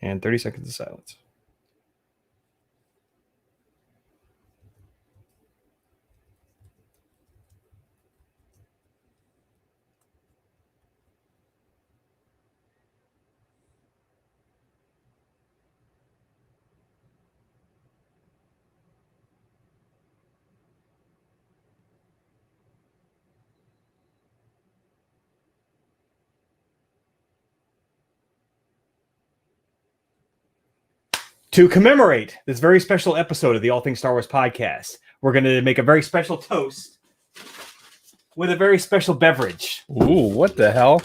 And 30 seconds of silence. To commemorate this very special episode of the All Things Star Wars podcast, we're going to make a very special toast with a very special beverage. Ooh, what the hell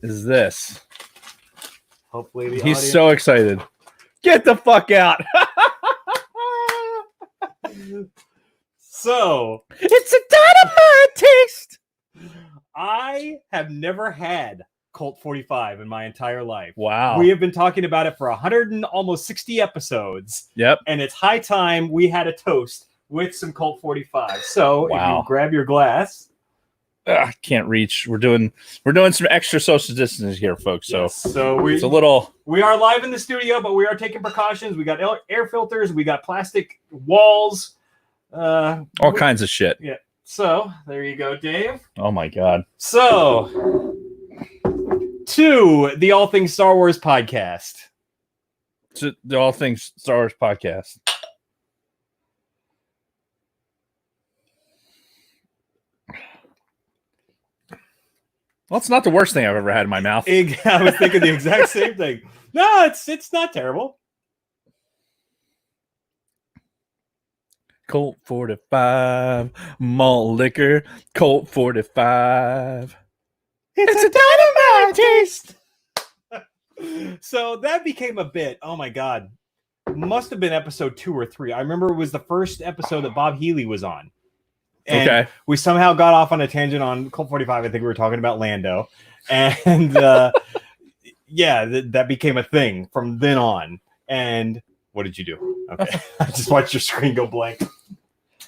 is this? Hopefully, the He's audience... so excited. Get the fuck out. So, it's a dynamite taste. I have never had Colt 45 in my entire life. Wow. We have been talking about it for 100 and almost 60 episodes. Yep. And it's high time we had a toast with some Colt 45. So if you grab your glass. I can't reach. We're doing some extra social distancing here, folks. So, yes. So we are live in the studio, but we are taking precautions. We got air filters, we got plastic walls, all kinds of shit. Yeah. So there you go, Dave. Oh my God. So to the All Things Star Wars podcast. To the All Things Star Wars podcast. Well, it's not the worst thing I've ever had in my mouth. I was thinking the exact same thing. No, it's not terrible. Colt 45, malt liquor, Colt 45. It's a dynamite taste. So that became a bit. Oh my God. Must have been episode 2 or 3. I remember it was the first episode that Bob Healy was on. And we somehow got off on a tangent on Colt 45. I think we were talking about Lando. And that became a thing from then on. And what did you do? Okay. I just watched your screen go blank.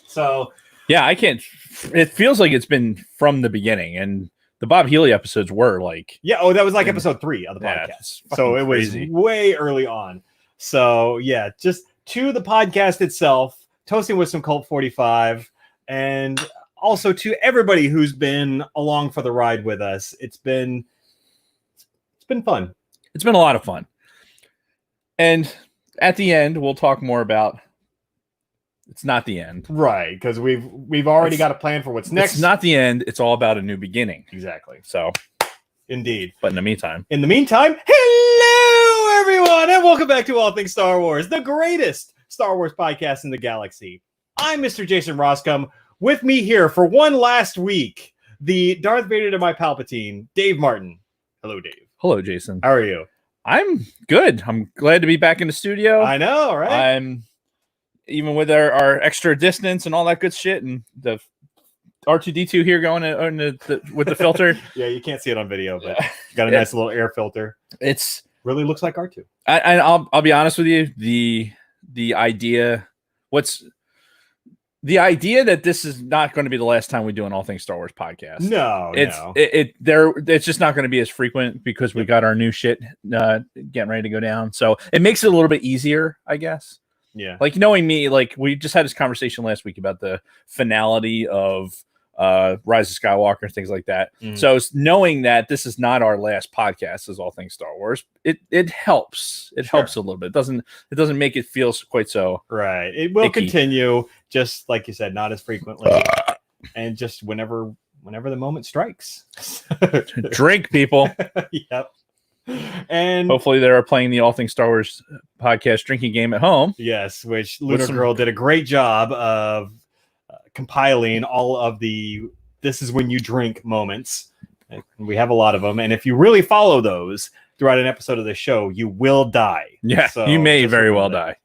So yeah, I can't. It feels like it's been from the beginning. And the Bob Healy episodes were like... Yeah, that was like episode 3 of the podcast. So it was way early on. So yeah, just to the podcast itself, toasting with some Colt 45, and also to everybody who's been along for the ride with us. It's been fun. It's been a lot of fun. And at the end, we'll talk more about... It's not the end. Right, because we've already got a plan for what's next. It's not the end. It's all about a new beginning. Exactly. So, indeed. But in the meantime, hello, everyone, and welcome back to All Things Star Wars, the greatest Star Wars podcast in the galaxy. I'm Mr. Jason Roskam. With me here for one last week, the Darth Vader to my Palpatine, Dave Martin. Hello, Dave. Hello, Jason. How are you? I'm good. I'm glad to be back in the studio. I know, right? I'm... Even with our extra distance and all that good shit, and the R2D2 here going with the filter. Yeah, you can't see it on video, but got a nice little air filter. It's really looks like R2. I'll be honest with you. The idea that this is not going to be the last time we do an All Things Star Wars podcast. No, it's just not going to be as frequent because we got our new shit getting ready to go down. So it makes it a little bit easier, I guess. Yeah. Like knowing me, like we just had this conversation last week about the finality of Rise of Skywalker and things like that. So knowing that this is not our last podcast as All Things Star Wars, it helps. It helps a little bit. It doesn't make it feel quite so right. It will continue, just like you said, not as frequently, and just whenever the moment strikes. Drink, people. Yep. And hopefully they are playing the All Things Star Wars podcast drinking game at home. Yes, which Lunar Girl did a great job of compiling all of the "this is when you drink" moments. And we have a lot of them, and if you really follow those throughout an episode of the show, you will die. Yeah, so you may very well die.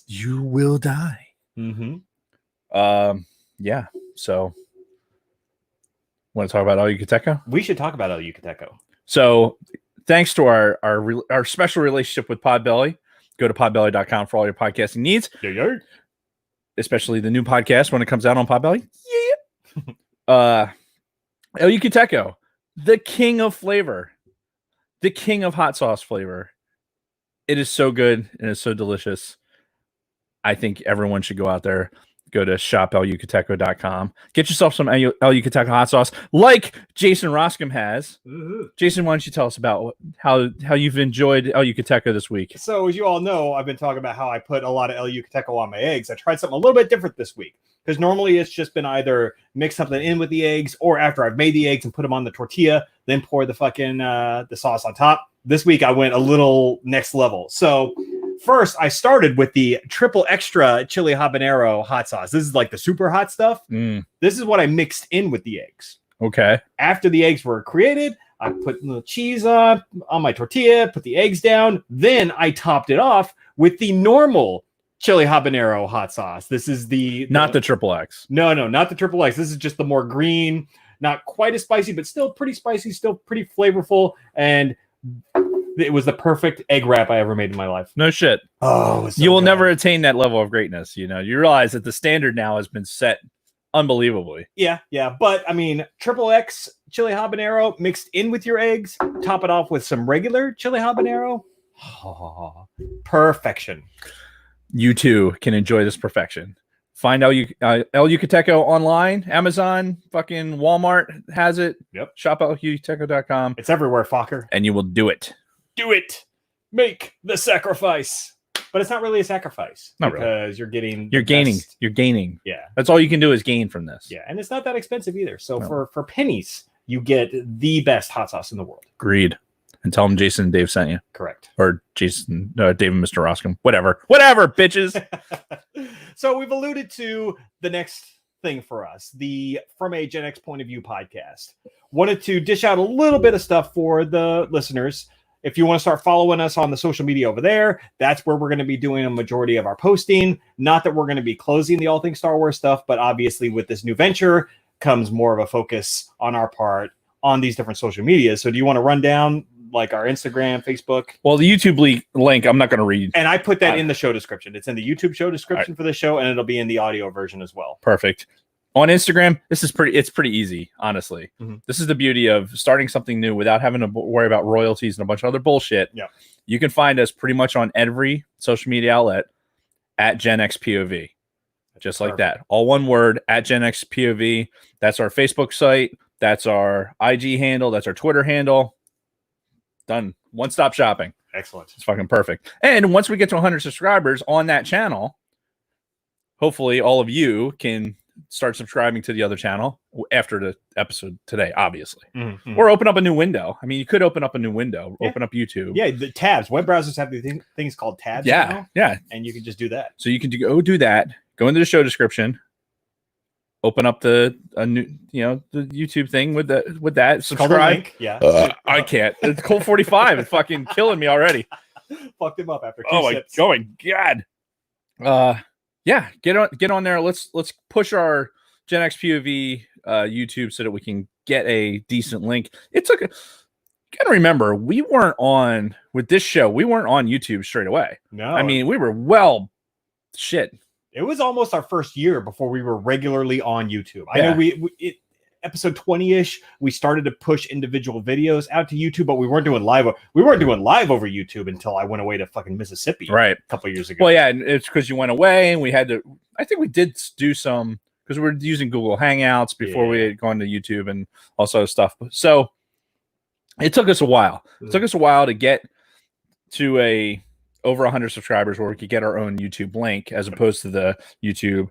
You will die. Mm-hmm. Yeah. So, want to talk about El Yucateco? We should talk about El Yucateco. So. Thanks to our special relationship with Podbelly. Go to podbelly.com for all your podcasting needs. Yeah. Especially the new podcast when it comes out on Podbelly. Yeah. El Yucateco, the king of flavor, the king of hot sauce flavor, It is so good and it's so delicious. I think everyone should go out there, go to shoplucateco.com, get yourself some El Yucateco hot sauce like Jason Roskam has. Mm-hmm. Jason, why don't you tell us about how you've enjoyed El Yucateco this week? So as you all know, I've been talking about how I put a lot of El Yucateco on my eggs. I tried something a little bit different this week because normally it's just been either mix something in with the eggs or after I've made the eggs and put them on the tortilla, then pour the fucking the sauce on top. This week I went a little next level. So first, I started with the triple extra chili habanero hot sauce. This is like the super hot stuff. This is what I mixed in with the eggs. Okay. After the eggs were created, I put the cheese on my tortilla, put the eggs down. Then I topped it off with the normal chili habanero hot sauce. This is not the triple X. No, not the triple X. This is just the more green, not quite as spicy, but still pretty spicy, still pretty flavorful. And it was the perfect egg wrap I ever made in my life. No shit. Oh, so you will good. never attain that level of greatness. You realize that the standard now has been set unbelievably. Yeah. But I mean, triple X chili habanero mixed in with your eggs, top it off with some regular chili habanero. Oh, perfection. You too can enjoy this perfection. Find El Yucateco online, Amazon, fucking Walmart has it. Yep. ShopElYucateco.com. It's everywhere, fucker. And you will do it. Do it. Make the sacrifice. But it's not really a sacrifice. Not because really. You're gaining. best. You're gaining. Yeah. That's all you can do is gain from this. Yeah. And it's not that expensive either. So No. for pennies, you get the best hot sauce in the world. Agreed. And tell them Jason and Dave sent you. Correct. Or Dave and Mr. Roskam. Whatever, bitches. So we've alluded to the next thing for us, the From a Gen X Point of View podcast. Wanted to dish out a little bit of stuff for the listeners. If you want to start following us on the social media over there, that's where we're going to be doing a majority of our posting. Not that we're going to be closing the All Things Star Wars stuff, but obviously with this new venture comes more of a focus on our part on these different social medias. So do you want to run down like our Instagram, Facebook? Well, the YouTube link, I'm not going to read. And I put that in the show description. It's in the YouTube show description for the show, and it'll be in the audio version as well. Perfect. On Instagram, it's pretty easy, honestly. Mm-hmm. This is the beauty of starting something new without having to worry about royalties and a bunch of other bullshit. Yeah. You can find us pretty much on every social media outlet at Gen X POV. Just like that. All one word, at Gen X POV. That's our Facebook site. That's our IG handle. That's our Twitter handle. Done. One-stop shopping. Excellent. It's fucking perfect. And once we get to 100 subscribers on that channel, hopefully all of you can start subscribing to the other channel after the episode today, obviously. Mm-hmm. Or open up a new window. I mean, you could open up a new window, open up YouTube. Yeah, the tabs. Web browsers have the things called tabs now, Yeah. and you can just do that. So you can go do that. Go into the show description. Open up the YouTube thing with that. Subscribe. Link. Yeah. I can't. It's Cold 45. It's fucking killing me already. Fucked him up after 2 Oh sips. my god. Yeah, get on there. Let's push our Gen X POV YouTube so that we can get a decent link. It took gotta remember, we weren't on with this show, we weren't on YouTube straight away. No. I mean, we were shit. It was almost our first year before we were regularly on YouTube. I know we episode 20-ish, we started to push individual videos out to YouTube, but we weren't doing live. We weren't doing live over YouTube until I went away to fucking Mississippi right a couple of years ago. Well, yeah, and it's because you went away and we had to. I think we did do some because we were using Google Hangouts before we had gone to YouTube and all sort of stuff. So it took us a while. It took us a while to get to over 100 subscribers where we could get our own YouTube link as opposed to the YouTube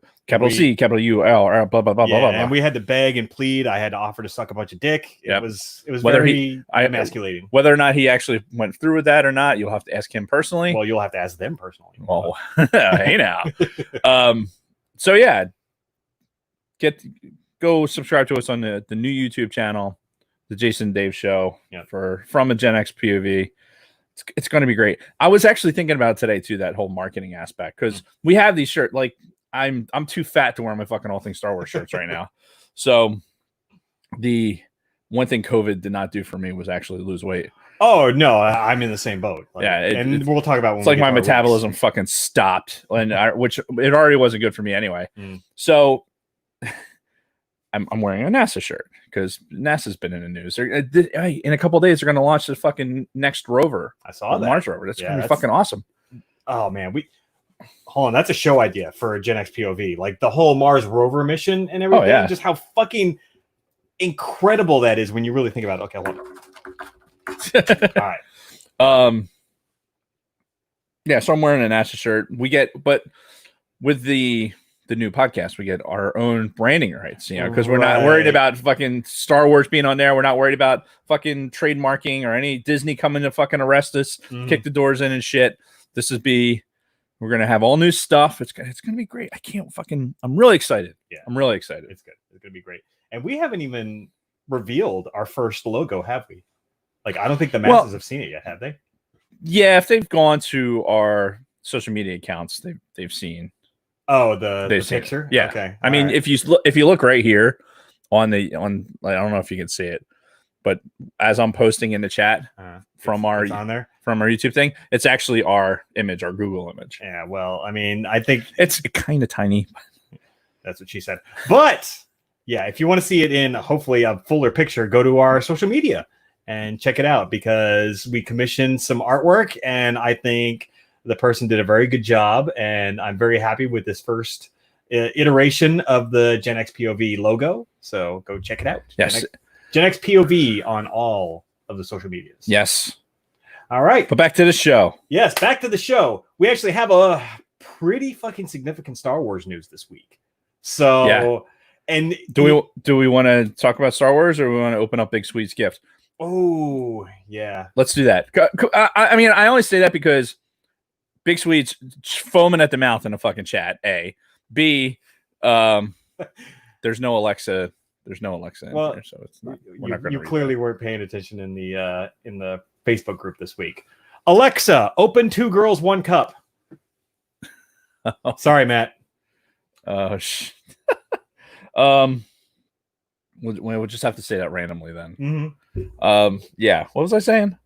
C, capital U, L, blah, blah, blah, blah, blah. And we had to beg and plead. I had to offer to suck a bunch of dick. It was whether very emasculating. Whether or not he actually went through with that or not, you'll have to ask him personally. Well, you'll have to ask them personally. Well, hey now. So yeah, go subscribe to us on the new YouTube channel, the Jason and Dave Show from a Gen X POV. It's going to be great. I was actually thinking about it today too, that whole marketing aspect, because we have these shirts. Like I'm too fat to wear my fucking All Things Star Wars shirts right now. So the one thing COVID did not do for me was actually lose weight. Oh no, I'm in the same boat. And we'll talk about. It's like my metabolism fucking stopped, which it already wasn't good for me anyway. So I'm wearing a NASA shirt because NASA's been in the news. In a couple of days, they're going to launch the fucking next rover. I saw that. Mars rover. That's going to be fucking awesome. Oh man, hold on. That's a show idea for a Gen X POV. Like the whole Mars rover mission and everything. Oh, yeah. Just how fucking incredible that is when you really think about it. Okay, hold on. All right. Yeah, so I'm wearing a NASA shirt. But with the new podcast, we get our own branding rights, because we're not worried about fucking Star Wars being on there. We're not worried about fucking trademarking or any Disney coming to fucking arrest us, kick the doors in and shit. We're going to have all new stuff. It's going to be great. I'm really excited. Yeah. I'm really excited. It's good. It's going to be great. And we haven't even revealed our first logo, have we? Like, I don't think the masses have seen it yet, have they? Yeah, if they've gone to our social media accounts, they've seen. Oh, the picture? Yeah. Okay. I mean, if you look right here on I don't know if you can see it, but as I'm posting in the chat from our YouTube thing, it's actually our image, our Google image. Yeah, well, I mean, I think it's kind of tiny. That's what she said. But yeah, if you want to see it in hopefully a fuller picture, go to our social media and check it out, because we commissioned some artwork and I think the person did a very good job, and I'm very happy with this first iteration of the Gen X POV logo. So go check it out. Yes. Gen X POV on all of the social medias. Yes. All right. But back to the show. Yes, back to the show. We actually have a pretty fucking significant Star Wars news this week. So, yeah. And do we want to talk about Star Wars, or we want to open up Big Sweet's gift? Oh, yeah. Let's do that. I mean, I only say that because Big Sweet's foaming at the mouth in a fucking chat. A. B. There's no Alexa. There's no Alexa in there, so it's not. You clearly weren't paying attention in the Facebook group this week. Alexa, open 2 girls, 1 cup. Sorry, Matt. We'll just have to say that randomly then. Mm-hmm. Yeah. What was I saying?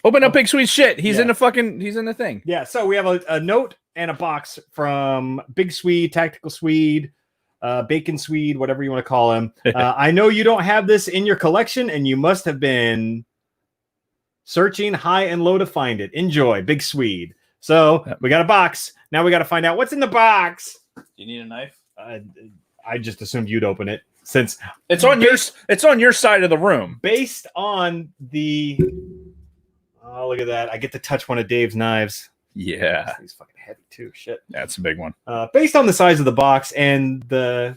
Open up Big Sweet shit. He's in the thing. Yeah. So we have a note and a box from Big Swede, Tactical Swede, Bacon Swede, whatever you want to call him. I know you don't have this in your collection, and you must have been searching high and low to find it. Enjoy, Big Swede. So we got a box. Now we got to find out what's in the box. Do you need a knife? I just assumed you'd open it, since it's on your side of the room. Based on the look at that. I get to touch one of Dave's knives. Yeah. He's fucking heavy too. Shit. That's a big one. Based on the size of the box and the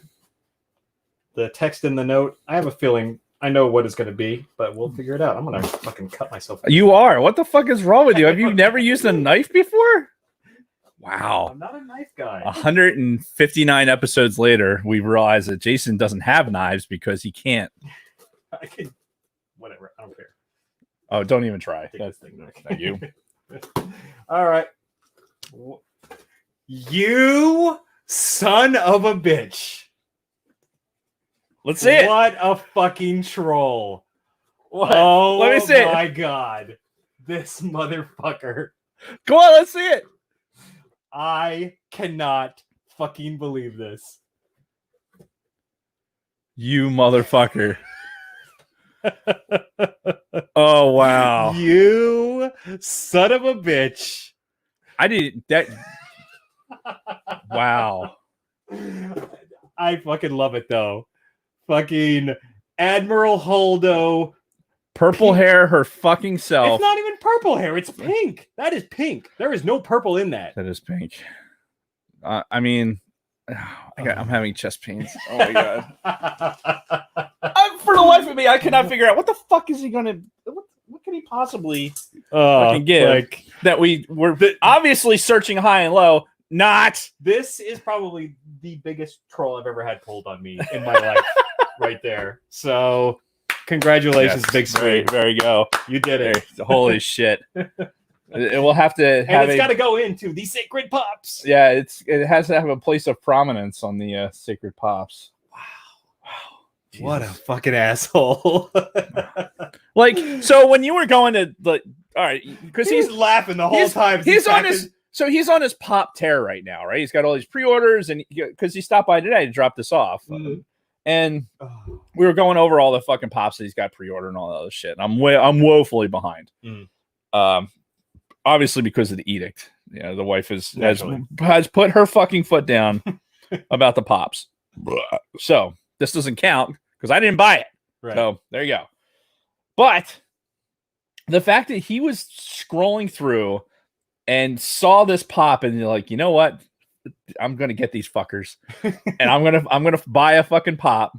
text in the note, I have a feeling I know what it's going to be, but we'll figure it out. I'm going to fucking cut myself. You are? What the fuck is wrong with you? Have you never used a knife before? Wow. I'm not a knife guy. 159 episodes later, we realize that Jason doesn't have knives because he can't. I can. Whatever. I don't care. Oh, don't even try. That's not you. All right. You son of a bitch. Let's see it. What a fucking troll. What? Oh, let me see it. My God. This motherfucker. Go on, let's see it. I cannot fucking believe this. You motherfucker. Oh, wow. You son of a bitch. I didn't. That. Wow. I fucking love it, though. Fucking Admiral Holdo. Purple pink. hair, her fucking self. It's not even purple hair. It's pink. That is pink. There is no purple in that. That is pink. I mean, I'm having chest pains. Oh my God. For the life of me, I cannot figure out what the fuck is he gonna. What can he possibly fucking give? Like, that we're obviously searching high and low. Not. This is probably the biggest troll I've ever had pulled on me in my life, right there. So, congratulations, yes, Big Sweet. There you go. You did it. Holy shit. It will have to have. And it's got to go into the Sacred Pops. Yeah, it has to have a place of prominence on the Sacred Pops. Jesus. What a fucking asshole. Like, so when you were going to all right, because he's laughing the whole time. He's on his pop tear right now, right? He's got all these pre-orders, and because he stopped by today to drop this off, And we were going over all the fucking pops that he's got pre-ordered and all that other shit. And I'm woefully behind. Obviously because of the edict. You know, the wife has put her fucking foot down about the pops. So this doesn't count because I didn't buy it. Right. So there you go. But the fact that he was scrolling through and saw this pop and you're like, you know what? I'm gonna get these fuckers, and I'm gonna buy a fucking pop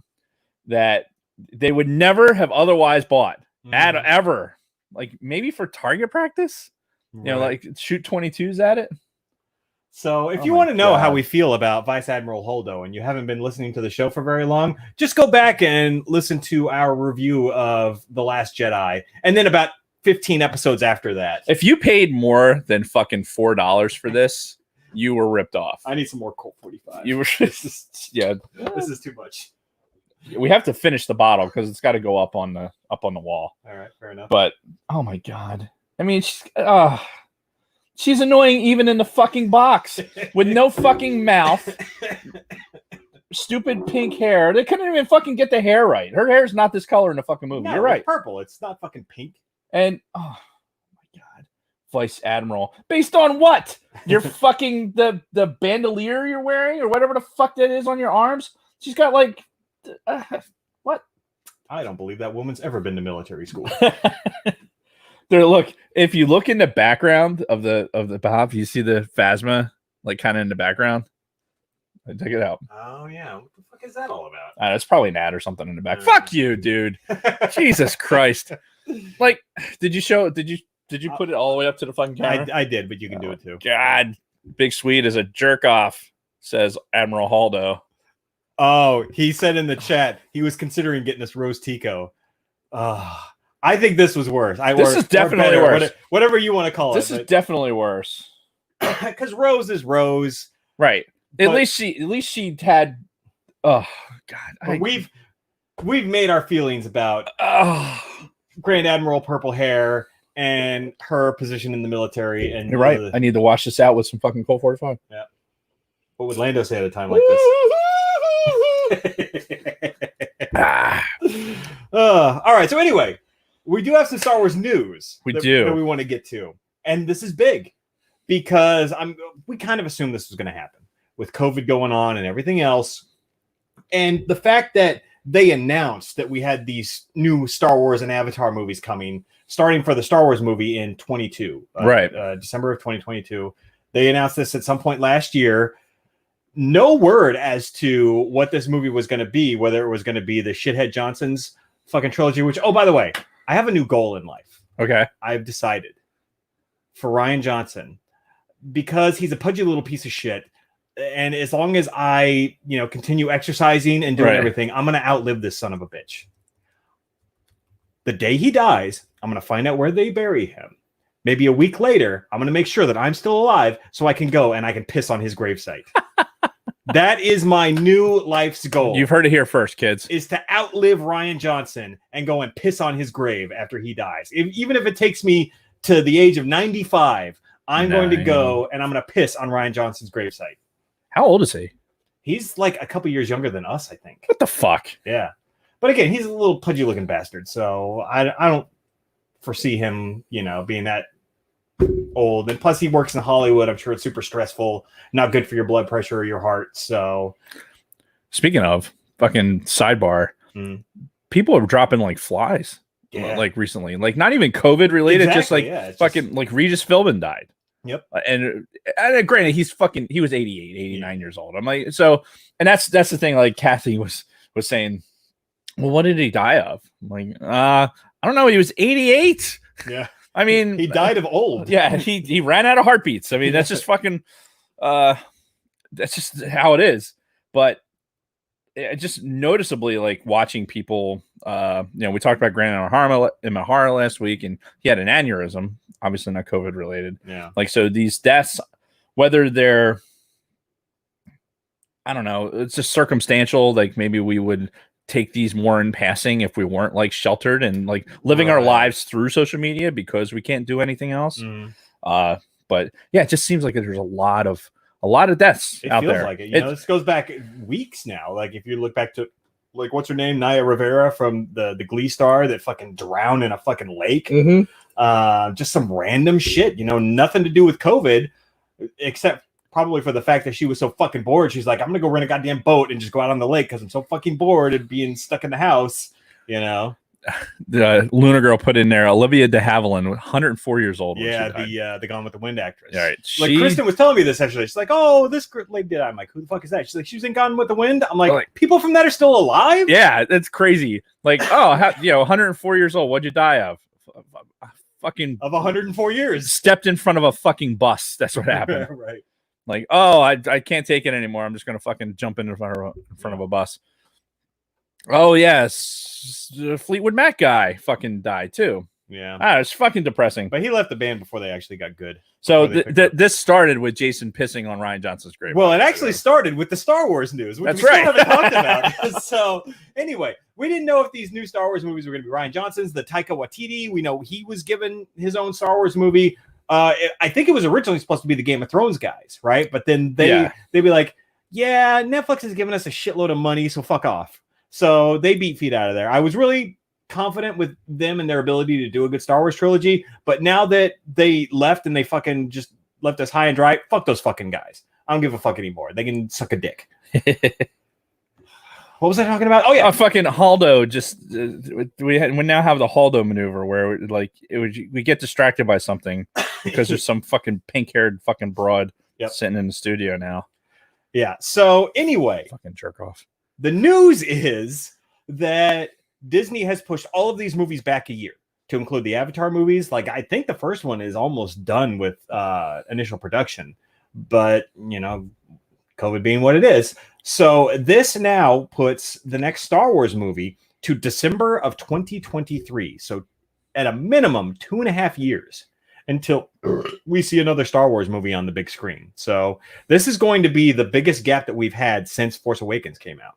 that they would never have otherwise bought ever. Like maybe for target practice, you know, like shoot 22s at it. So if you want to know how we feel about Vice Admiral Holdo and you haven't been listening to the show for very long, just go back and listen to our review of The Last Jedi, and then about 15 episodes after that. If you paid more than fucking $4 for this, you were ripped off. I need some more Colt 45. You were, this is too much. We have to finish the bottle because it's got to go up on the wall. All right, fair enough. But oh my god, I mean, she's annoying even in the fucking box with no fucking mouth, stupid pink hair. They couldn't even fucking get the hair right. Her hair's not this color in the fucking movie. No, you're right. It's purple. It's not fucking pink. And oh my god, Vice Admiral, based on what? You're fucking the bandolier you're wearing or whatever the fuck that is on your arms. She's got like what? I don't believe that woman's ever been to military school. There, look. If you look in the background of the pop, you see the Phasma like kind of in the background. Check it out. Oh yeah, what the fuck is that all about? It's probably an ad or something in the back. Fuck you, dude. Jesus Christ. Like, did you put it all the way up to the fucking camera? I did, but you can do it too. God, Big Sweet is a jerk off, says Admiral Holdo. Oh, he said in the chat he was considering getting this Rose Tico. I think this was worse. This is definitely worse. Whatever you want to call it. This is definitely worse. Because Rose is Rose, right? At least she had. Oh God, we've made our feelings about Grand Admiral Purple Hair and her position in the military. And you're right. I need to wash this out with some fucking Colt 45. Yeah. What would Lando say at a time like this? All right. So anyway, we do have some Star Wars news. That we want to get to, and this is big because we kind of assumed this was going to happen with COVID going on and everything else, and the fact that they announced that we had these new Star Wars and Avatar movies coming, starting for the Star Wars movie in 22, right? December of 2022. They announced this at some point last year. No word as to what this movie was going to be, whether it was going to be the Shithead Johnson's fucking trilogy, which, oh, by the way, I have a new goal in life. Okay. I've decided for Rian Johnson, because he's a pudgy little piece of shit. And as long as I, continue exercising and doing everything, I'm going to outlive this son of a bitch. The day he dies, I'm going to find out where they bury him. Maybe a week later, I'm going to make sure that I'm still alive so I can go and I can piss on his gravesite. That is my new life's goal. You've heard it here first, kids. Is to outlive Rian Johnson and go and piss on his grave after he dies. Even if it takes me to the age of 95, I'm going to go and I'm going to piss on Rian Johnson's gravesite. How old is he? He's like a couple years younger than us, I think. What the fuck? Yeah. But again, he's a little pudgy looking bastard. So I don't foresee him, being that old. And plus he works in Hollywood. I'm sure it's super stressful, not good for your blood pressure or your heart. So speaking of fucking sidebar, people are dropping like flies like recently, like not even COVID related, exactly, just fucking like Regis Philbin died. Yep. And granted, he was 88, 89 years old. I'm like, so, and that's the thing. Like Kathy was saying, well, what did he die of? I'm like, I don't know. He was 88. Yeah. I mean, he died of old. Yeah. He ran out of heartbeats. I mean, that's just fucking, that's just how it is. But just noticeably, like watching people, we talked about Grant Imahara last week, and he had an aneurysm, obviously not COVID related. Yeah. Like, so these deaths, whether they're, I don't know, it's just circumstantial. Like maybe we would take these more in passing if we weren't like sheltered and like living our lives through social media because we can't do anything else. But yeah, it just seems like there's a lot of deaths out there. Like it. This goes back weeks now. Like if you look back to like what's her name, Naya Rivera from the Glee star that fucking drowned in a fucking lake. Just some random shit, nothing to do with COVID, except probably for the fact that she was so fucking bored. She's like, I'm gonna go rent a goddamn boat and just go out on the lake because I'm so fucking bored of being stuck in the house. The Luna Girl put in there Olivia de Havilland, 104 years old. Yeah, the Gone with the Wind actress. All right, like Kristen was telling me this actually. She's like, "Oh, this lady did." I'm like, "Who the fuck is that?" She's like, "She was in Gone with the Wind." I'm like, "People from that are still alive?" Yeah, that's crazy. Like, 104 years old. What'd you die of? Fucking of 104 years. Stepped in front of a fucking bus. That's what happened. Right. Like, I can't take it anymore. I'm just gonna fucking jump in front of a bus. Oh yes, the Fleetwood Mac guy fucking died too. Yeah, it's fucking depressing. But he left the band before they actually got good. So this started with Jason pissing on Ryan Johnson's grave. Well, it actually started with the Star Wars news, which That's we right. still haven't talked about. So anyway, we didn't know if these new Star Wars movies were going to be Ryan Johnson's, the Taika Waititi. We know he was given his own Star Wars movie. I think it was originally supposed to be the Game of Thrones guys, right? But then they'd be like, "Yeah, Netflix has given us a shitload of money, so fuck off." So they beat feet out of there. I was really confident with them and their ability to do a good Star Wars trilogy, but now that they left and they fucking just left us high and dry, fuck those fucking guys. I don't give a fuck anymore. They can suck a dick. What was I talking about? Oh yeah, fucking Haldo. Just we now have the Haldo maneuver where we get distracted by something because there's some fucking pink-haired fucking broad sitting in the studio now. Yeah. So anyway, fucking jerk off. The news is that Disney has pushed all of these movies back a year to include the Avatar movies. Like, I think the first one is almost done with initial production, but COVID being what it is. So this now puts the next Star Wars movie to December of 2023. So at a minimum, 2.5 years until we see another Star Wars movie on the big screen. So this is going to be the biggest gap that we've had since Force Awakens came out.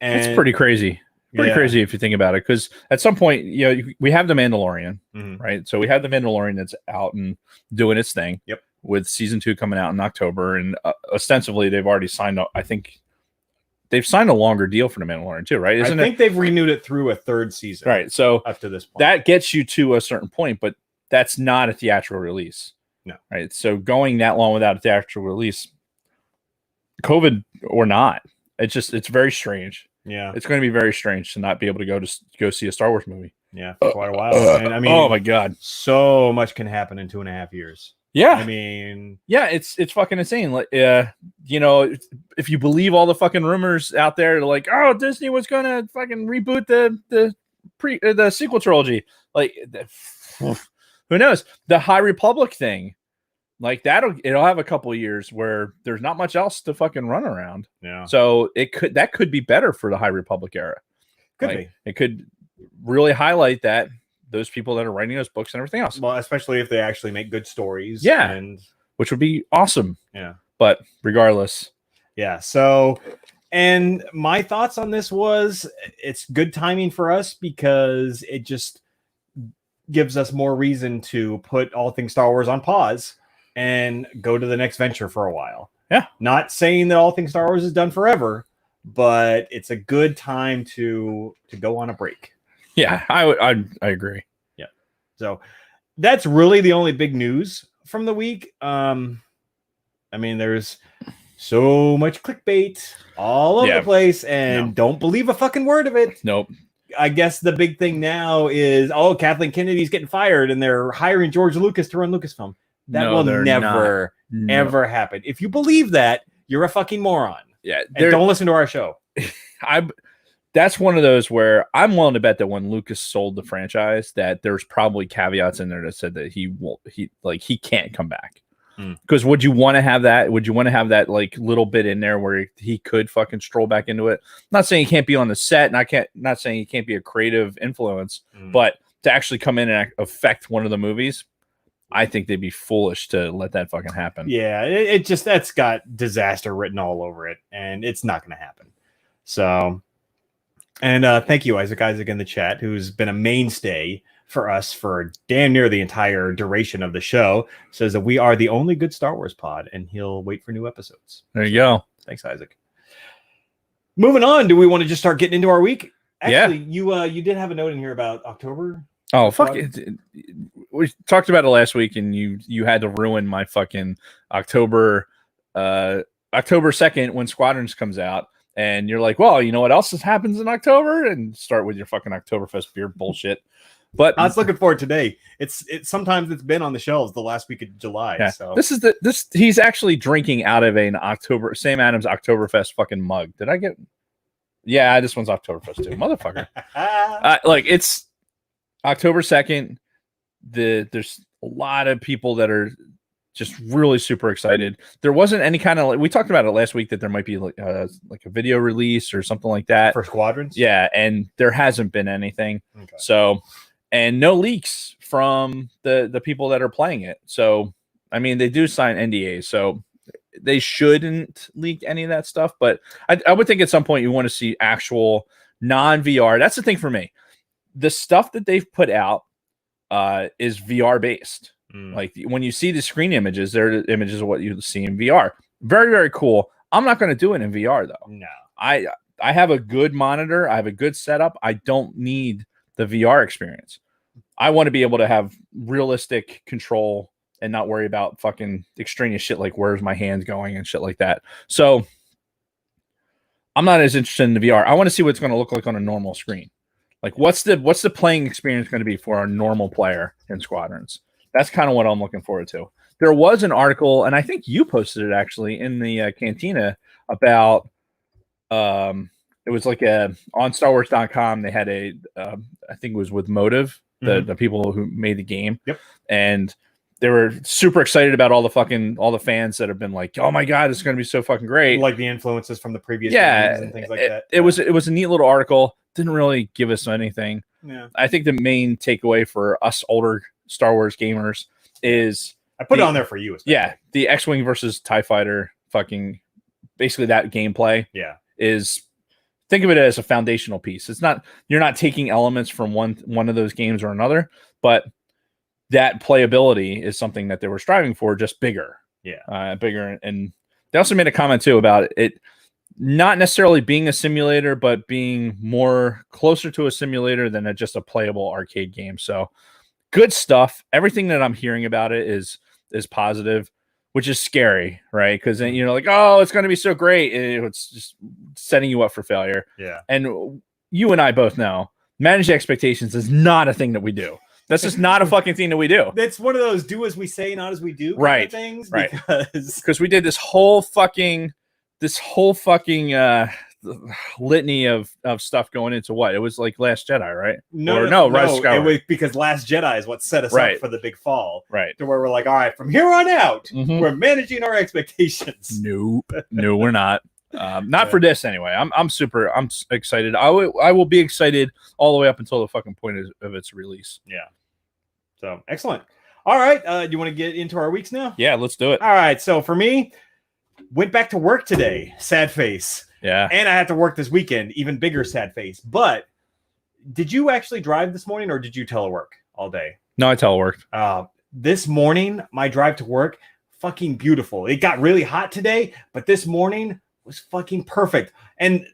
And it's pretty crazy. Crazy if you think about it, because at some point, we have the Mandalorian, right? So we have the Mandalorian that's out and doing its thing. Yep. With season 2 coming out in October, and ostensibly they've already signed up. I think they've signed a longer deal for the Mandalorian too, right? I think they've renewed it through a third season, right? So up to this point, that gets you to a certain point, but that's not a theatrical release, no, right? So going that long without a theatrical release, COVID or not, it's very strange. Yeah, it's going to be very strange to not be able to go see a Star Wars movie. Yeah, for quite a while. And I mean, oh my god, so much can happen in 2.5 years. Yeah, I mean, yeah, it's fucking insane. Like, if you believe all the fucking rumors out there, like, oh, Disney was gonna fucking reboot the sequel trilogy, like, who knows? The High Republic thing, like it'll have a couple of years where there's not much else to fucking run around. Yeah, so that could be better for the High Republic era. Could be. It could really highlight that. Those people that are writing those books and everything else. Well, especially if they actually make good stories. Yeah. And which would be awesome. Yeah. But regardless. Yeah. So, and my thoughts on this was it's good timing for us because it just gives us more reason to put all things Star Wars on pause and go to the next venture for a while. Yeah. Not saying that all things Star Wars is done forever, but it's a good time to go on a break. Yeah, I agree. Yeah. So that's really the only big news from the week. I mean, there's so much clickbait all over the place, and don't believe a fucking word of it. Nope. I guess the big thing now is, Kathleen Kennedy's getting fired, and they're hiring George Lucas to run Lucasfilm. That will never, ever happen. If you believe that, you're a fucking moron. Yeah. And don't listen to our show. That's one of those where I'm willing to bet that when Lucas sold the franchise, that there's probably caveats in there that said that he can't come back. Because would you want to have that? Would you want to have that like little bit in there where he could fucking stroll back into it? I'm not saying he can't be on the set, and not saying he can't be a creative influence, but to actually come in and affect one of the movies, I think they'd be foolish to let that fucking happen. Yeah, that's got disaster written all over it, and it's not going to happen. So. And thank you, Isaac in the chat, who's been a mainstay for us for damn near the entire duration of the show. Says that we are the only good Star Wars pod, and he'll wait for new episodes. There you go. Thanks, Isaac. Moving on, do we want to just start getting into our week? Yeah. Actually, you did have a note in here about October. Oh, fuck it. We talked about it last week, and you had to ruin my fucking October 2nd when Squadrons comes out. And you're like, well, you know what else happens in October? And start with your fucking Oktoberfest beer bullshit. But I was looking forward today. It's sometimes it's been on the shelves the last week of July. yeah, So this he's actually drinking out of an Sam Adams Oktoberfest fucking mug. Did I get? Yeah, this one's Oktoberfest too, motherfucker. Like it's October 2nd. There's a lot of people that are just really super excited. There wasn't any kind of we talked about it last week that there might be like a video release or something like that for Squadrons. Yeah, and there hasn't been anything. Okay. So, and no leaks from the people that are playing it. So, I mean, they do sign NDAs, so they shouldn't leak any of that stuff. But I would think at some point you want to see actual non-VR. That's the thing for me. The stuff that they've put out is VR based. Like when you see the screen images, they're images of what you see in VR. Very, very cool. I'm not going to do it in VR though. No, I have a good monitor. I have a good setup. I don't need the VR experience. I want to be able to have realistic control and not worry about fucking extraneous shit like where's my hand going and shit like that. So I'm not as interested in the VR. I want to see what it's going to look like on a normal screen. Like what's the playing experience going to be for a normal player in Squadrons? That's kind of what I'm looking forward to. There was an article, and I think you posted it actually in the Cantina about it was like on StarWars.com. They had I think it was with Motive, the people who made the game. Yep. And they were super excited about all the fans that have been like, oh my God, it's going to be so fucking great. Like the influences from the previous games and things like that. It was a neat little article. Didn't really give us anything. Yeah. I think the main takeaway for us older Star Wars gamers is I put it on there for you. Especially. Yeah. The X-Wing versus TIE Fighter fucking basically that gameplay. Yeah. Is think of it as a foundational piece. It's not you're not taking elements from one of those games or another, but that playability is something that they were striving for, just bigger. Yeah. Bigger. And they also made a comment too about it not necessarily being a simulator, but being more closer to a simulator than just a playable arcade game. So good stuff. Everything that I'm hearing about it is positive, which is scary, right? Because then like, oh, it's going to be so great. It's just setting you up for failure. Yeah. And you and I both know manage expectations is not a thing that we do. That's just not a fucking thing that we do. It's one of those do as we say, not as we do right things. Right. Because we did this whole fucking litany of stuff going into what? It was like Last Jedi, right? No, Rise of Skywalker. It was because Last Jedi is what set us up for the big fall. Right. To where we're like, all right, from here on out, we're managing our expectations. Nope. No, we're not. Not for this anyway. I'm excited. I will be excited all the way up until the fucking point of its release. Yeah. So excellent. All right. Do you want to get into our weeks now? Yeah, let's do it. All right. So for me, went back to work today. Sad face. Yeah. And I had to work this weekend. Even bigger sad face. But did you actually drive this morning or did you telework all day? No, I teleworked. This morning, my drive to work, fucking beautiful. It got really hot today, but this morning was fucking perfect. And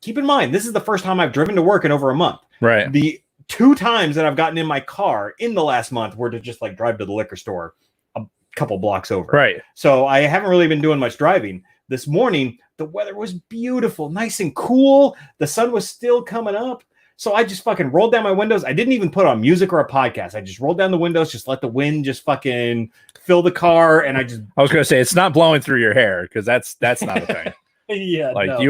keep in mind, this is the first time I've driven to work in over a month. Right. The 2 times that I've gotten in my car in the last month were to just like drive to the liquor store a couple blocks over. Right. So I haven't really been doing much driving. This morning, the weather was beautiful, nice and cool. The sun was still coming up. So I just fucking rolled down my windows. I didn't even put on music or a podcast. I just rolled down the windows, just let the wind just fucking fill the car. And I was going to say, it's not blowing through your hair because that's not a thing. Yeah, like no.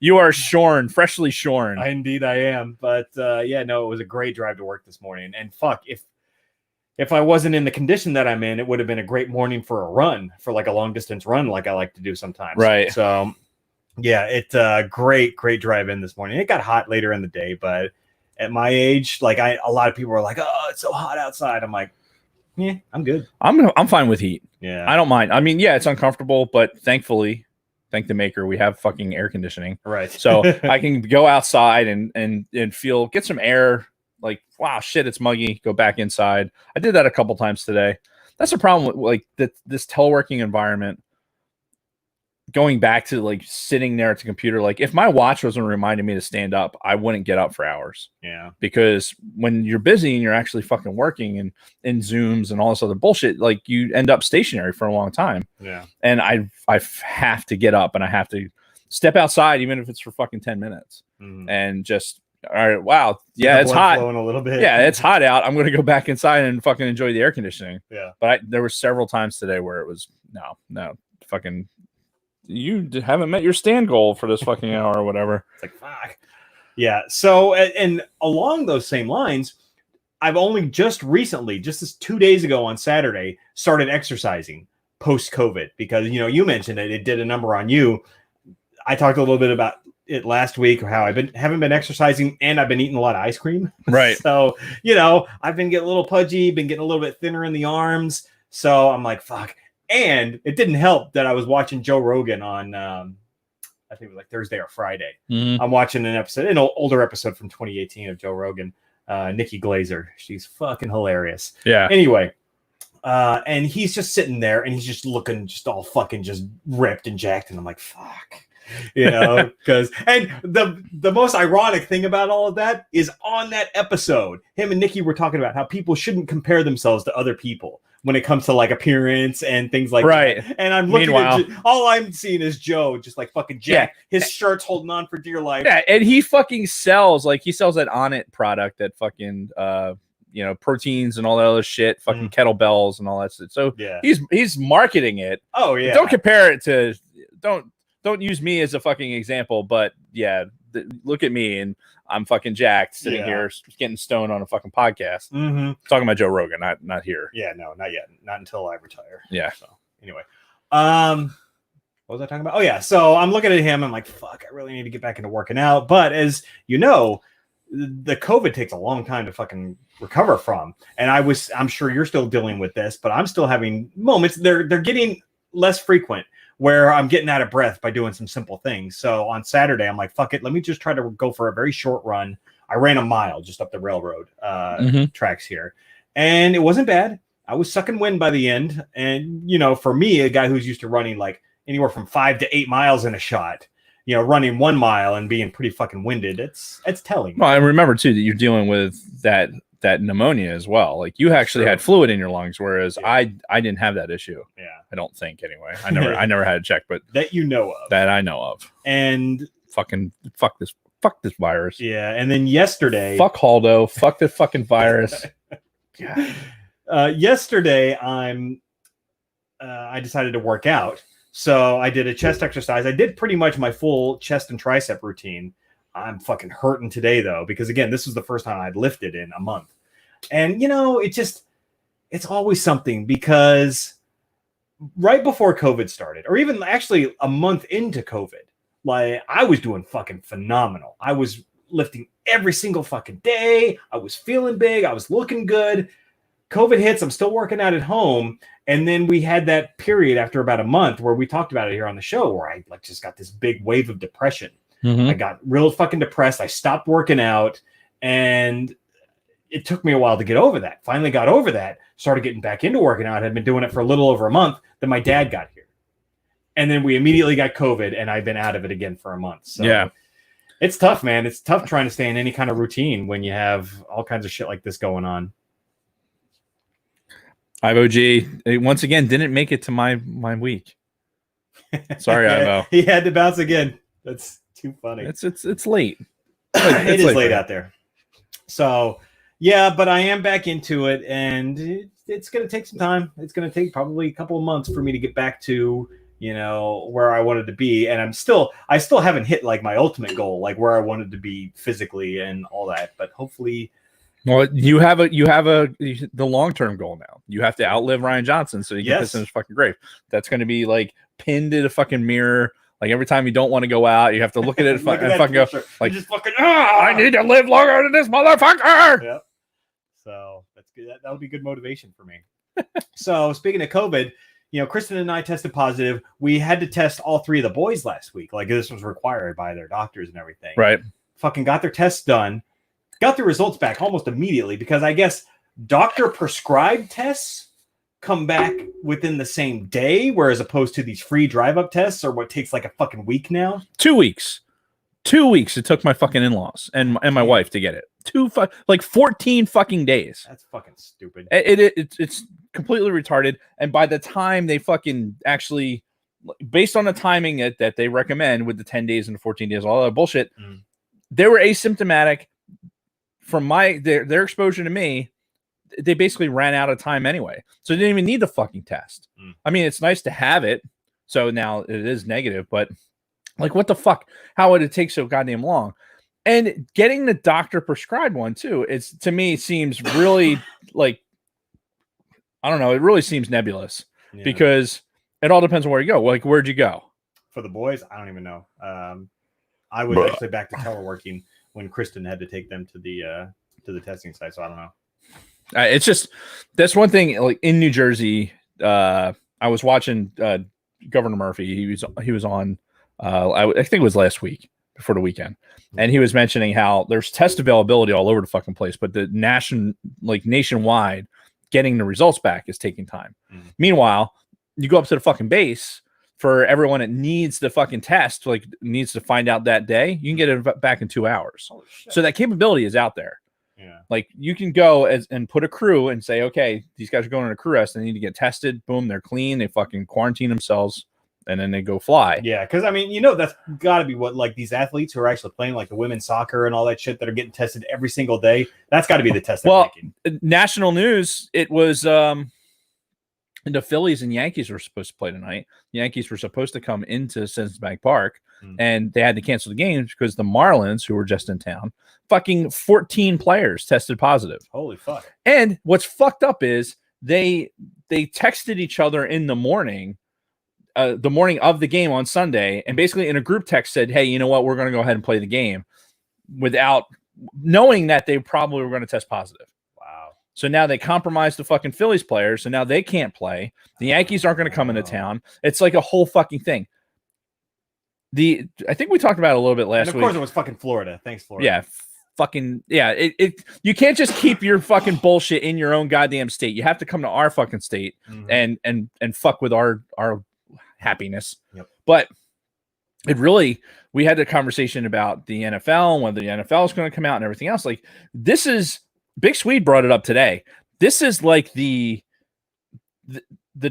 you are shorn, freshly shorn. Indeed I am. But yeah, no, it was a great drive to work this morning. And fuck, if I wasn't in the condition that I'm in, it would have been a great morning for a run, for like a long distance run, like I like to do sometimes. Right. So yeah, it's a great drive in this morning. It got hot later in the day, but at my age, like a lot of people are like, oh, it's so hot outside. I'm like, yeah, I'm good. I'm fine with heat. Yeah. I don't mind. I mean, yeah, it's uncomfortable, but thankfully, thank the maker, we have fucking air conditioning. Right. So I can go outside and get some air. Like, wow, shit, it's muggy. Go back inside. I did that a couple times today. That's a problem with like this teleworking environment. going back to like sitting there at the computer, like if my watch wasn't reminding me to stand up, I wouldn't get up for hours. Yeah. Because when you're busy and you're actually fucking working and in Zooms and all this other bullshit, like you end up stationary for a long time. Yeah. And I have to get up and I have to step outside, even if it's for fucking 10 minutes and just, all right, wow. Yeah, it's hot. Flowing a little bit. Yeah, it's hot out. I'm going to go back inside and fucking enjoy the air conditioning. Yeah. But there were several times today where it was, no, fucking, you haven't met your stand goal for this fucking hour or whatever. It's like, fuck. Yeah. So, and along those same lines, I've only just recently, just this 2 days ago on Saturday, started exercising post-COVID because, you mentioned it did a number on you. I talked a little bit about it last week, or how haven't been exercising, and I've been eating a lot of ice cream. Right. So, I've been getting a little pudgy, been getting a little bit thinner in the arms. So I'm like, fuck. And it didn't help that I was watching Joe Rogan on, I think it was like Thursday or Friday. I'm watching an older episode from 2018 of Joe Rogan, Nikki Glazer. She's fucking hilarious. Yeah. Anyway, and he's just sitting there and he's just looking just all fucking just ripped and jacked. And I'm like, fuck. Because and the most ironic thing about all of that is on that episode, him and Nikki were talking about how people shouldn't compare themselves to other people when it comes to like appearance and things like that. And I'm looking at all I'm seeing is Joe just like fucking jacked. His shirt's holding on for dear life. Yeah, and he fucking sells that Onnit product that fucking proteins and all that other shit, fucking kettlebells and all that shit. So he's marketing it. Oh yeah. Don't compare it to don't use me as a fucking example, but yeah, look at me and I'm fucking jacked sitting here getting stoned on a fucking podcast. Talking about Joe Rogan, not here. Yeah, no, not yet. Not until I retire. Yeah. So anyway, what was I talking about? Oh yeah. So I'm looking at him. I'm like, fuck, I really need to get back into working out. But as you know, the COVID takes a long time to fucking recover from. And I'm sure you're still dealing with this, but I'm still having moments. They're getting less frequent, where I'm getting out of breath by doing some simple things. So on Saturday, I'm like, fuck it. Let me just try to go for a very short run. I ran a mile just up the railroad tracks here. And it wasn't bad. I was sucking wind by the end. And, for me, a guy who's used to running like anywhere from 5 to 8 miles in a shot, running 1 mile and being pretty fucking winded, it's telling. Well, I remember too that you're dealing with that pneumonia as well. Like you actually had fluid in your lungs, whereas I didn't have that issue. Yeah. I don't think anyway. I never had a check, but that you know of. That I know of. And fuck this virus. Yeah. And then yesterday, fuck Haldo, fuck the fucking virus. Yesterday I decided to work out. So I did a chest exercise. I did pretty much my full chest and tricep routine. I'm fucking hurting today though, because again, this was the first time I'd lifted in a month. And it's always something, because right before COVID started, or even actually a month into COVID, like I was doing fucking phenomenal. I was lifting every single fucking day. I was feeling big. I was looking good. COVID hits. I'm still working out at home. And then we had that period after about a month where we talked about it here on the show, where I like just got this big wave of depression. I got real fucking depressed. I stopped working out, and it took me a while to get over that. Finally got over that, started getting back into working out. I'd been doing it for a little over a month. Then my dad got here, and then we immediately got COVID, and I've been out of it again for a month. So yeah, it's tough, man. It's tough trying to stay in any kind of routine when you have all kinds of shit like this going on. IVOG once again didn't make it to my week. Sorry, Ivo. He had to bounce again. That's too funny. It's late. It is late out there. So yeah, but I am back into it, and it's going to take some time. It's going to take probably a couple of months for me to get back to where I wanted to be, and I still haven't hit like my ultimate goal, like where I wanted to be physically and all that. But hopefully. Well, you have the long-term goal now. You have to outlive Ryan Johnson so you can piss in his fucking grave. That's going to be like pinned in a fucking mirror. Like every time you don't want to go out, you have to look at it and fucking go like, just fucking, I need to live longer than this motherfucker. Yep. So that's good. That'll be good motivation for me. So speaking of COVID, Kristen and I tested positive. We had to test all 3 of the boys last week. Like this was required by their doctors and everything. Right. Fucking got their tests done. Got the results back almost immediately, because I guess doctor prescribed tests come back within the same day, whereas opposed to these free drive-up tests are what takes like a fucking week now. 2 weeks. 2 weeks it took my fucking in-laws and my wife to get it. 14 fucking days. That's fucking stupid. It's completely retarded. And by the time they fucking actually, based on the timing that they recommend with the 10 days and the 14 days, all that bullshit, they were asymptomatic. From their exposure to me, they basically ran out of time anyway. So they didn't even need the fucking test. I mean, it's nice to have it. So now it is negative, but like, what the fuck? How would it take so goddamn long? And getting the doctor prescribed one too, to me seems really like, I don't know. It really seems nebulous because it all depends on where you go. Like, where'd you go? For the boys, I don't even know. I was actually back to teleworking when Kristen had to take them to the testing site. So I don't know. It's just, that's one thing. Like in New Jersey, I was watching Governor Murphy. He was on. I think it was last week before the weekend, and he was mentioning how there's test availability all over the fucking place, but the nationwide getting the results back is taking time. Meanwhile, you go up to the fucking base for everyone that needs the fucking test, like needs to find out that day, you can get it back in 2 hours. So that capability is out there. Yeah. Like you can go and put a crew and say, okay, these guys are going on a crew rest. They need to get tested. Boom. They're clean. They fucking quarantine themselves and then they go fly. Yeah. Cause I mean, that's gotta be what, like these athletes who are actually playing like the women's soccer and all that shit that are getting tested every single day. That's gotta be the test. Well, national news, it was, the Phillies and Yankees were supposed to play tonight. The Yankees were supposed to come into Citizens Bank Park, and they had to cancel the games because the Marlins, who were just in town, fucking 14 players tested positive. Holy fuck. And what's fucked up is they texted each other in the morning of the game on Sunday, and basically in a group text said, hey, you know what? We're going to go ahead and play the game, without knowing that they probably were going to test positive. So now they compromised the fucking Phillies players, so now they can't play. The Yankees aren't going to come into town. It's like a whole fucking thing. I think we talked about it a little bit last week. And of course, it was fucking Florida. Thanks, Florida. Yeah, fucking yeah. You can't just keep your fucking bullshit in your own goddamn state. You have to come to our fucking state and fuck with our happiness. Yep. But we had a conversation about the NFL and whether the NFL is going to come out and everything else. Like, this is. Big Swede brought it up today. This is like the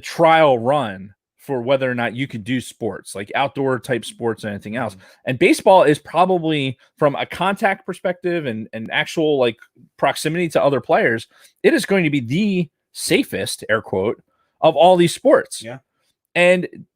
trial run for whether or not you can do sports, like outdoor type sports and anything else. And baseball is probably, from a contact perspective and actual like proximity to other players, it is going to be the safest, air quote, of all these sports. Yeah. And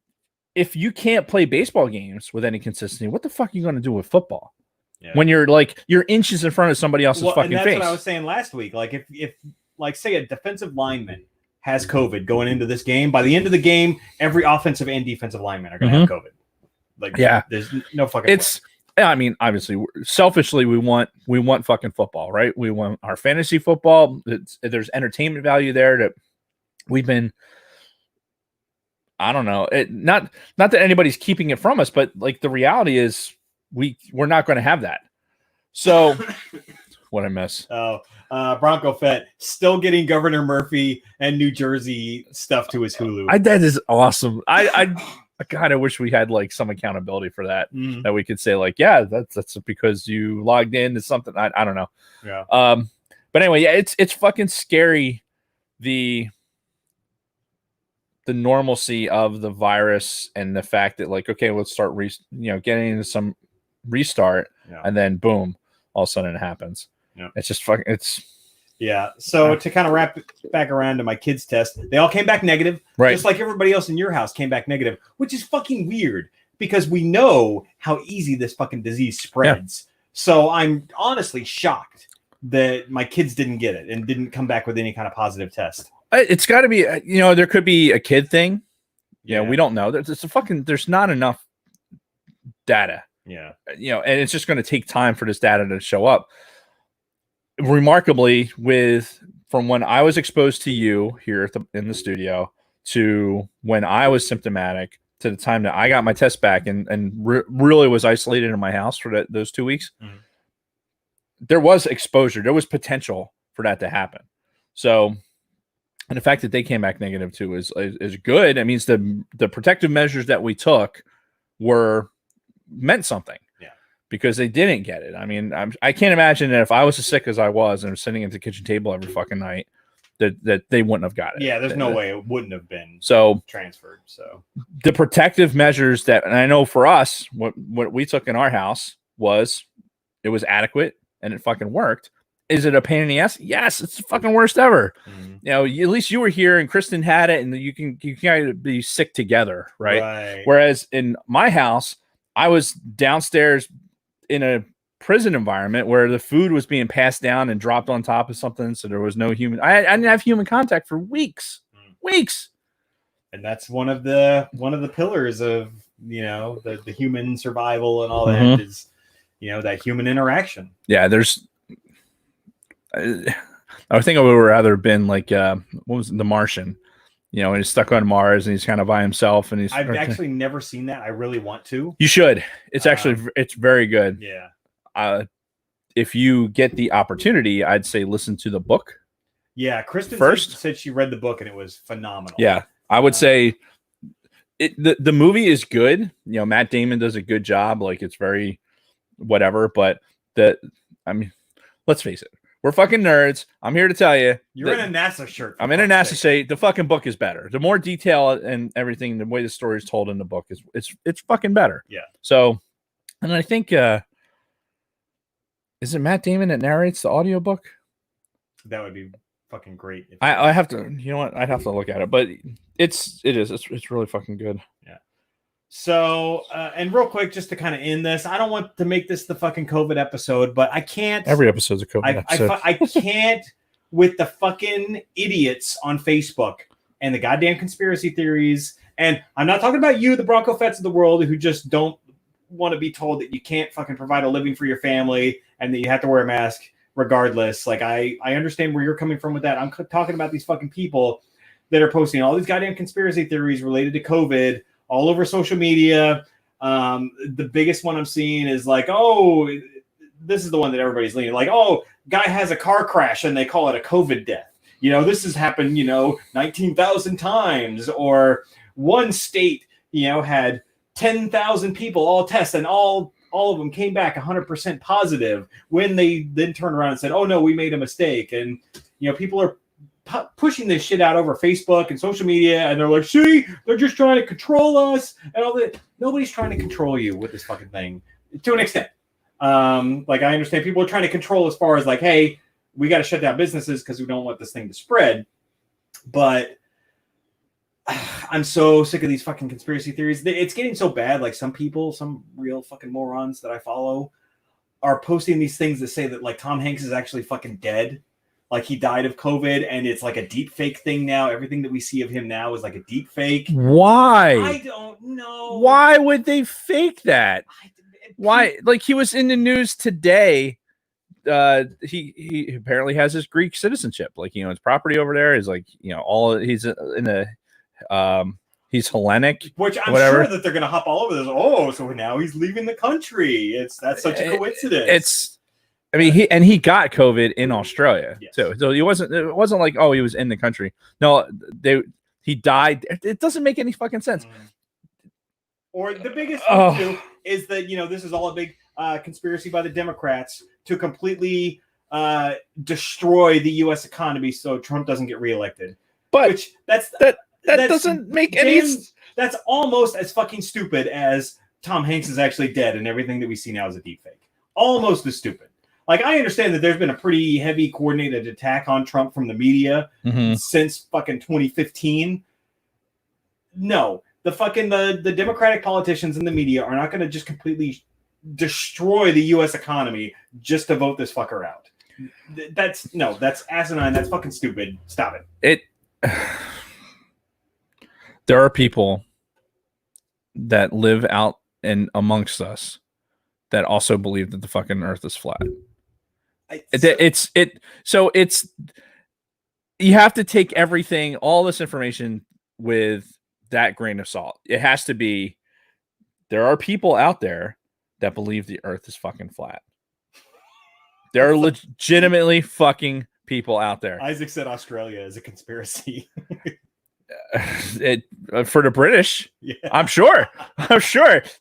if you can't play baseball games with any consistency, what the fuck are you going to do with football? Yeah. When you're inches in front of somebody else's fucking and that's face. What I was saying last week. Like if like say a defensive lineman has COVID going into this game, by the end of the game, every offensive and defensive lineman are going to have COVID. Like, yeah, there's no fucking. I mean, obviously, selfishly, we want fucking football, right? We want our fantasy football. There's entertainment value there that we've been. I don't know. Not that anybody's keeping it from us, but like the reality is. We're not going to have that. So what I miss. Bronco Fett still getting Governor Murphy and New Jersey stuff to his Hulu. That is awesome. God, I wish we had like some accountability for that. That we could say like, yeah, that's because you logged in to something. I don't know. Yeah. But anyway, yeah, it's fucking scary. The normalcy of the virus and the fact that like, okay, let's start getting into some restart, and then boom, all of a sudden it happens. It's just fucking So to kind of wrap it back around to my kids' test, they all came back negative, right? Just like everybody else in your house came back negative, which is fucking weird because we know how easy this fucking disease spreads. So I'm honestly shocked that my kids didn't get it and didn't come back with any kind of positive test. It's got to be, there could be a kid thing. We don't know. There's not enough data. Yeah. And it's just going to take time for this data to show up. Remarkably, from when I was exposed to you here in the studio to when I was symptomatic to the time that I got my test back and really was isolated in my house for those 2 weeks, there was exposure. There was potential for that to happen. So And the fact that they came back negative too is good. It means the protective measures that we took meant something. Yeah. Because they didn't get it. I mean, I can't imagine that if I was as sick as I was and was sitting at the kitchen table every fucking night, that they wouldn't have got it. Yeah, there's no way it wouldn't have been transferred. So the protective measures and I know for us, what we took in our house it was adequate and it fucking worked. Is it a pain in the ass? Yes, it's the fucking worst ever. Mm-hmm. You know, at least you were here and Kristen had it, and you can be sick together, right? Whereas in my house, I was downstairs in a prison environment where the food was being passed down and dropped on top of something, so there was no human. I didn't have human contact for weeks. And that's one of the pillars of the human survival and all that is that human interaction. Yeah, I think I would rather have been like what was it, The Martian, and he's stuck on Mars and he's kind of by himself and I've actually never seen that. I really want to. You should. It's actually it's very good. Yeah. If you get the opportunity, I'd say listen to the book. Yeah, Kristen first said she read the book and it was phenomenal. Yeah, I would say the movie is good. Matt Damon does a good job. Like it's very whatever, but let's face it. We're fucking nerds. I'm here to tell you. You're in a NASA shirt. I'm in a NASA shirt. The fucking book is better. The more detail and everything, the way the story is told in the book it's fucking better. Yeah. So, and I think is it Matt Damon that narrates the audiobook? That would be fucking great. I have to. You know what? I'd have to look at it, but it's really fucking good. Yeah. So, and real quick, just to kind of end this, I don't want to make this the fucking COVID episode, but I can't. Every episode's a COVID episode. I can't with the fucking idiots on Facebook and the goddamn conspiracy theories. And I'm not talking about you, the Bronco Fets of the world, who just don't want to be told that you can't fucking provide a living for your family and that you have to wear a mask regardless. Like, I understand where you're coming from with that. I'm talking about these fucking people that are posting all these goddamn conspiracy theories related to COVID all over social media. The biggest one I'm seeing is like, oh, this is the one that everybody's leaning. Like, oh, guy has a car crash and they call it a COVID death. This has happened, 19,000 times. Or one state, had 10,000 people all test and all of them came back 100% positive when they then turned around and said, oh, no, we made a mistake. And, people are pushing this shit out over Facebook and social media, and they're like, see, they're just trying to control us and all that. Nobody's trying to control you with this fucking thing to an extent. Like, I understand people are trying to control as far as like, hey, we got to shut down businesses because we don't want this thing to spread. But I'm so sick of these fucking conspiracy theories. It's getting so bad. Like, some people, some real fucking morons that I follow are posting these things that say that like Tom Hanks is actually fucking dead. Like, he died of COVID, and it's like a deep fake thing now. Everything that we see of him now is like a deep fake. Why? I don't know. Why would they fake that? Why? Like, he was in the news today. He apparently has his Greek citizenship. Like, his property over there is like, he's in a he's Hellenic. Which I'm sure that they're gonna hop all over this. Oh, so now he's leaving the country. That's such a coincidence. He got COVID in Australia too. So it wasn't like, oh, he was in the country. No, he died. It doesn't make any fucking sense. Or the biggest thing too is that this is all a big conspiracy by the Democrats to completely destroy the U.S. economy so Trump doesn't get reelected. But that doesn't make any sense. That's almost as fucking stupid as Tom Hanks is actually dead and everything that we see now is a deepfake. Almost as stupid. Like, I understand that there's been a pretty heavy coordinated attack on Trump from the media since fucking 2015. No, the Democratic politicians and the media are not going to just completely destroy the U.S. economy just to vote this fucker out. That's asinine. That's fucking stupid. Stop it. There are people that live out and amongst us that also believe that the fucking earth is flat. So you have to take everything, all this information with that grain of salt. It has to be, there are people out there that believe the earth is fucking flat. There are legitimately fucking people out there. Isaac said Australia is a conspiracy. For the British, Yeah. I'm sure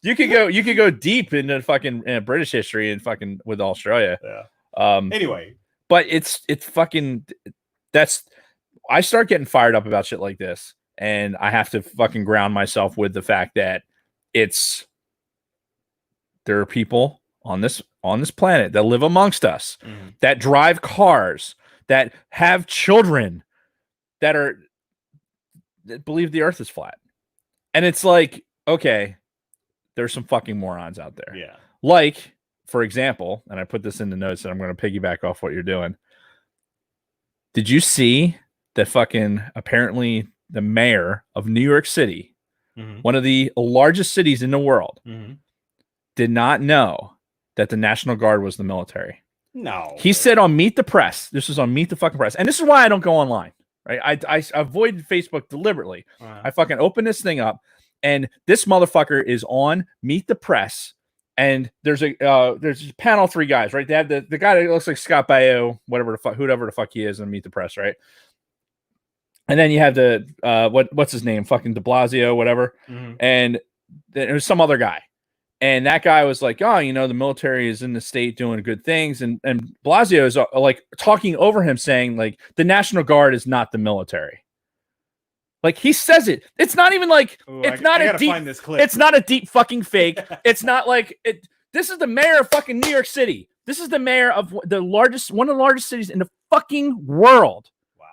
you could go deep into fucking British history and fucking with Australia. Yeah. Anyway, but it's fucking I start getting fired up about shit like this, and I have to fucking ground myself with the fact that there are people on this planet that live amongst us, that drive cars, that have children, that believe the earth is flat. And it's like, okay, there's some fucking morons out there. Yeah. Like, for example, and I put this in the notes and I'm going to piggyback off what you're doing. Did you see that fucking apparently the mayor of New York City, one of the largest cities in the world, did not know that the National Guard was the military? No. He said on Meet the Press, this was on Meet the fucking Press, and this is why I don't go online. Right, I avoided Facebook deliberately. I fucking opened this thing up, and this motherfucker is on Meet the Press, and there's a panel of 3 guys, right? They have the guy that looks like Scott Baio, whoever the fuck he is, on Meet the Press, right? And then you have the what's his name, fucking De Blasio, whatever, and there's some other guy. And that guy was like, oh, the military is in the state doing good things. And Blasio is like talking over him, saying like the National Guard is not the military. Like he says it. It's not even like it's not a deep fucking fake. It's not like it. This is the mayor of fucking New York City. This is the mayor of one of the largest cities in the fucking world. Wow.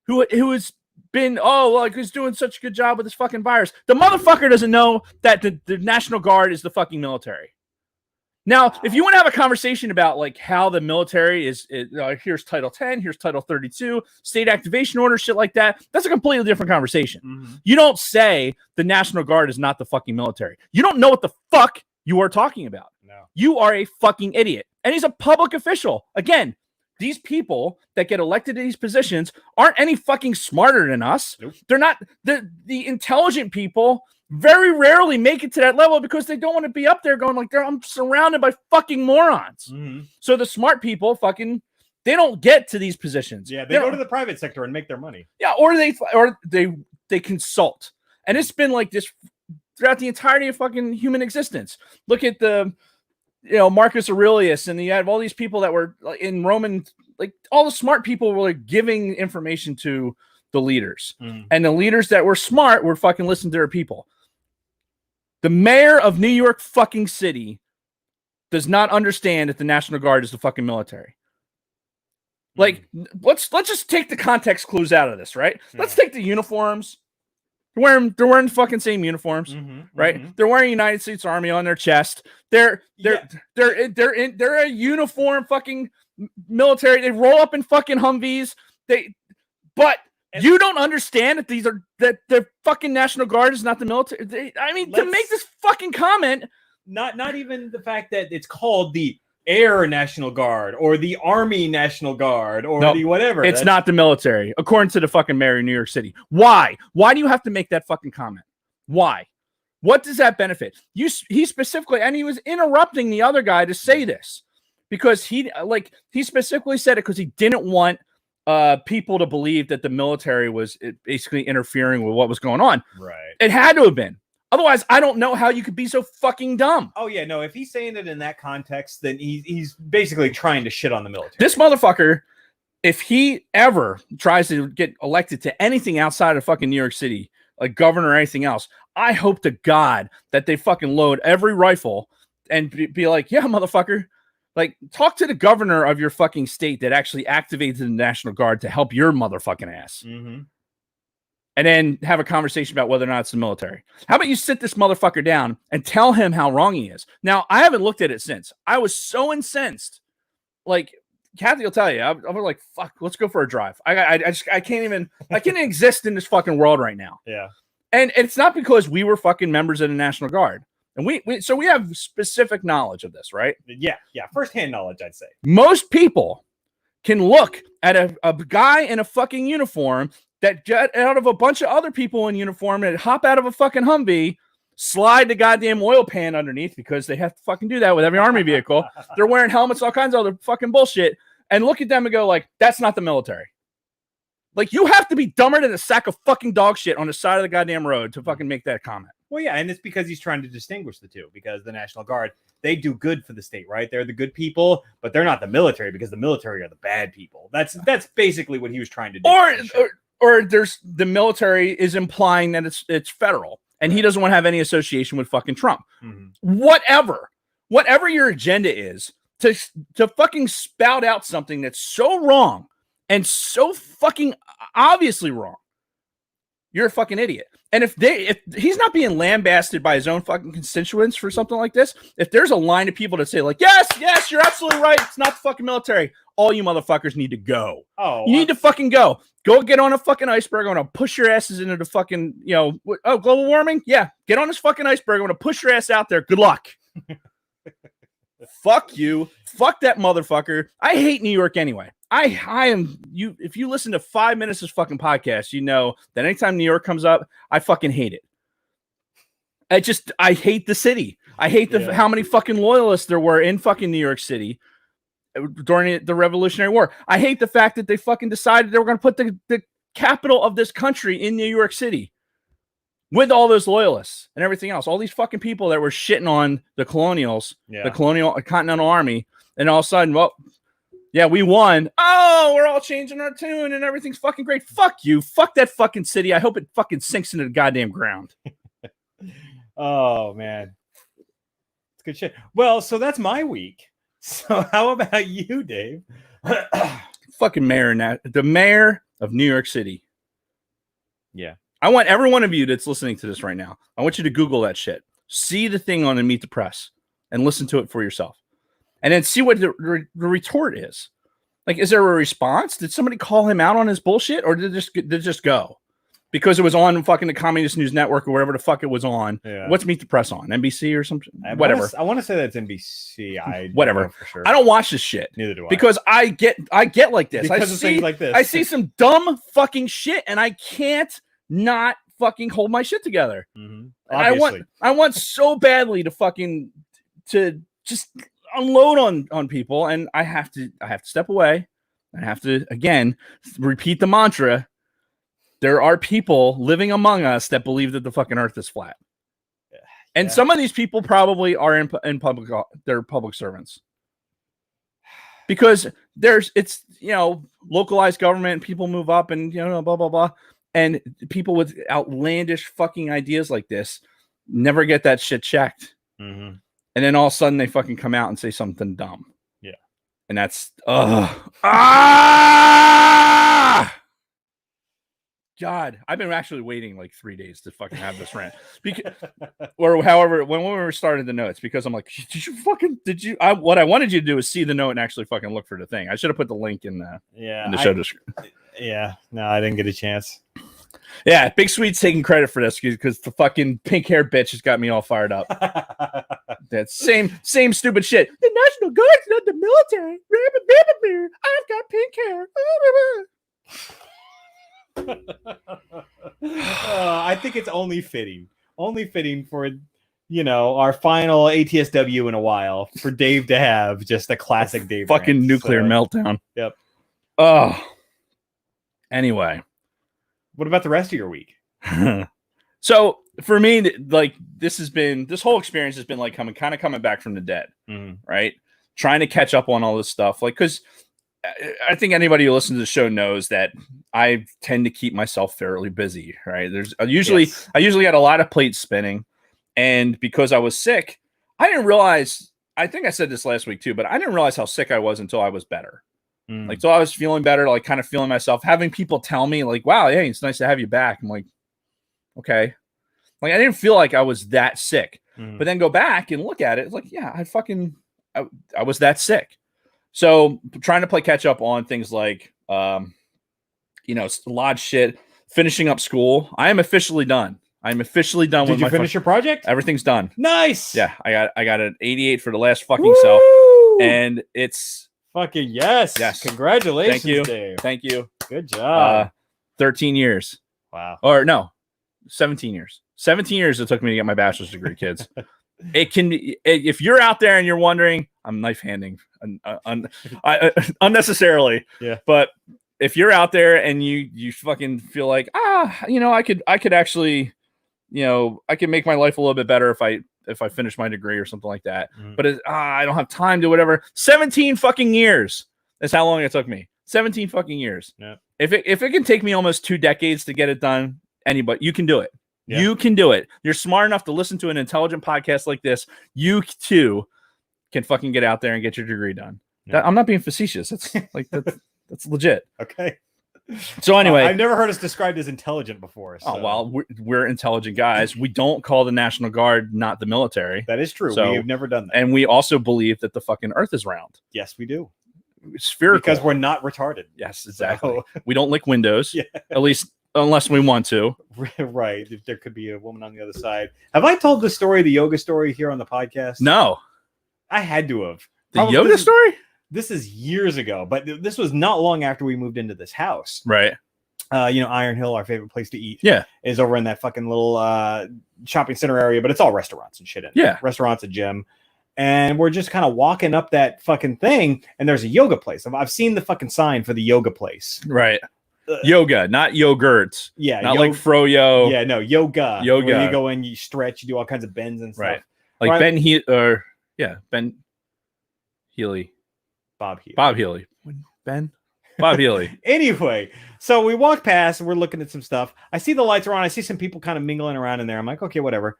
Who has been who's doing such a good job with this fucking virus. The motherfucker doesn't know that the National Guard is the fucking military. Now, if you want to have a conversation about like how the military is here's Title 10, here's Title 32, state activation order, shit like that, that's a completely different conversation. You don't say the National Guard is not the fucking military. You don't know what the fuck you are talking about. No. You are a fucking idiot. And he's a public official. Again, these people that get elected to these positions aren't any fucking smarter than us. Nope. They're not the intelligent people. Very rarely make it to that level because they don't want to be up there going like, I'm surrounded by fucking morons. So the smart people fucking, they don't get to these positions. Yeah, they go to the private sector and make their money. Yeah, or they consult. And it's been like this throughout the entirety of fucking human existence. Look at Marcus Aurelius, and you have all these people that were in Roman, like all the smart people were like giving information to the leaders. And the leaders that were smart were fucking listening to their people. The mayor of New York fucking City does not understand that the National Guard is the fucking military. Like, let's just take the context clues out of this, right? Yeah. Let's take the uniforms. They're wearing fucking same uniforms, right? They're wearing United States Army on their chest. They're a uniform fucking military. They roll up in fucking Humvees. You don't understand that the fucking National Guard is not the military. To make this fucking comment, not even the fact that it's called the Air National Guard or the Army National Guard or the whatever. It's not the military, according to the fucking mayor of New York City. Why? Why do you have to make that fucking comment? Why? What does that benefit? He specifically, and he was interrupting the other guy to say this because he specifically said it because he didn't want people to believe that the military was basically interfering with what was going on. Right. It had to have been. Otherwise, I don't know how you could be so fucking dumb. Oh, yeah, no, if he's saying it in that context, then he's basically trying to shit on the military. This motherfucker, if he ever tries to get elected to anything outside of fucking New York City, like governor or anything else, I hope to God that they fucking load every rifle and be like, yeah, motherfucker, like talk to the governor of your fucking state that actually activated the National Guard to help your motherfucking ass. And then have a conversation about whether or not it's the military. How about you sit this motherfucker down and tell him how wrong he is? Now, I haven't looked at it since. I was so incensed. Like, Kathy will tell you, I'm like, fuck, let's go for a drive. I can't exist in this fucking world right now. Yeah. And it's not because we were fucking members of the National Guard. And we have specific knowledge of this, right? Yeah. Firsthand knowledge, I'd say. Most people can look at a guy in a fucking uniform that get out of a bunch of other people in uniform and hop out of a fucking Humvee, slide the goddamn oil pan underneath because they have to fucking do that with every army vehicle. They're wearing helmets, all kinds of other fucking bullshit. and look at them and go like, that's not the military. Like, you have to be dumber than a sack of fucking dog shit on the side of the goddamn road to fucking make that comment. Well, yeah, and it's because he's trying to distinguish the two, because the National Guard, they do good for the state, right? They're the good people, but they're not the military, because the military are the bad people. That's basically what he was trying to do. Or there's the military is implying that it's federal, and he doesn't want to have any association with fucking Trump. Whatever your agenda is, to fucking spout out something that's so wrong and so fucking obviously wrong, you're a fucking idiot. And if he's not being lambasted by his own fucking constituents for something like this, if there's a line of people that say like, yes, you're absolutely right, it's not the fucking military, all you motherfuckers need to go. You need to fucking go. Go get on a fucking iceberg. I'm going to push your asses into the fucking, global warming? Yeah, get on this fucking iceberg. I'm going to push your ass out there. Good luck. Fuck you. Fuck that motherfucker. I hate New York anyway. I am you. If you listen to 5 minutes of this fucking podcast, you know that anytime New York comes up, I fucking hate it. I hate the city. I hate how many fucking loyalists there were in fucking New York City during the Revolutionary War. I hate the fact that they fucking decided they were going to put the capital of this country in New York City with all those loyalists and everything else. All these fucking people that were shitting on the colonials, the colonial Continental Army, and all of a sudden, well, yeah, we won. Oh, we're all changing our tune and everything's fucking great. Fuck you. Fuck that fucking city. I hope it fucking sinks into the goddamn ground. Oh, man. It's good shit. Well, so that's my week. So how about you, Dave? Fucking the mayor of New York City. Yeah. I want every one of you that's listening to this right now, I want you to Google that shit. See the thing on the Meet the Press and listen to it for yourself. And then see what the retort is. Like, is there a response? Did somebody call him out on his bullshit, or did it just go? Because it was on fucking the Communist News Network or whatever the fuck it was on. Yeah. What's Meet the Press on? NBC or something? Whatever. I want to say that's NBC. Whatever. For sure. I don't watch this shit. Neither do I. Because I get like this. Because of things like this. I see some dumb fucking shit, and I can't not fucking hold my shit together. Mm-hmm. I want so badly to just unload on people, and I have to step away. I have to again repeat the mantra. There are people living among us that believe that the fucking earth is flat. And some of these people probably are in public, they're public servants. Because it's localized government, people move up and blah blah blah. And people with outlandish fucking ideas like this never get that shit checked. Mm-hmm. And then all of a sudden they fucking come out and say something dumb. Yeah. And that's God, I've been actually waiting like 3 days to fucking have this rant. Or however, when we were starting the notes, because I'm like, what I wanted you to do is see the note and actually fucking look for the thing. I should have put the link in the show description. Yeah, no, I didn't get a chance. Yeah, Big Sweet's taking credit for this because the fucking pink hair bitch has got me all fired up. That same stupid shit. The National Guard's not the military. I've got pink hair. I think it's only fitting for our final ATSW in a while for Dave to have just a classic Dave fucking rant. Nuclear meltdown. Yep. Anyway, what about the rest of your week? So for me, like this whole experience has been like coming back from the dead, right? Trying to catch up on all this stuff, like because I think anybody who listens to the show knows that I tend to keep myself fairly busy, right? I usually got a lot of plates spinning, and because I was sick, I didn't realize. I think I said this last week too, but I didn't realize how sick I was until I was better. Like, so I was feeling better, like kind of feeling myself, having people tell me like, wow, hey, it's nice to have you back. I'm like, okay. Like, I didn't feel like I was that sick, but then go back and look at it. It's like, yeah, I was that sick. So trying to play catch up on things like, a lot of shit, finishing up school. I am officially done. I'm officially done. Did you finish your project? Everything's done. Nice. Yeah. I got an 88 for the last fucking self, and it's, fucking yes. Congratulations, Thank you. Dave. Thank you. Good job. 13 years. Wow. Or no, 17 years. 17 years it took me to get my bachelor's degree, kids. it can be, if you're out there and you're wondering, I'm knife handing unnecessarily. Yeah. But if you're out there and you fucking feel like, I could actually, I could make my life a little bit better if I finish my degree or something like that. But I don't have time to whatever. 17 fucking years. That's how long it took me. 17 fucking years. Yeah. If it can take me almost 2 decades to get it done, anybody, you can do it. Yeah. You can do it. You're smart enough to listen to an intelligent podcast like this. You too can fucking get out there and get your degree done. Yeah. I'm not being facetious. It's like that's legit. Okay. So anyway, I've never heard us described as intelligent before. So. Oh well, we're intelligent guys. We don't call the National Guard not the military. That is true. So, we've never done that. And we also believe that the fucking Earth is round. Yes, we do. Spherical. Because we're not retarded. Yes, exactly. So. We don't lick windows. Yeah. At least unless we want to. Right. There could be a woman on the other side. Have I told the yoga story here on the podcast? No. I had to have. The yoga story? This is years ago, but this was not long after we moved into this house. Right. Iron Hill, our favorite place to eat, is over in that fucking little shopping center area, but it's all restaurants and shit in it. Yeah. Restaurants, a gym. And we're just kind of walking up that fucking thing, and there's a yoga place. I've seen the fucking sign for the yoga place. Right. Yoga, not yogurt. Yeah. Not like froyo. Yeah, no, yoga. Yoga. Where you go in, you stretch, you do all kinds of bends and stuff. Right. Like Ben Healy. Bob Healy. Bob Healy. Bob Healy. Anyway, so we walk past and we're looking at some stuff. I see the lights are on. I see some people kind of mingling around in there. I'm like, okay, whatever.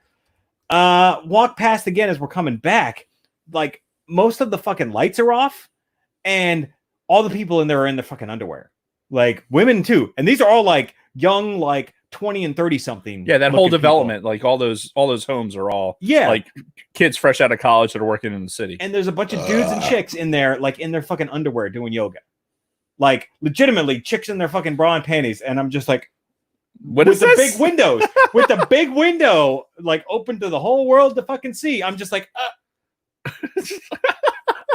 Walk past again as we're coming back. Like most of the fucking lights are off and all the people in there are in their fucking underwear. Like women too. And these are all like young, like 20 and 30 something. Yeah, that whole development, people. Like all those homes are all like kids fresh out of college that are working in the city. And there's a bunch of dudes and chicks in there, like in their fucking underwear doing yoga. Like legitimately chicks in their fucking bra and panties. And I'm just like, what is this? Big windows, with the big window, like open to the whole world to fucking see. I'm just like,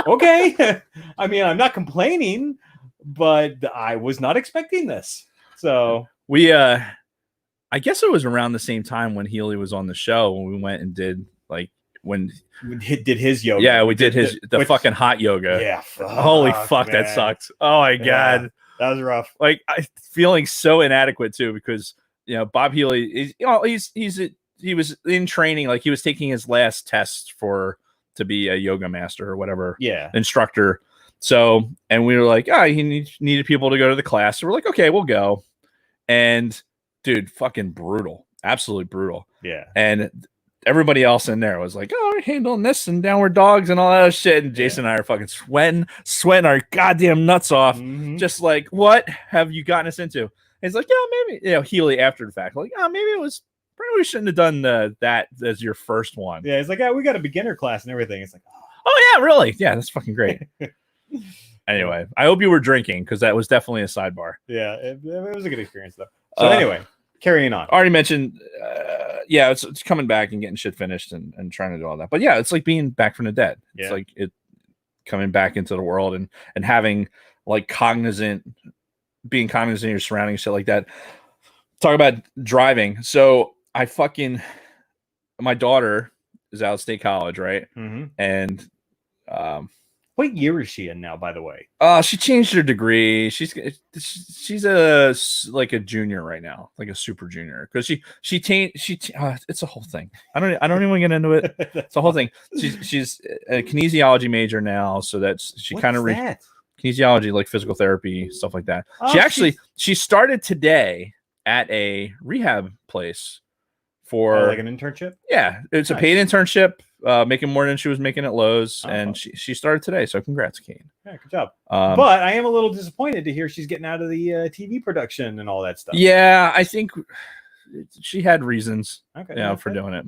okay. I mean, I'm not complaining, but I was not expecting this. So we, I guess it was around the same time when Healy was on the show when we went and did when we did his yoga. Yeah, we did the fucking hot yoga. Yeah. Holy fuck, man. That sucked. Oh my god. That was rough. Like I feeling so inadequate too because Bob Healy he was in training, like he was taking his last test to be a yoga master or whatever. Instructor. So, and we were like, he needed people to go to the class. So we're like, okay, we'll go. And dude, fucking brutal. Absolutely brutal. Yeah. And everybody else in there was like, we're handling this and downward dogs and all that shit. And Jason and I are fucking sweating our goddamn nuts off. Mm-hmm. Just like, what have you gotten us into? And he's like, maybe, Healy after the fact, like, maybe it was, probably we shouldn't have done that as your first one. Yeah. He's like, we got a beginner class and everything. It's like, oh yeah, really? Yeah. That's fucking great. Anyway, I hope you were drinking because that was definitely a sidebar. Yeah. It was a good experience though. So anyway, carrying on. Already mentioned, it's coming back and getting shit finished and trying to do all that. But yeah, it's like being back from the dead. It's like it coming back into the world and having like being cognizant of your surroundings, shit like that. Talk about driving. So my daughter is out of state college, right? Mm-hmm. And what year is she in now, by the way? She changed her degree. She's a junior right now, like a super junior, because it's a whole thing. I don't even get into it. It's a whole thing. She's a kinesiology major now, so she kind of kinesiology, like physical therapy, stuff like that. She started today at a rehab place for like an internship. Yeah, it's nice. A paid internship. Making more than she was making at Lowe's, and she started today. So congrats, Kane. Yeah, good job. But I am a little disappointed to hear she's getting out of the TV production and all that stuff. Yeah, I think she had reasons. For doing it.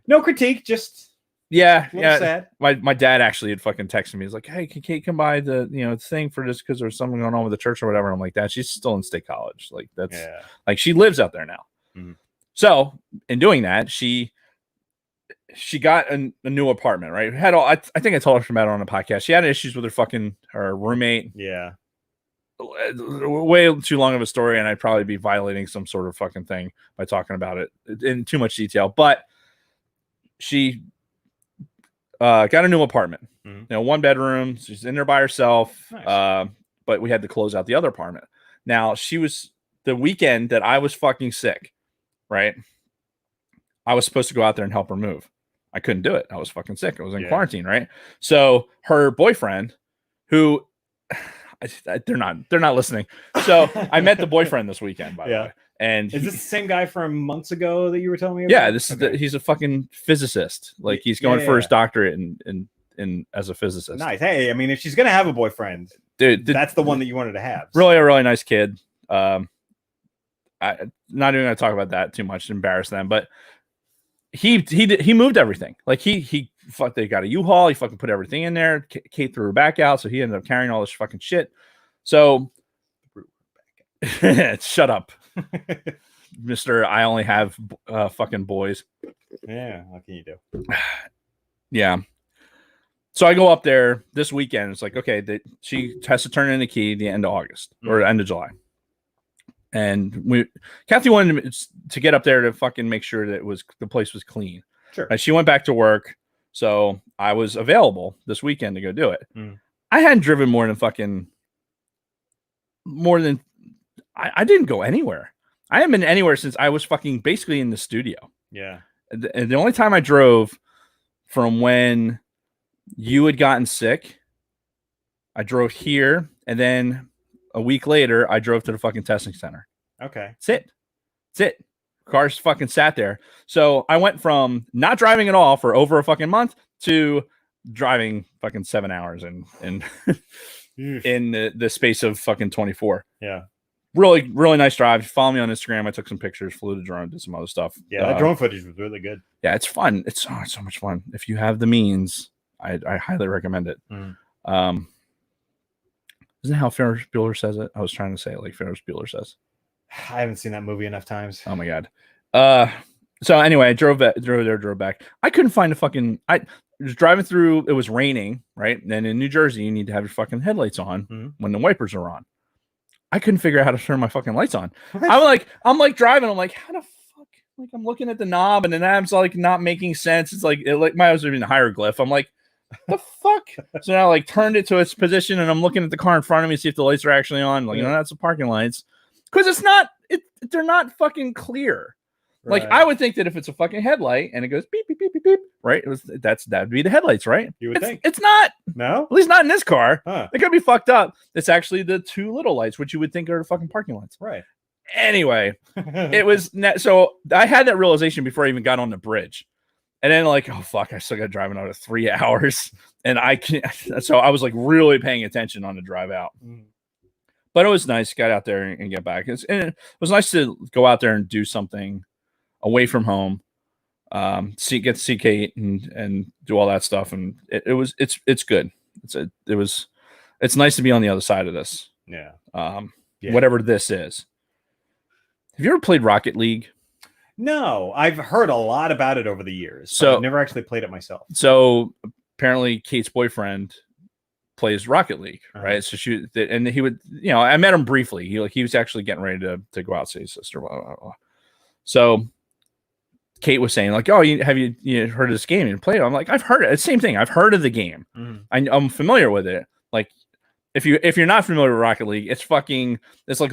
No critique, just sad. My dad actually had fucking texted me. He's like, "Hey, can Kate come by the thing for this because there's something going on with the church or whatever?" And I'm like, "Dad, she's still in state college. Like that's like she lives out there now." Mm-hmm. So in doing that, she got a new apartment, right? I think I told her about it on the podcast. She had issues with her roommate. Yeah. Way too long of a story, and I'd probably be violating some sort of fucking thing by talking about it in too much detail. But she got a new apartment. Mhm. You know, 1 bedroom. She's in there by herself. Nice. But we had to close out the other apartment. Now, she was the weekend that I was fucking sick, right? I was supposed to go out there and help her move. I couldn't do it. I was fucking sick. I was in quarantine, right? So her boyfriend, who they're not listening. So I met the boyfriend this weekend, by the way. And is this the same guy from months ago that you were telling me about? Yeah, this is he's a fucking physicist. Like he's going for his doctorate in as a physicist. Nice. Hey, I mean, if she's gonna have a boyfriend, dude, that's the one that you wanted to have. Really, a really nice kid. I'm not even gonna talk about that too much to embarrass them, but he moved everything. Like they got a U-Haul. He fucking put everything in there. Kate threw her back out, so he ended up carrying all this fucking shit. So shut up. Mr. I only have fucking boys. Yeah, what can you do? Yeah. So I go up there this weekend. It's like, okay, she has to turn in a key the end of August or end of July. And Kathy wanted to get up there to fucking make sure that the place was clean. Sure. And she went back to work. So I was available this weekend to go do it. I hadn't driven I didn't go anywhere. I haven't been anywhere since I was fucking basically in the studio. Yeah. And the only time I drove from when you had gotten sick, I drove here, and then a week later, I drove to the fucking testing center. Okay. That's it. Cars fucking sat there. So I went from not driving at all for over a fucking month to driving fucking 7 hours in the space of fucking 24. Yeah. Really, really nice drive. Follow me on Instagram. I took some pictures, flew the drone, did some other stuff. Yeah, that drone footage was really good. Yeah, it's fun. It's so much fun. If you have the means, I highly recommend it. Isn't that how Ferris Bueller says it? I was trying to say it like Ferris Bueller says. I haven't seen that movie enough times. Oh my god. So anyway, I drove back. I couldn't find I was driving through. It was raining, right? And in New Jersey, you need to have your fucking headlights on when the wipers are on. I couldn't figure out how to turn my fucking lights on. I'm like driving. I'm like, how the fuck? Like I'm looking at the knob and the knob's like not making sense. It's like my house was in a hieroglyph. I'm like, the fuck? So now I like turned it to its position and I'm looking at the car in front of me to see if the lights are actually on. Like, that's the parking lights. Because they're not fucking clear. Right. Like I would think that if it's a fucking headlight and it goes beep beep beep beep beep, right? That'd be the headlights, right? You would think it's not. No, at least not in this car. Huh. It could be fucked up. It's actually the two little lights, which you would think are the fucking parking lights, right? Anyway, it was so I had that realization before I even got on the bridge, and then like, oh fuck, I still got driving out of 3 hours, and I can't. So I was like really paying attention on the drive out. But it was nice. Got out there and get back. It was nice to go out there and do something away from home, get to see Kate and do all that stuff. And it's good. It's nice to be on the other side of this. Yeah. Whatever this is. Have you ever played Rocket League? No, I've heard a lot about it over the years. So I've never actually played it myself. So apparently Kate's boyfriend plays Rocket League, right? So he would, I met him briefly. He was actually getting ready to go out see his sister. Blah, blah, blah. So Kate was saying like, "Oh, have you heard of this game and played it?" I'm like, "I've heard it." It's the same thing. I've heard of the game. I'm familiar with it. Like, if you're not familiar with Rocket League, it's like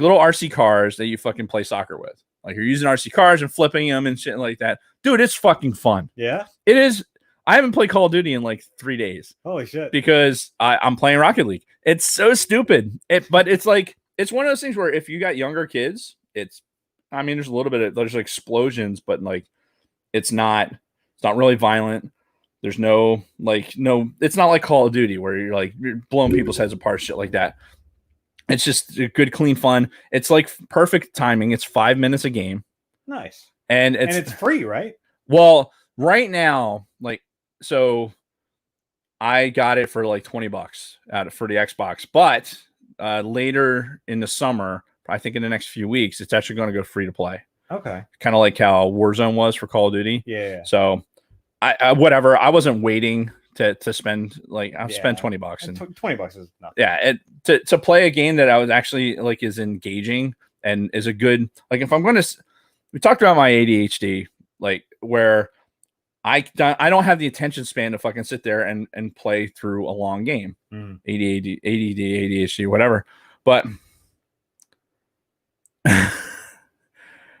little RC cars that you fucking play soccer with. Like you're using RC cars and flipping them and shit like that, dude. It's fucking fun. Yeah, it is. I haven't played Call of Duty in like 3 days. Holy shit! Because I'm playing Rocket League. It's so stupid. But it's like it's one of those things where if you got younger kids, there's a little bit of there's explosions, but like it's not really violent. There's no it's not like Call of Duty where you're blowing people's heads apart, shit like that. It's just good, clean fun. It's like perfect timing. It's 5 minutes a game. Nice. And it's free, right? Well, right now, so I got it for like $20 for the Xbox, but later in the summer, I think in the next few weeks, it's actually going to go free to play. Okay. Kind of like how Warzone was for Call of Duty. Yeah. So I whatever. I wasn't waiting to spend spend $20 and $20 is nothing. Yeah. To play a game that I was actually is engaging and is a good, if I'm going to, we talked about my ADHD, where I don't have the attention span to fucking sit there and play through a long game. ADD, ADHD, whatever. But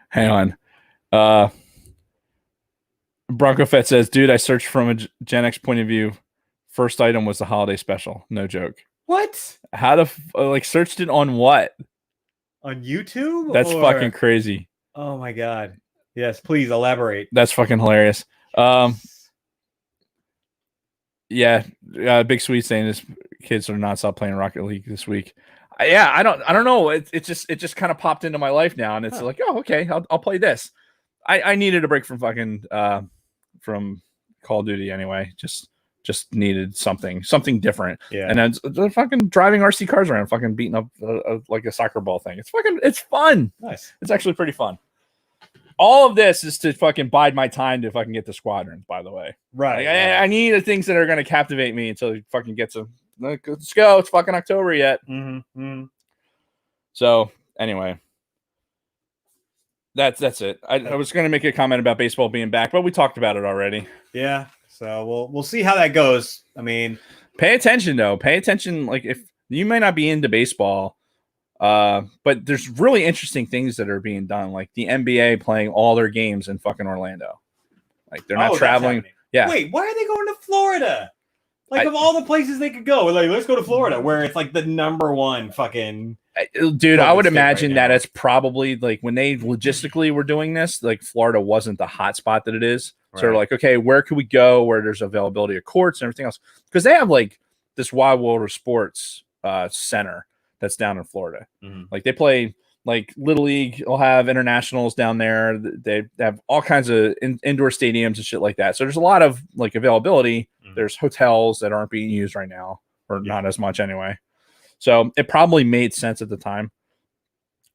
hang on. Bronco Fett says, dude, I searched from a Gen X point of view. First item was the holiday special. No joke. What? How to searched it on what? On YouTube? That's fucking crazy. Oh my God. Yes, please elaborate. That's fucking hilarious. Yeah, Big Sweet saying his kids are nonstop playing Rocket League this week. I don't know. It just kind of popped into my life now, and it's like, oh, okay, I'll play this. I needed a break from fucking from Call of Duty anyway. Just needed something different. Yeah, and then fucking driving RC cars around, fucking beating up like a soccer ball thing. It's fun. Nice. It's actually pretty fun. All of this is to fucking bide my time to fucking get the squadrons, by the way. Right. I need the things that are going to captivate me until it fucking gets them. Let's go. It's fucking October yet. Mm-hmm. So, anyway. That's it. I was going to make a comment about baseball being back, but we talked about it already. Yeah. So, we'll see how that goes. I mean. Pay attention, though. Pay attention. Like, if you might not be into baseball, but there's really interesting things that are being done, like the NBA playing all their games in fucking Orlando. Like they're not traveling. Yeah. Wait, why are they going to Florida? Like of all the places they could go, like let's go to Florida, where it's like the number one fucking. Dude, I would imagine that it's probably like when they logistically were doing this, like Florida wasn't the hot spot that it is. Right. So they're like, okay, where could we go where there's availability of courts and everything else? Because they have like this Wild World of Sports center that's down in Florida. Mm-hmm. Like they play like Little League will have internationals down there. They have all kinds of indoor stadiums and shit like that. So there's a lot of like availability. Mm-hmm. There's hotels that aren't being used right now, or not as much anyway. So it probably made sense at the time,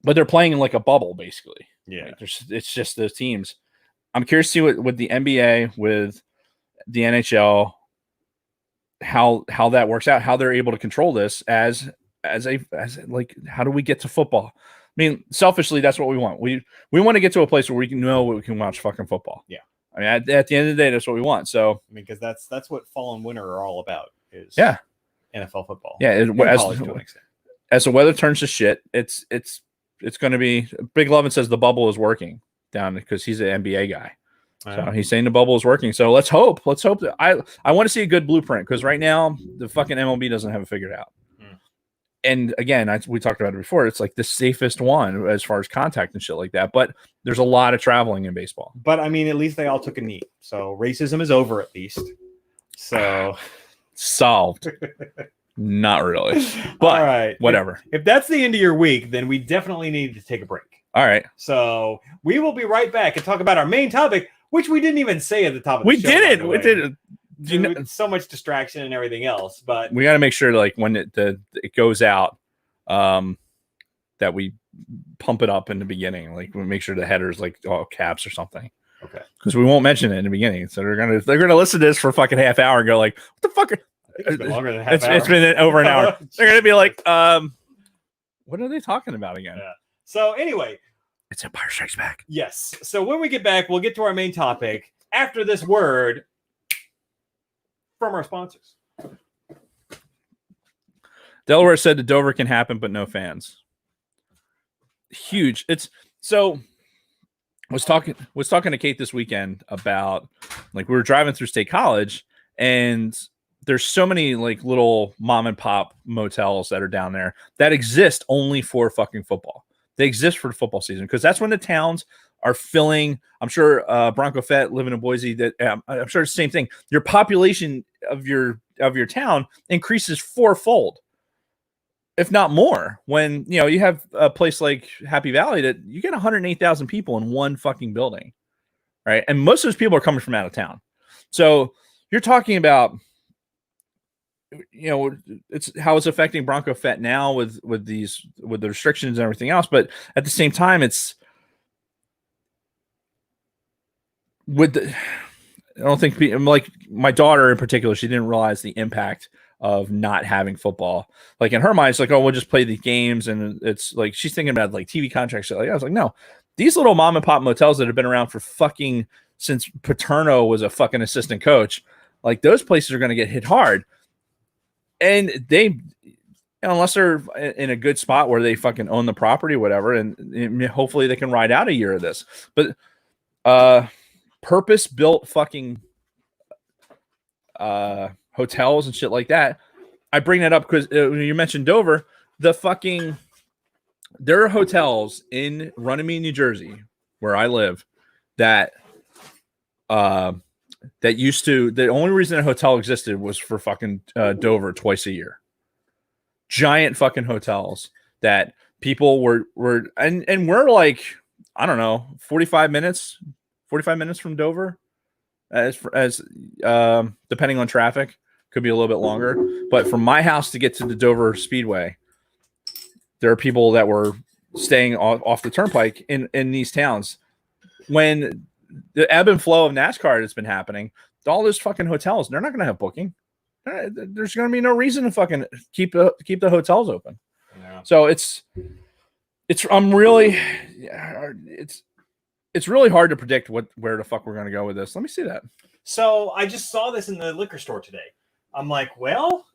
but they're playing in like a bubble basically. Yeah. Like it's just those teams. I'm curious to see what with the NBA, with the NHL, how that works out, how they're able to control this as like, how do we get to football? I mean, selfishly, that's what we want. We want to get to a place where we can know we can watch fucking football. Yeah. I mean, at the end of the day, that's what we want. So, I mean, because that's what fall and winter are all about. Is NFL football. Yeah. As the weather turns to shit, it's going to be. Big Lovin says the bubble is working down because he's an NBA guy. So he's saying the bubble is working. So let's hope that I want to see a good blueprint, because right now the fucking MLB doesn't have it figured out. And again, we talked about it before. It's like the safest one as far as contact and shit like that. But there's a lot of traveling in baseball. But I mean, at least they all took a knee. So racism is over at least. So solved. Not really. But all right. Whatever. If that's the end of your week, then we definitely need to take a break. All right. So we will be right back and talk about our main topic, which we didn't even say at the top of the show. We did. So much distraction and everything else, but we got to make sure, like when it goes out, that we pump it up in the beginning. Like we make sure the header's like all caps or something. Okay. Because we won't mention it in the beginning, so they're gonna listen to this for a fucking half hour and go like, "What the fuck?" It's been longer than half hour. It's been over an hour. They're gonna be like, "What are they talking about again?" Yeah. So anyway, it's Empire Strikes Back. Yes. So when we get back, we'll get to our main topic after this word from our sponsors. Delaware said the Dover can happen, but no fans. Huge. It's so. I was talking to Kate this weekend about, like, we were driving through State College, and there's so many like little mom and pop motels that are down there that exist only for fucking football. They exist for the football season because that's when the towns are filling. I'm sure Bronco Fett living in Boise, that I'm sure it's the same thing. Your population of your town increases fourfold, if not more, when you have a place like Happy Valley that you get 108,000 people in one fucking building, right? And most of those people are coming from out of town. So you're talking about, it's how it's affecting Bronco Fett now with the restrictions and everything else. But at the same time, it's I don't think like my daughter in particular, she didn't realize the impact of not having football. Like in her mind, it's like, oh, we'll just play the games, and it's like she's thinking about like TV contracts. Like I was like, no, these little mom and pop motels that have been around for fucking since Paterno was a fucking assistant coach, like those places are going to get hit hard. And they, unless they're in a good spot where they fucking own the property or whatever, and hopefully they can ride out a year of this. But purpose-built fucking hotels and shit like that. I bring that up because you mentioned Dover. There are hotels in Runnymede, New Jersey, where I live, that used to. The only reason a hotel existed was for fucking Dover twice a year. Giant fucking hotels that people were and we're like, I don't know, 45 minutes from Dover, as depending on traffic, could be a little bit longer. But from my house to get to the Dover Speedway, there are people that were staying off the turnpike in these towns. When the ebb and flow of NASCAR that's been happening, all those fucking hotels, they're not going to have booking. There's going to be no reason to fucking keep the hotels open. Yeah. So it's really hard to predict where the fuck we're going to go with this. Let me see that. So I just saw this in the liquor store today. I'm like, well,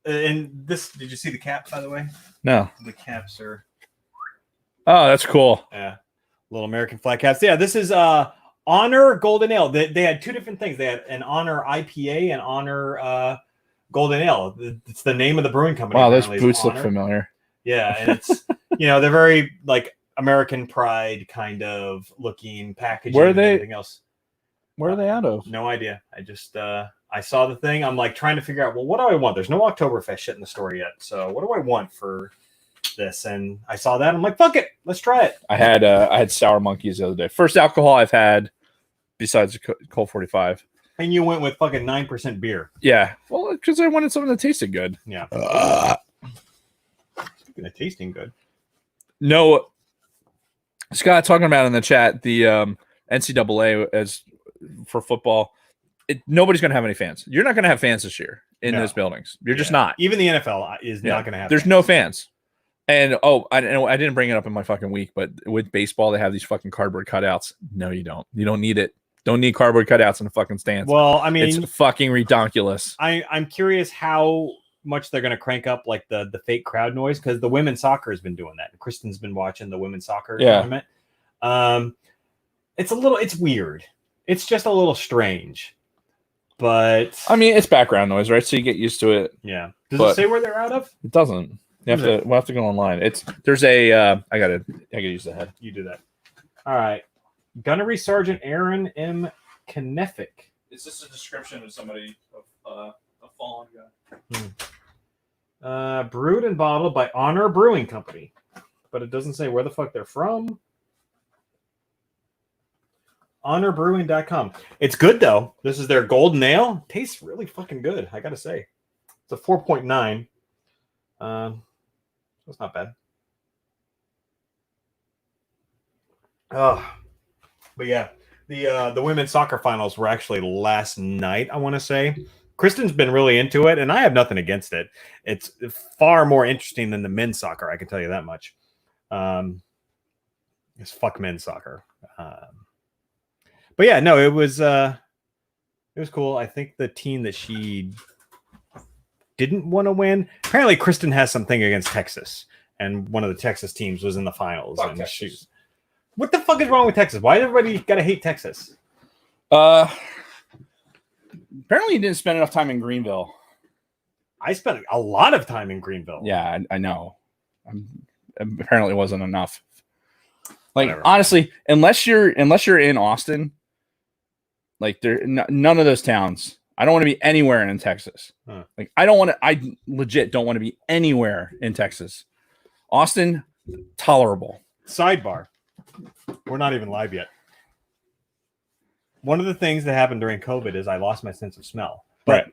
and this, did you see the caps, by the way? No. The caps are. Oh, that's cool. Yeah. Little American flag caps. Yeah, this is Honor Golden Ale. They had two different things. They had an Honor IPA and Honor Golden Ale. It's the name of the brewing company. Wow, those boots look familiar. Yeah, and it's they're very like American Pride kind of looking packaging. Where are they? And everything else. Where are they out of? No idea. I just I saw the thing. I'm like trying to figure out, well, what do I want? There's no Oktoberfest shit in the store yet. So what do I want for this? And I saw that. I'm like, fuck it, let's try it. I had Sour Monkeys the other day. First alcohol I've had besides Colt 45. And you went with fucking 9% beer. Yeah. Well, because I wanted something that tasted good. Yeah. Speaking of tasting good. No, Scott talking about in the chat, the NCAA as for football, nobody's going to have any fans. You're not going to have fans this year in those buildings. You're just not. Even the NFL is not going to have There's fans. no fans. And, I didn't bring it up in my fucking week, but with baseball, they have these fucking cardboard cutouts. No, you don't. You don't need it. Don't need cardboard cutouts in the fucking stands. Well, I mean, it's fucking redonkulous. I'm curious how much they're going to crank up like the fake crowd noise, because the women's soccer has been doing that. Kristen's been watching the women's soccer tournament. It's weird. It's just a little strange. But I mean, it's background noise, right? So you get used to it. Yeah. Does it say where they're out of? It doesn't. We'll have to go online. There's a I gotta use the head. You do that. All right. Gunnery Sergeant Aaron M. Knefic. Is this a description of somebody a fallen guy? Brewed and bottled by Honor Brewing Company, but it doesn't say where the fuck they're from. HonorBrewing.com. It's good though. This is their golden ale. Tastes really fucking good, I gotta say. It's a 4.9. That's not bad. But yeah, the women's soccer finals were actually last night, I want to say. Kristen's been really into it, and I have nothing against it. It's far more interesting than the men's soccer, I can tell you that much. It's fuck men's soccer. But yeah, no, it was cool. I think the team that she didn't want to win. Apparently, Kristen has something against Texas, and one of the Texas teams was in the finals. Fuck and Texas. What the fuck is wrong with Texas? Why does everybody gotta hate Texas? Apparently, you didn't spend enough time in Greenville. I spent a lot of time in Greenville. Yeah, I know. Apparently, it wasn't enough. Like Whatever. Honestly, unless you're in Austin, like none of those towns. I don't want to be anywhere in Texas. Like I legit don't want to be anywhere in Texas. Austin, tolerable. Sidebar. We're not even live yet. One of the things that happened during COVID is I lost my sense of smell. But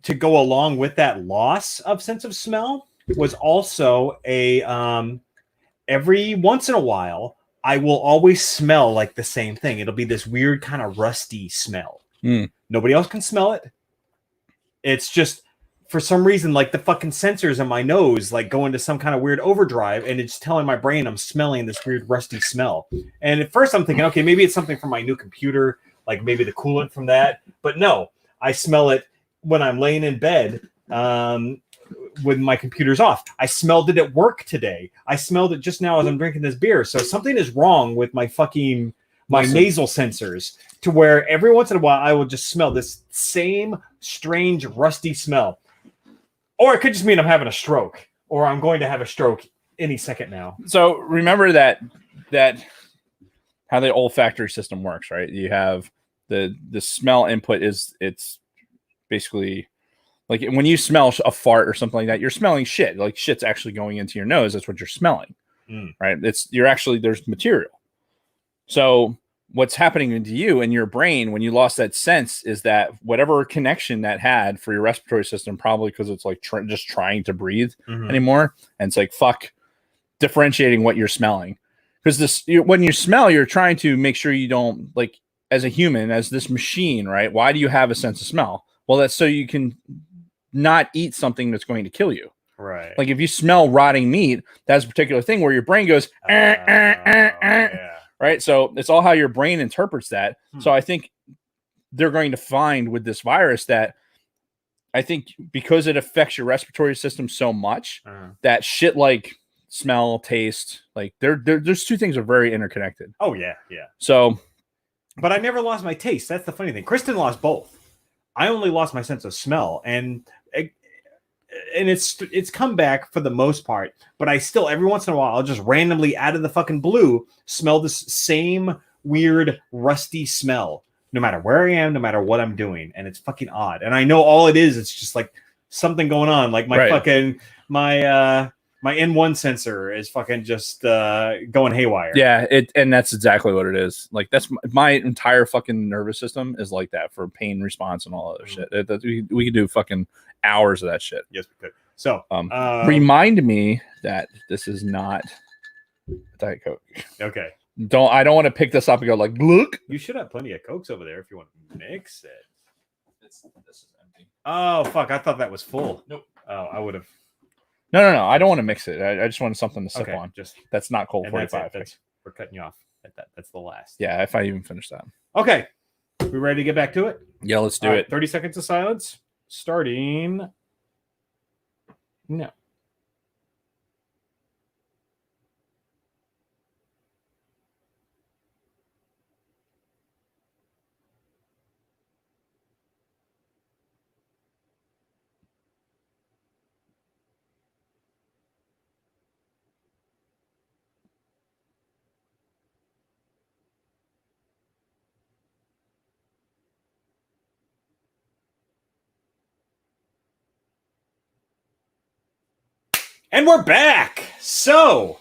to go along with that loss of sense of smell was also every once in a while, I will always smell like the same thing. It'll be this weird kind of rusty smell. Nobody else can smell it. It's just for some reason, like the fucking sensors in my nose, like go into some kind of weird overdrive, and it's telling my brain I'm smelling this weird rusty smell. And at first I'm thinking, okay, maybe it's something from my new computer, like maybe the coolant from that. But no, I smell it when I'm laying in bed when my computer's off. I smelled it at work today. I smelled it just now as I'm drinking this beer. So something is wrong with my nasal sensors, to where every once in a while I will just smell this same strange rusty smell. Or it could just mean I'm having a stroke, or I'm going to have a stroke any second now. So remember that how the olfactory system works, right? You have the smell input it's basically like when you smell a fart or something like that, you're smelling shit. Like shit's actually going into your nose. That's what you're smelling, right? There's material. So what's happening to you in your brain when you lost that sense is that whatever connection that had for your respiratory system, probably because it's like just trying to breathe anymore. And it's like, fuck differentiating what you're smelling. Because when you smell, you're trying to make sure you don't, like, as a human, as this machine, right? Why do you have a sense of smell? Well, that's so you can not eat something that's going to kill you. Right. Like if you smell rotting meat, that's a particular thing where your brain goes, yeah. Right. So it's all how your brain interprets that. So I think they're going to find with this virus that I think because it affects your respiratory system so much that shit like smell, taste, like there's two things that are very interconnected. Oh yeah. Yeah. So, but I never lost my taste. That's the funny thing. Kristen lost both. I only lost my sense of smell, and it's come back for the most part, but I still, every once in a while, I'll just randomly out of the fucking blue smell this same weird rusty smell, no matter where I am, no matter what I'm doing. And it's fucking odd. And I know all it is, it's just like something going on. Like my fucking, my N1 sensor is fucking just going haywire. Yeah, and that's exactly what it is. Like that's my entire fucking nervous system is like that for pain response and all other shit. We could do fucking hours of that shit. Yes, we could. So remind me that this is not Diet Coke. Okay. I don't want to pick this up and go like, look. You should have plenty of Cokes over there if you want to mix it. This is empty. Oh fuck! I thought that was full. Nope. Oh, I would have. No. I don't want to mix it. I just wanted something to sip on. Just that's not cold 45. We're cutting you off at that. That's the last. Yeah, if I even finish that. Okay. We ready to get back to it? Yeah, let's do it. 30 seconds of silence. Starting now. And we're back. So,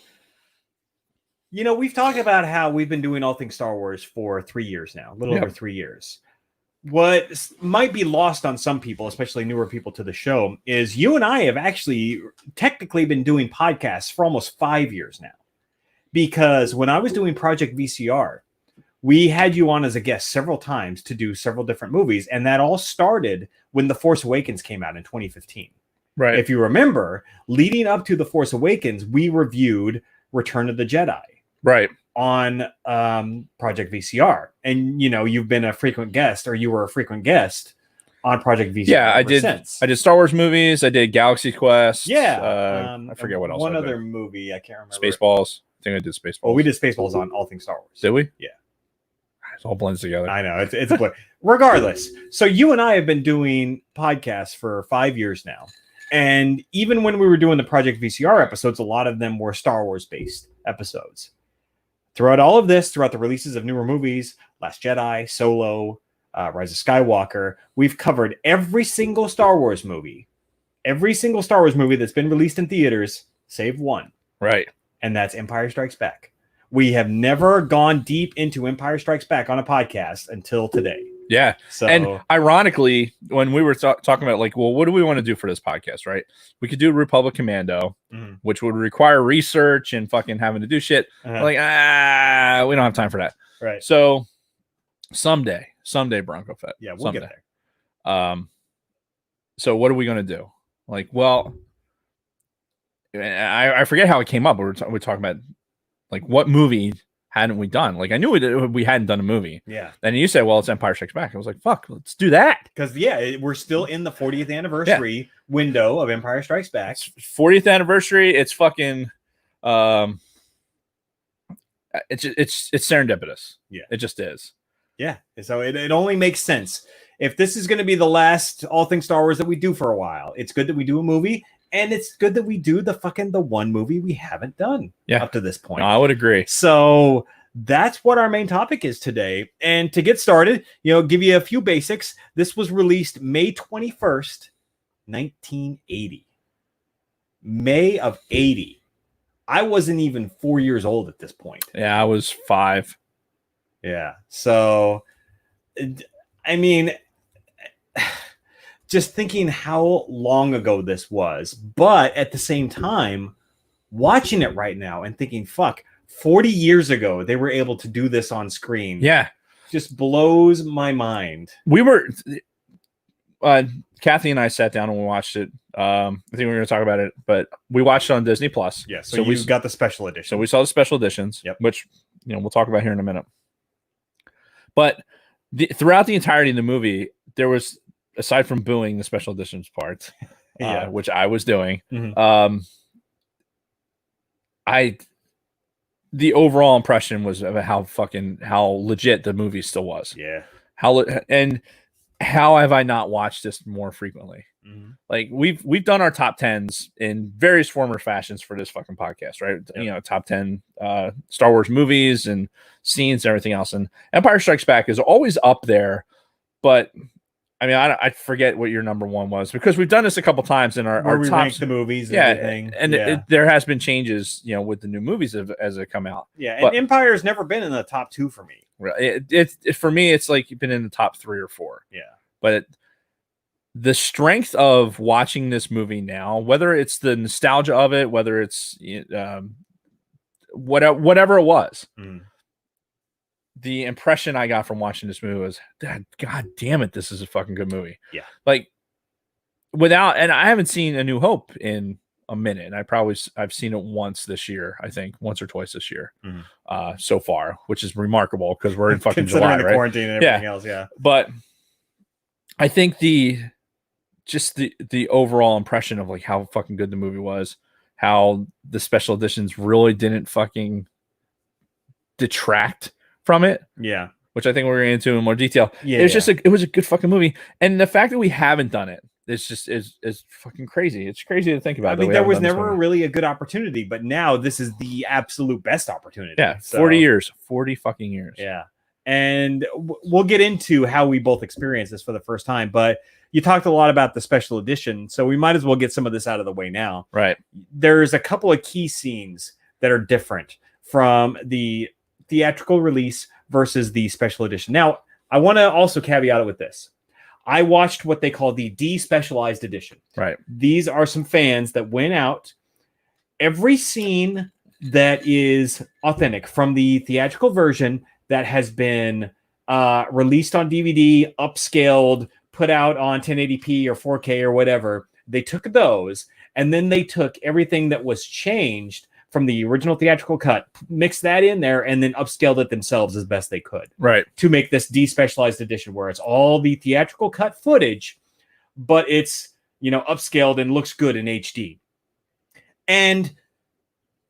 we've talked about how we've been doing All Things Star Wars for 3 years now, a little over 3 years. What might be lost on some people, especially newer people to the show, is you and I have actually technically been doing podcasts for almost 5 years now. Because when I was doing Project VCR, we had you on as a guest several times to do several different movies. And that all started when The Force Awakens came out in 2015. Right. If you remember, leading up to The Force Awakens, we reviewed Return of the Jedi. Right. On Project VCR. And, you've been a frequent guest, or you were a frequent guest on Project VCR. Yeah, I did Star Wars movies. I did Galaxy Quest. Yeah. I forget what else. One other movie. I can't remember. Spaceballs. I think I did Spaceballs. Oh, we did Spaceballs on All Things Star Wars. Did we? Yeah. It all blends together. I know. It's a blur. Regardless. So you and I have been doing podcasts for 5 years now. And even when we were doing the Project VCR episodes, a lot of them were Star Wars based episodes. Throughout all of this, throughout the releases of newer movies, Last Jedi, Solo, Rise of Skywalker, we've covered every single Star Wars movie. Every single Star Wars movie that's been released in theaters, save one. Right. And that's Empire Strikes Back. We have never gone deep into Empire Strikes Back on a podcast until today. Yeah. So, and ironically, when we were talking about like, well, what do we want to do for this podcast, right? We could do Republic Commando, which would require research and fucking having to do shit. Like, we don't have time for that. Right. So someday, Bronco Fett. Yeah, we'll someday. get there. So what are we going to do? Like, well, I forget how it came up. We're talking about like what movie hadn't we done? Like I knew we hadn't done a movie. Yeah. Then you said, well, it's Empire Strikes Back. I was like, fuck, let's do that. Because we're still in the 40th anniversary window of Empire Strikes Back. It's 40th anniversary. It's fucking it's serendipitous. Yeah. It just is. Yeah. So it only makes sense. If this is going to be the last All Things Star Wars that we do for a while, it's good that we do a movie, and it's good that we do the one movie we haven't done up to this point. No, I would agree. So that's what our main topic is today. And to get started, give you a few basics. This was released May 21st, 1980. May of 80. I wasn't even 4 years old at this point. Yeah, I was 5. Yeah. So, I mean, just thinking how long ago this was, but at the same time, watching it right now and thinking, fuck, 40 years ago, they were able to do this on screen. Yeah. Just blows my mind. We were, Kathy and I sat down and we watched it. I think we were going to talk about it, but we watched it on Disney Plus. Yeah. So we got the special edition. So we saw the special editions, which, we'll talk about here in a minute. But throughout the entirety of the movie, there was, aside from booing the special editions part, which I was doing, the overall impression was of how legit the movie still was. Yeah. How have I not watched this more frequently? Like we've done our top 10s in various former fashions for this fucking podcast, right? Top 10 Star Wars movies and scenes and everything else. And Empire Strikes Back is always up there, but I mean, I forget what your number one was because we've done this a couple times in our we tops, the movies. And everything. And there has been changes, with the new movies as they come out. Yeah, and Empire's never been in the top 2 for me. For me, it's like you've been in the top 3 or 4. Yeah, but the strength of watching this movie now, whether it's the nostalgia of it, whether it's whatever it was. The impression I got from watching this movie was, God damn it, this is a fucking good movie. Yeah. Like and I haven't seen A New Hope in a minute. I've seen it once this year, I think once or twice this year, so far, which is remarkable because we're in fucking July, right? Quarantine and everything else. Yeah. But I think the overall impression of like how fucking good the movie was, how the special editions really didn't fucking detract from it, which I think we're going into in more detail. It was it was a good fucking movie, and the fact that we haven't done it is fucking crazy. It's crazy to think about. I mean, there was never really a good opportunity, but now this is the absolute best opportunity. Yeah, 40 fucking years. Yeah, and we'll get into how we both experienced this for the first time, but you talked a lot about the special edition, so we might as well get some of this out of the way now. Right. There's a couple of key scenes that are different from the theatrical release versus the special edition. Now, I want to also caveat it with this. I watched what they call the despecialized edition. Right. These are some fans that went out. Every scene that is authentic from the theatrical version that has been released on DVD, upscaled, put out on 1080p or 4K or whatever, they took those and then they took everything that was changed from the original theatrical cut, mixed that in there, and then upscaled it themselves as best they could. Right. To make this despecialized edition where it's all the theatrical cut footage, but it's, upscaled and looks good in HD. And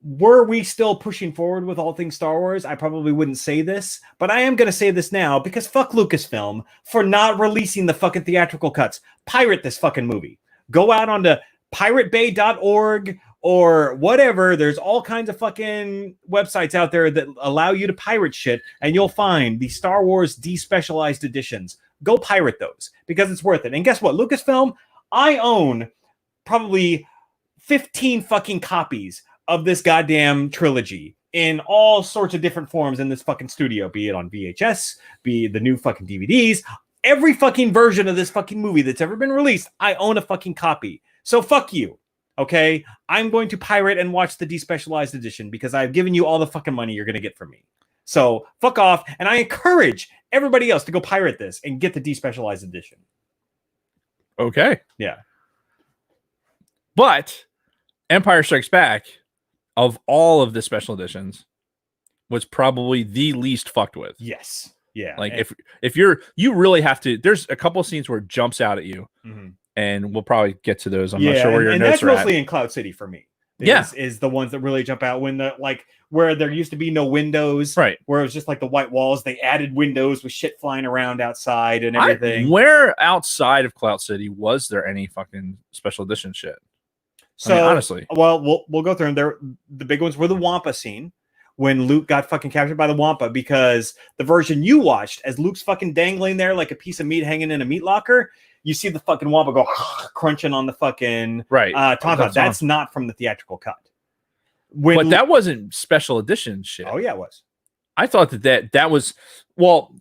were we still pushing forward with all things Star Wars, I probably wouldn't say this, but I am going to say this now because fuck Lucasfilm for not releasing the fucking theatrical cuts. Pirate this fucking movie. Go out onto piratebay.org or whatever. There's all kinds of fucking websites out there that allow you to pirate shit, and you'll find the Star Wars despecialized editions. Go pirate those because it's worth it. And guess what? Lucasfilm, I own probably 15 fucking copies of this goddamn trilogy in all sorts of different forms in this fucking studio, be it on VHS, be it the new fucking DVDs, every fucking version of this fucking movie that's ever been released, I own a fucking copy. So fuck you. Okay, I'm going to pirate and watch the despecialized edition because I've given you all the fucking money you're going to get from me. So fuck off. And I encourage everybody else to go pirate this and get the despecialized edition. Okay. Yeah. But Empire Strikes Back, of all of the special editions, was probably the least fucked with. Yes. Yeah. Like if you really have to, there's a couple of scenes where it jumps out at you, and we'll probably get to those. I'm not sure where your notes are at. And that's mostly in Cloud City for me. Is the ones that really jump out when where there used to be no windows, right? Where it was just like the white walls. They added windows with shit flying around outside and everything. Where outside of Cloud City was there any fucking special edition shit? So I mean, honestly, well, we'll go through them. The big ones were the Wampa scene when Luke got fucking captured by the Wampa, because the version you watched, as Luke's fucking dangling there like a piece of meat hanging in a meat locker, you see the fucking Wampa go crunching on the fucking Tonka. That's not from the theatrical cut. But that wasn't special edition shit. Oh yeah, it was. I thought that was, well,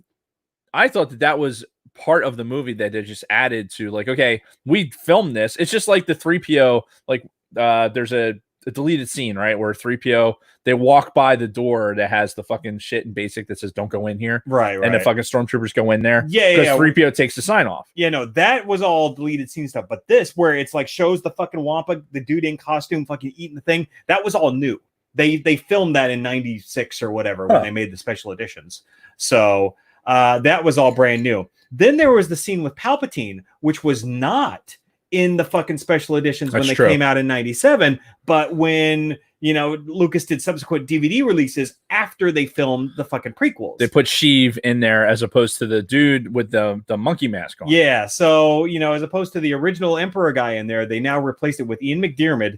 I thought that was part of the movie that they just added to, like, okay, we filmed this. It's just like the 3PO, like there's a deleted scene, right, where 3PO, they walk by the door that has the fucking shit in basic that says don't go in here, right, and the fucking stormtroopers go in there, because 3PO takes the sign off. No, that was all deleted scene stuff. But this, where it's like shows the fucking Wampa, the dude in costume fucking eating the thing, that was all new. They filmed that in 96 or whatever when they made the special editions. So that was all brand new. Then there was the scene with Palpatine, which was not in the fucking special editions when they came out in 97, but when Lucas did subsequent DVD releases after they filmed the fucking prequels, they put Sheev in there as opposed to the dude with the monkey mask on. Yeah, so as opposed to the original Emperor guy in there, they now replaced it with Ian McDiarmid,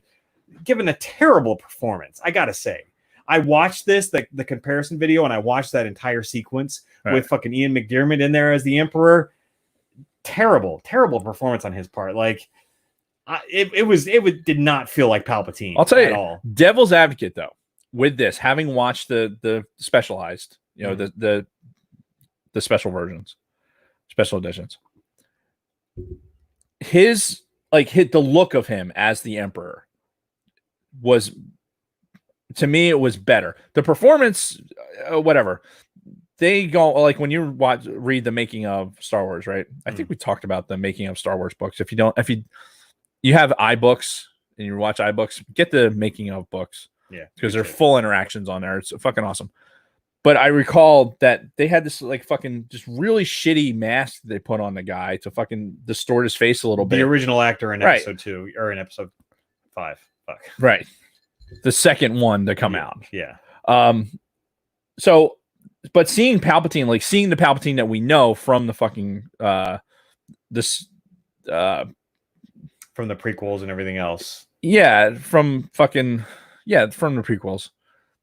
given a terrible performance. I gotta say, I watched the comparison video, and I watched that entire sequence with fucking Ian McDiarmid in there as the Emperor. Terrible performance on his part. Like it did not feel like Palpatine. I'll tell you, at all. Devil's advocate though, with this, having watched the specialized, the special versions, special editions, the look of him as the Emperor was, to me, it was better. The performance, whatever. They go, like, when you read the making of Star Wars, right? I think we talked about the making of Star Wars books. If you have iBooks and you watch iBooks, get the making of books. Yeah. Because they're full interactions on there. It's fucking awesome. But I recall that they had this like fucking just really shitty mask they put on the guy to fucking distort his face a little bit. The original actor in episode 2 or in episode 5. Fuck. Right. The second one to come out. Yeah. So, but seeing Palpatine, like seeing the Palpatine that we know from the fucking from the prequels and everything else. Yeah, from the prequels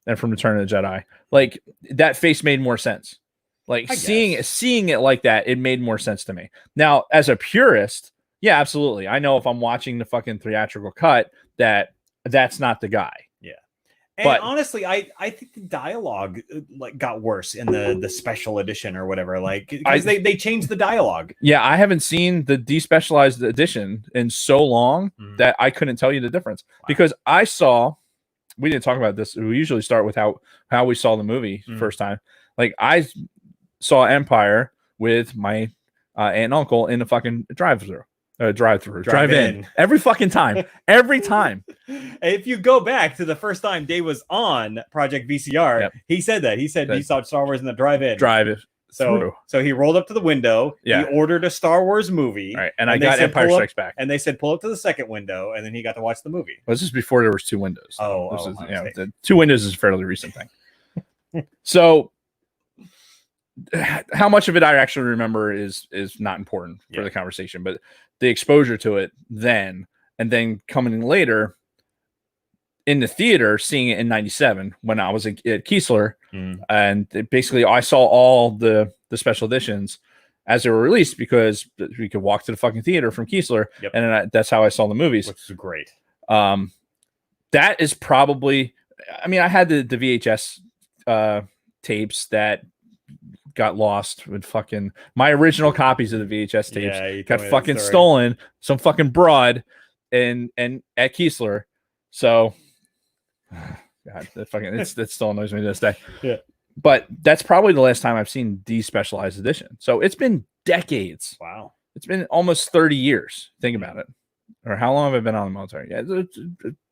and from Return of the Jedi. Like that face made more sense. Like seeing it like that, it made more sense to me. Now, as a purist, yeah, absolutely. I know if I'm watching the fucking theatrical cut that's not the guy. Yeah. But honestly, I think the dialogue like got worse in the special edition or whatever. Like because they changed the dialogue. Yeah, I haven't seen the despecialized edition in so long that I couldn't tell you the difference. Wow. Because we didn't talk about this. We usually start with how we saw the movie first time. Like I saw Empire with my aunt and uncle in the fucking drive-in every fucking time. If you go back to the first time Dave was on Project VCR, he said that. He said he saw Star Wars in the drive-in. So he rolled up to the window. Yeah. He ordered a Star Wars movie. Right. And I got Empire Strikes Back. And they said pull up to the second window, and then he got to watch the movie. Well, this is before there was two windows. The 2 windows is a fairly recent thing. So how much of it I actually remember is not important for the conversation, but the exposure to it then, and then coming later in the theater, seeing it in 97 when I was at Keesler, and basically I saw all the special editions as they were released because we could walk to the fucking theater from Keesler, and that's how I saw the movies. Which is great. That is probably, I mean, I had the VHS tapes that got lost with fucking my original copies of the VHS tapes got fucking stolen, some fucking broad and at Keesler. So God, that still annoys me to this day. Yeah. But that's probably the last time I've seen the specialized edition. So it's been decades. Wow. It's been almost 30 years. Think about it. or how long have I been on the military? Yeah,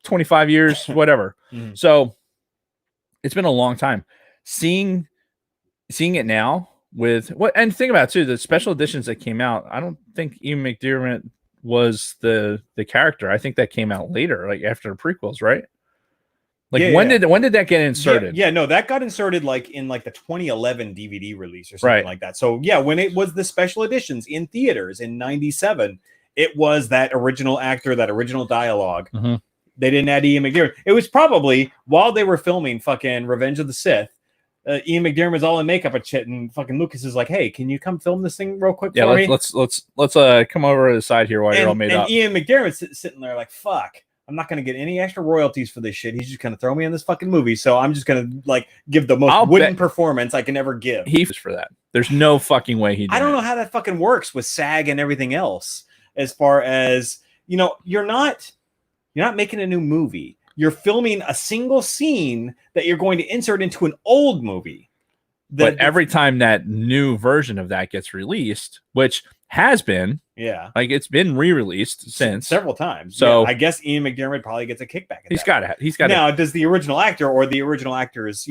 25 years, whatever. Mhm. So it's been a long time. Seeing it now with what, and think about it too, the special editions that came out. I don't think Ian McDiarmid was the character. I think that came out later, like after the prequels, right? Like when did that get inserted? Yeah, no, that got inserted like in like the 2011 DVD release or something Right. like that. So yeah, when it was the special editions in theaters in '97, it was that original actor, that original dialogue. Mm-hmm. They didn't add Ian McDiarmid. It was probably while they were filming fucking Revenge of the Sith. Ian McDiarmid's all in makeup and shit, and fucking Lucas is like, "Hey, can you come film this thing real quick for me?" let's come over to the side here while you're all made up. And Ian McDiarmid's sitting there like, "Fuck, I'm not going to get any extra royalties for this shit. He's just going to throw me in this fucking movie, so I'm just going to like give the most wooden performance I can ever give." He's for that. There's no fucking way he did. I don't know how that fucking works with SAG and everything else. As far as you're not making a new movie. You're filming a single scene that you're going to insert into an old movie. But every time that new version of that gets released, which has been, like it's been re-released since several times. So I guess Ian McDiarmid probably gets a kickback. He's got it. Now, does the original actor or the original actor's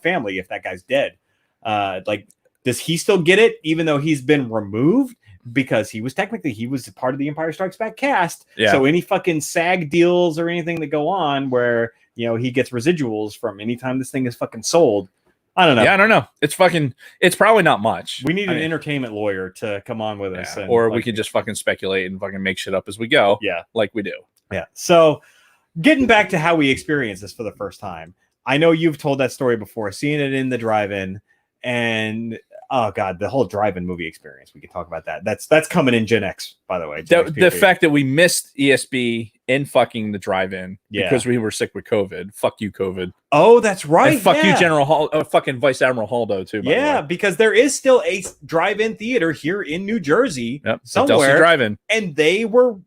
family, if that guy's dead, like does he still get it even though he's been removed? Because he was part of the Empire Strikes Back cast. Yeah. So any fucking SAG deals or anything that go on where he gets residuals from anytime this thing is fucking sold. I don't know. Yeah, I don't know. It's probably not much. We need an entertainment lawyer to come on with us. Or we could just fucking speculate and fucking make shit up as we go. Yeah. Like we do. Yeah. So getting back to how we experienced this for the first time. I know you've told that story before, seeing it in the drive-in, and oh god, the whole drive-in movie experience. We can talk about that. That's coming in Gen X, by the way. The fact that we missed ESB in fucking the drive-in because we were sick with COVID. Fuck you, COVID. Oh, that's right. And fuck you, General Hall. Fucking Vice Admiral Haldo too. By the way. Because there is still a drive-in theater here in New Jersey somewhere. Drive-in, and they were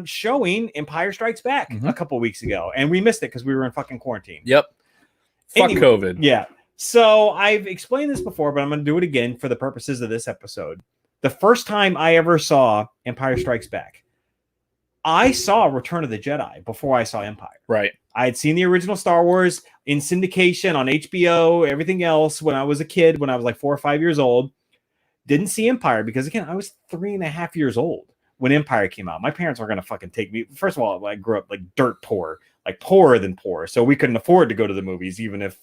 showing Empire Strikes Back a couple weeks ago, and we missed it because we were in fucking quarantine. Yep. Fuck COVID. Yeah. So I've explained this before, but I'm going to do it again for the purposes of this episode. The first time I ever saw Empire Strikes Back, I saw Return of the Jedi before I saw Empire. Right. I had seen the original Star Wars in syndication on HBO, everything else when I was a kid, when I was like 4 or 5 years old. Didn't see Empire because, again, I was 3.5 years old when Empire came out. My parents were going to fucking take me. First of all, I grew up like dirt poor. Like poorer than poor. So we couldn't afford to go to the movies, even if,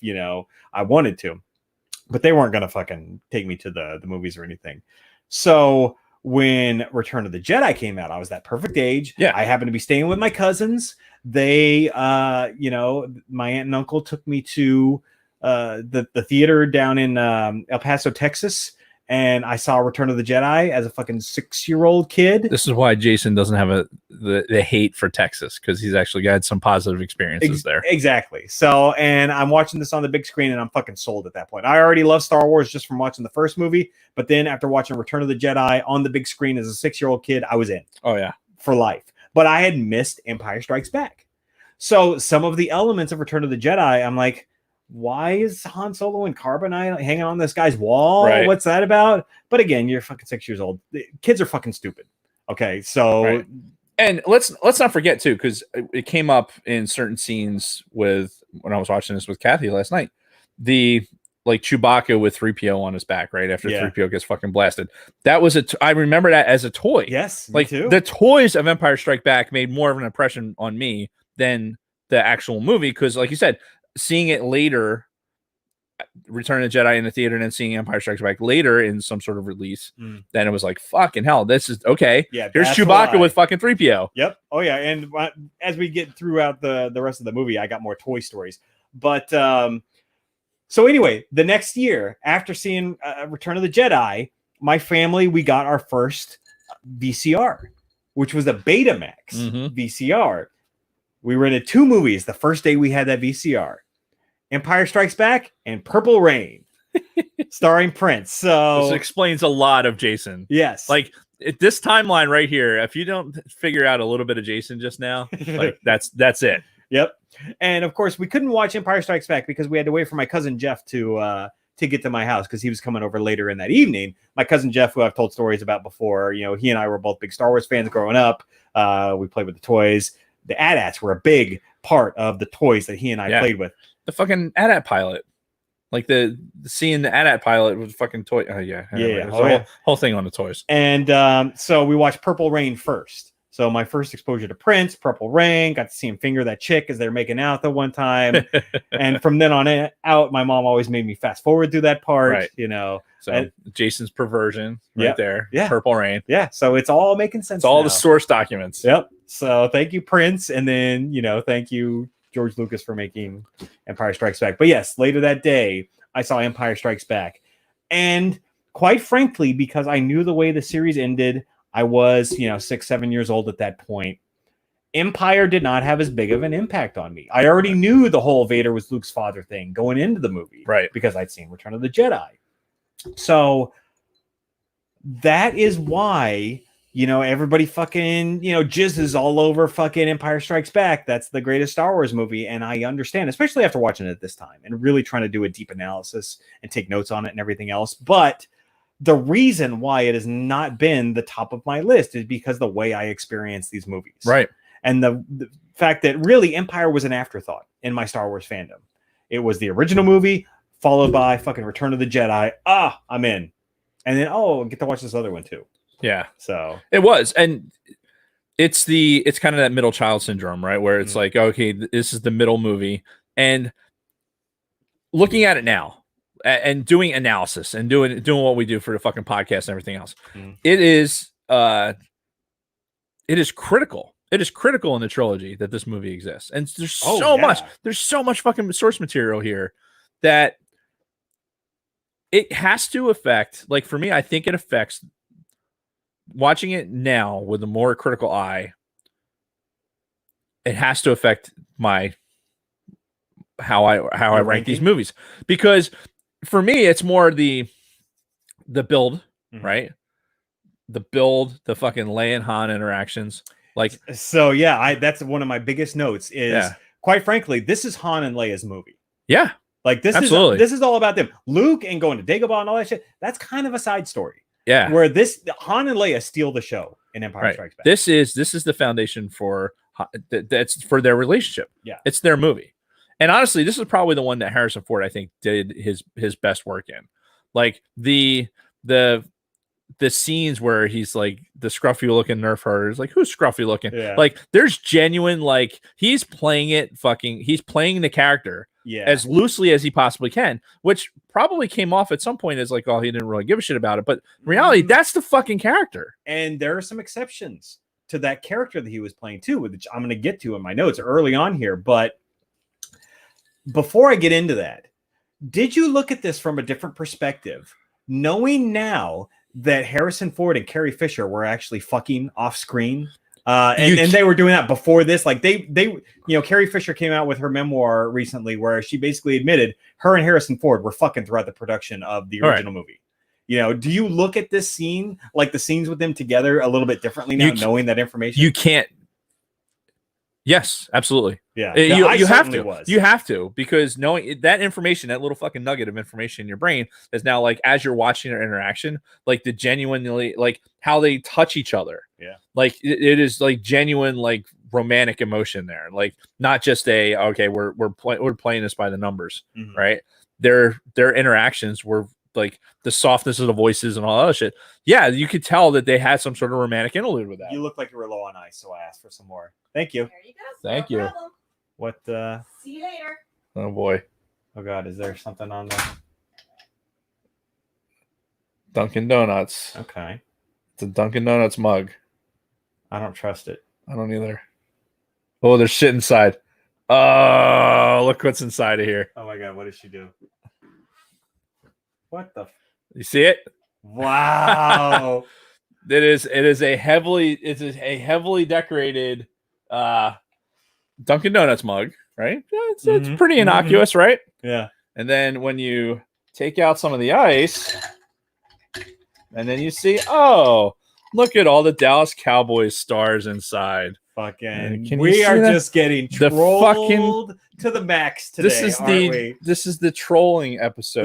I wanted to. But they weren't going to fucking take me to the movies or anything. So when Return of the Jedi came out, I was that perfect age. Yeah. I happened to be staying with my cousins. They, my aunt and uncle took me to the theater down in El Paso, Texas. And I saw Return of the Jedi as a fucking 6-year-old kid. This is why Jason doesn't have the hate for Texas, because he's actually got some positive experiences there. Exactly. So, and I'm watching this on the big screen, and I'm fucking sold at that point. I already love Star Wars just from watching the first movie, but then after watching Return of the Jedi on the big screen as a 6-year-old kid, I was in. Oh yeah, for life. But I had missed Empire Strikes Back. So some of the elements of Return of the Jedi, I'm like, why is Han Solo and Carbonite hanging on this guy's wall? Right. What's that about? But again, you're fucking 6 years old. Kids are fucking stupid. Okay, so right. And let's not forget too, because it came up in certain scenes when I was watching this with Kathy last night. The like Chewbacca with 3PO on his back, right after 3PO gets fucking blasted. That was I remember that as a toy. Yes, like too. The toys of Empire Strike Back made more of an impression on me than the actual movie, because like you said, seeing it later, Return of the Jedi in the theater, and then seeing Empire Strikes Back later in some sort of release, then it was like, fucking hell, this is okay. Yeah, here's Chewbacca with fucking 3PO. Yep. Oh yeah, and as we get throughout the rest of the movie, I got more Toy Stories. But so anyway, the next year after seeing Return of the Jedi, my family, we got our first VCR, which was a Betamax VCR. We rented 2 movies the first day we had that VCR. Empire Strikes Back and Purple Rain, starring Prince. So this explains a lot of Jason. Yes. Like this timeline right here, if you don't figure out a little bit of Jason just now, like that's it. Yep. And of course, we couldn't watch Empire Strikes Back because we had to wait for my cousin Jeff to to get to my house because he was coming over later in that evening. My cousin Jeff, who I've told stories about before, he and I were both big Star Wars fans growing up. We played with the toys. The AT-ATs were a big part of the toys that he and I played with. The fucking AT-AT pilot. Like the seeing the AT-AT pilot with fucking toy. Oh, yeah. Anyway, whole thing on the toys. And so we watched Purple Rain first. So my first exposure to Prince, Purple Rain, got to see him finger that chick as they're making out the one time. And from then on out, my mom always made me fast forward through that part, So Jason's perversion there. Yeah. Purple Rain. Yeah. So it's all making sense. It's all the source documents. Yep. So thank you, Prince. And then, thank you, George Lucas, for making Empire Strikes Back. But yes, later that day, I saw Empire Strikes Back. And quite frankly, because I knew the way the series ended, I was, 6, 7 years old at that point. Empire did not have as big of an impact on me. I already knew the whole Vader was Luke's father thing going into the movie. Right. Because I'd seen Return of the Jedi. So that is why, everybody fucking, jizzes all over fucking Empire Strikes Back. That's the greatest Star Wars movie. And I understand, especially after watching it this time and really trying to do a deep analysis and take notes on it and everything else. But the reason why it has not been the top of my list is because the way I experience these movies. Right. And the fact that really Empire was an afterthought in my Star Wars fandom. It was the original movie followed by fucking Return of the Jedi. I'm in. And then, I get to watch this other one too. Yeah. So it was. And it's kind of that middle child syndrome, right? Where it's like, okay, this is the middle movie. And looking at it now, and doing analysis and doing what we do for the fucking podcast and everything else, it is critical. It is critical in the trilogy that this movie exists, and there's so much fucking source material here that it has to affect. Like for me, I think it affects watching it now with a more critical eye. It has to affect how I rank these movies, because for me, it's more the build, right? The build, the fucking Leia and Han interactions. Like, so that's one of my biggest notes is, quite frankly, this is Han and Leia's movie. Yeah. Like this is all about them. Luke and going to Dagobah and all that shit. That's kind of a side story. Yeah. Where Han and Leia steal the show in Empire Strikes Back. This is the foundation for that's for their relationship. Yeah. It's their movie. And honestly, this is probably the one that Harrison Ford, I think, did his best work in. Like the scenes where he's like the scruffy looking nerf herder is like, who's scruffy looking? Yeah. Like there's genuine, like he's playing the character as loosely as he possibly can, which probably came off at some point as like, oh, he didn't really give a shit about it. But in reality, that's the fucking character. And there are some exceptions to that character that he was playing too, which I'm going to get to in my notes early on here. But before I get into that, did you look at this from a different perspective, knowing now that Harrison Ford and Carrie Fisher were actually fucking off screen? And they were doing that before this. Like they, Carrie Fisher came out with her memoir recently where she basically admitted her and Harrison Ford were fucking throughout the production of the original movie. Do you look at this scene, like the scenes with them together, a little bit differently now, knowing that information? You can't. Yes, absolutely. Yeah. You have to. You have to, because knowing that information, that little fucking nugget of information in your brain is now like, as you're watching their interaction, like the genuinely, like how they touch each other. Yeah. Like it is like genuine, like romantic emotion there. Like not just we're playing this by the numbers, right? Their interactions were like the softness of the voices and all that shit. Yeah, you could tell that they had some sort of romantic interlude with that. You look like you were low on ice, so I asked for some more. Thank you. There you go. Thank no you. problem. What? See you later. Oh boy. Oh God, is there something on there? Dunkin' Donuts. Okay. It's a Dunkin' Donuts mug. I don't trust it. I don't either. Oh, there's shit inside. Oh, look what's inside of here. Oh my God, what did she do? What the? You see it? Wow. It is a heavily decorated Dunkin' Donuts mug, right? It's pretty innocuous, right? Yeah. And then when you take out some of the ice, and then you see, oh, look at all the Dallas Cowboys stars inside. Fucking, Can you we see are that? just getting The trolled to the max today, aren't we? This is the trolling episode.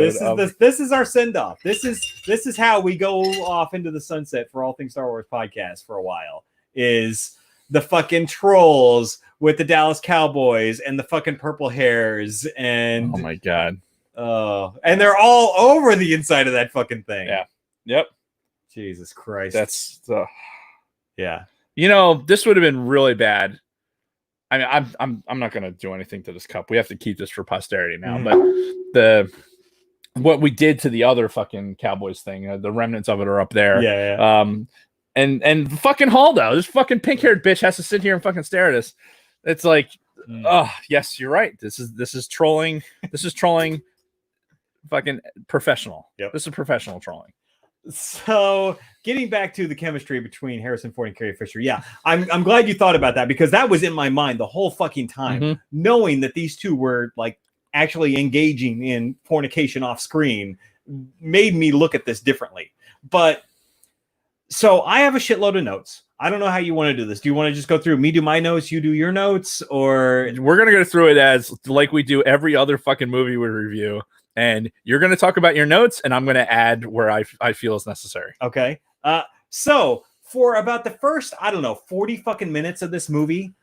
This is our send off. This is how we go off into the sunset for All Things Star Wars podcast for a while. Is the fucking trolls with the Dallas Cowboys and the fucking purple hairs and oh my god. And they're all over the inside of that fucking thing. Yeah. Yep. Jesus Christ. That's yeah. You know, this would have been really bad. I mean, I'm not gonna do anything to this cup. We have to keep this for posterity now. But what we did to the other fucking Cowboys thing, the remnants of it are up there. Yeah. And fucking Haldo, this fucking pink haired bitch has to sit here and fucking stare at us. It's like, oh yes, you're right. This is trolling. This is trolling. Fucking professional. Yep. This is professional trolling. So getting back to the chemistry between Harrison Ford and Carrie Fisher, yeah, I'm glad you thought about that because that was in my mind the whole fucking time, knowing that these two were like actually engaging in fornication off screen made me look at this differently. But so I have a shitload of notes. I don't know how you want to do this. Do you want to just go through me do my notes, you do your notes, or we're gonna go through it as like we do every other fucking movie we review? And you're going to talk about your notes, and I'm going to add where I feel is necessary. Okay. So for about the first, 40 fucking minutes of this movie,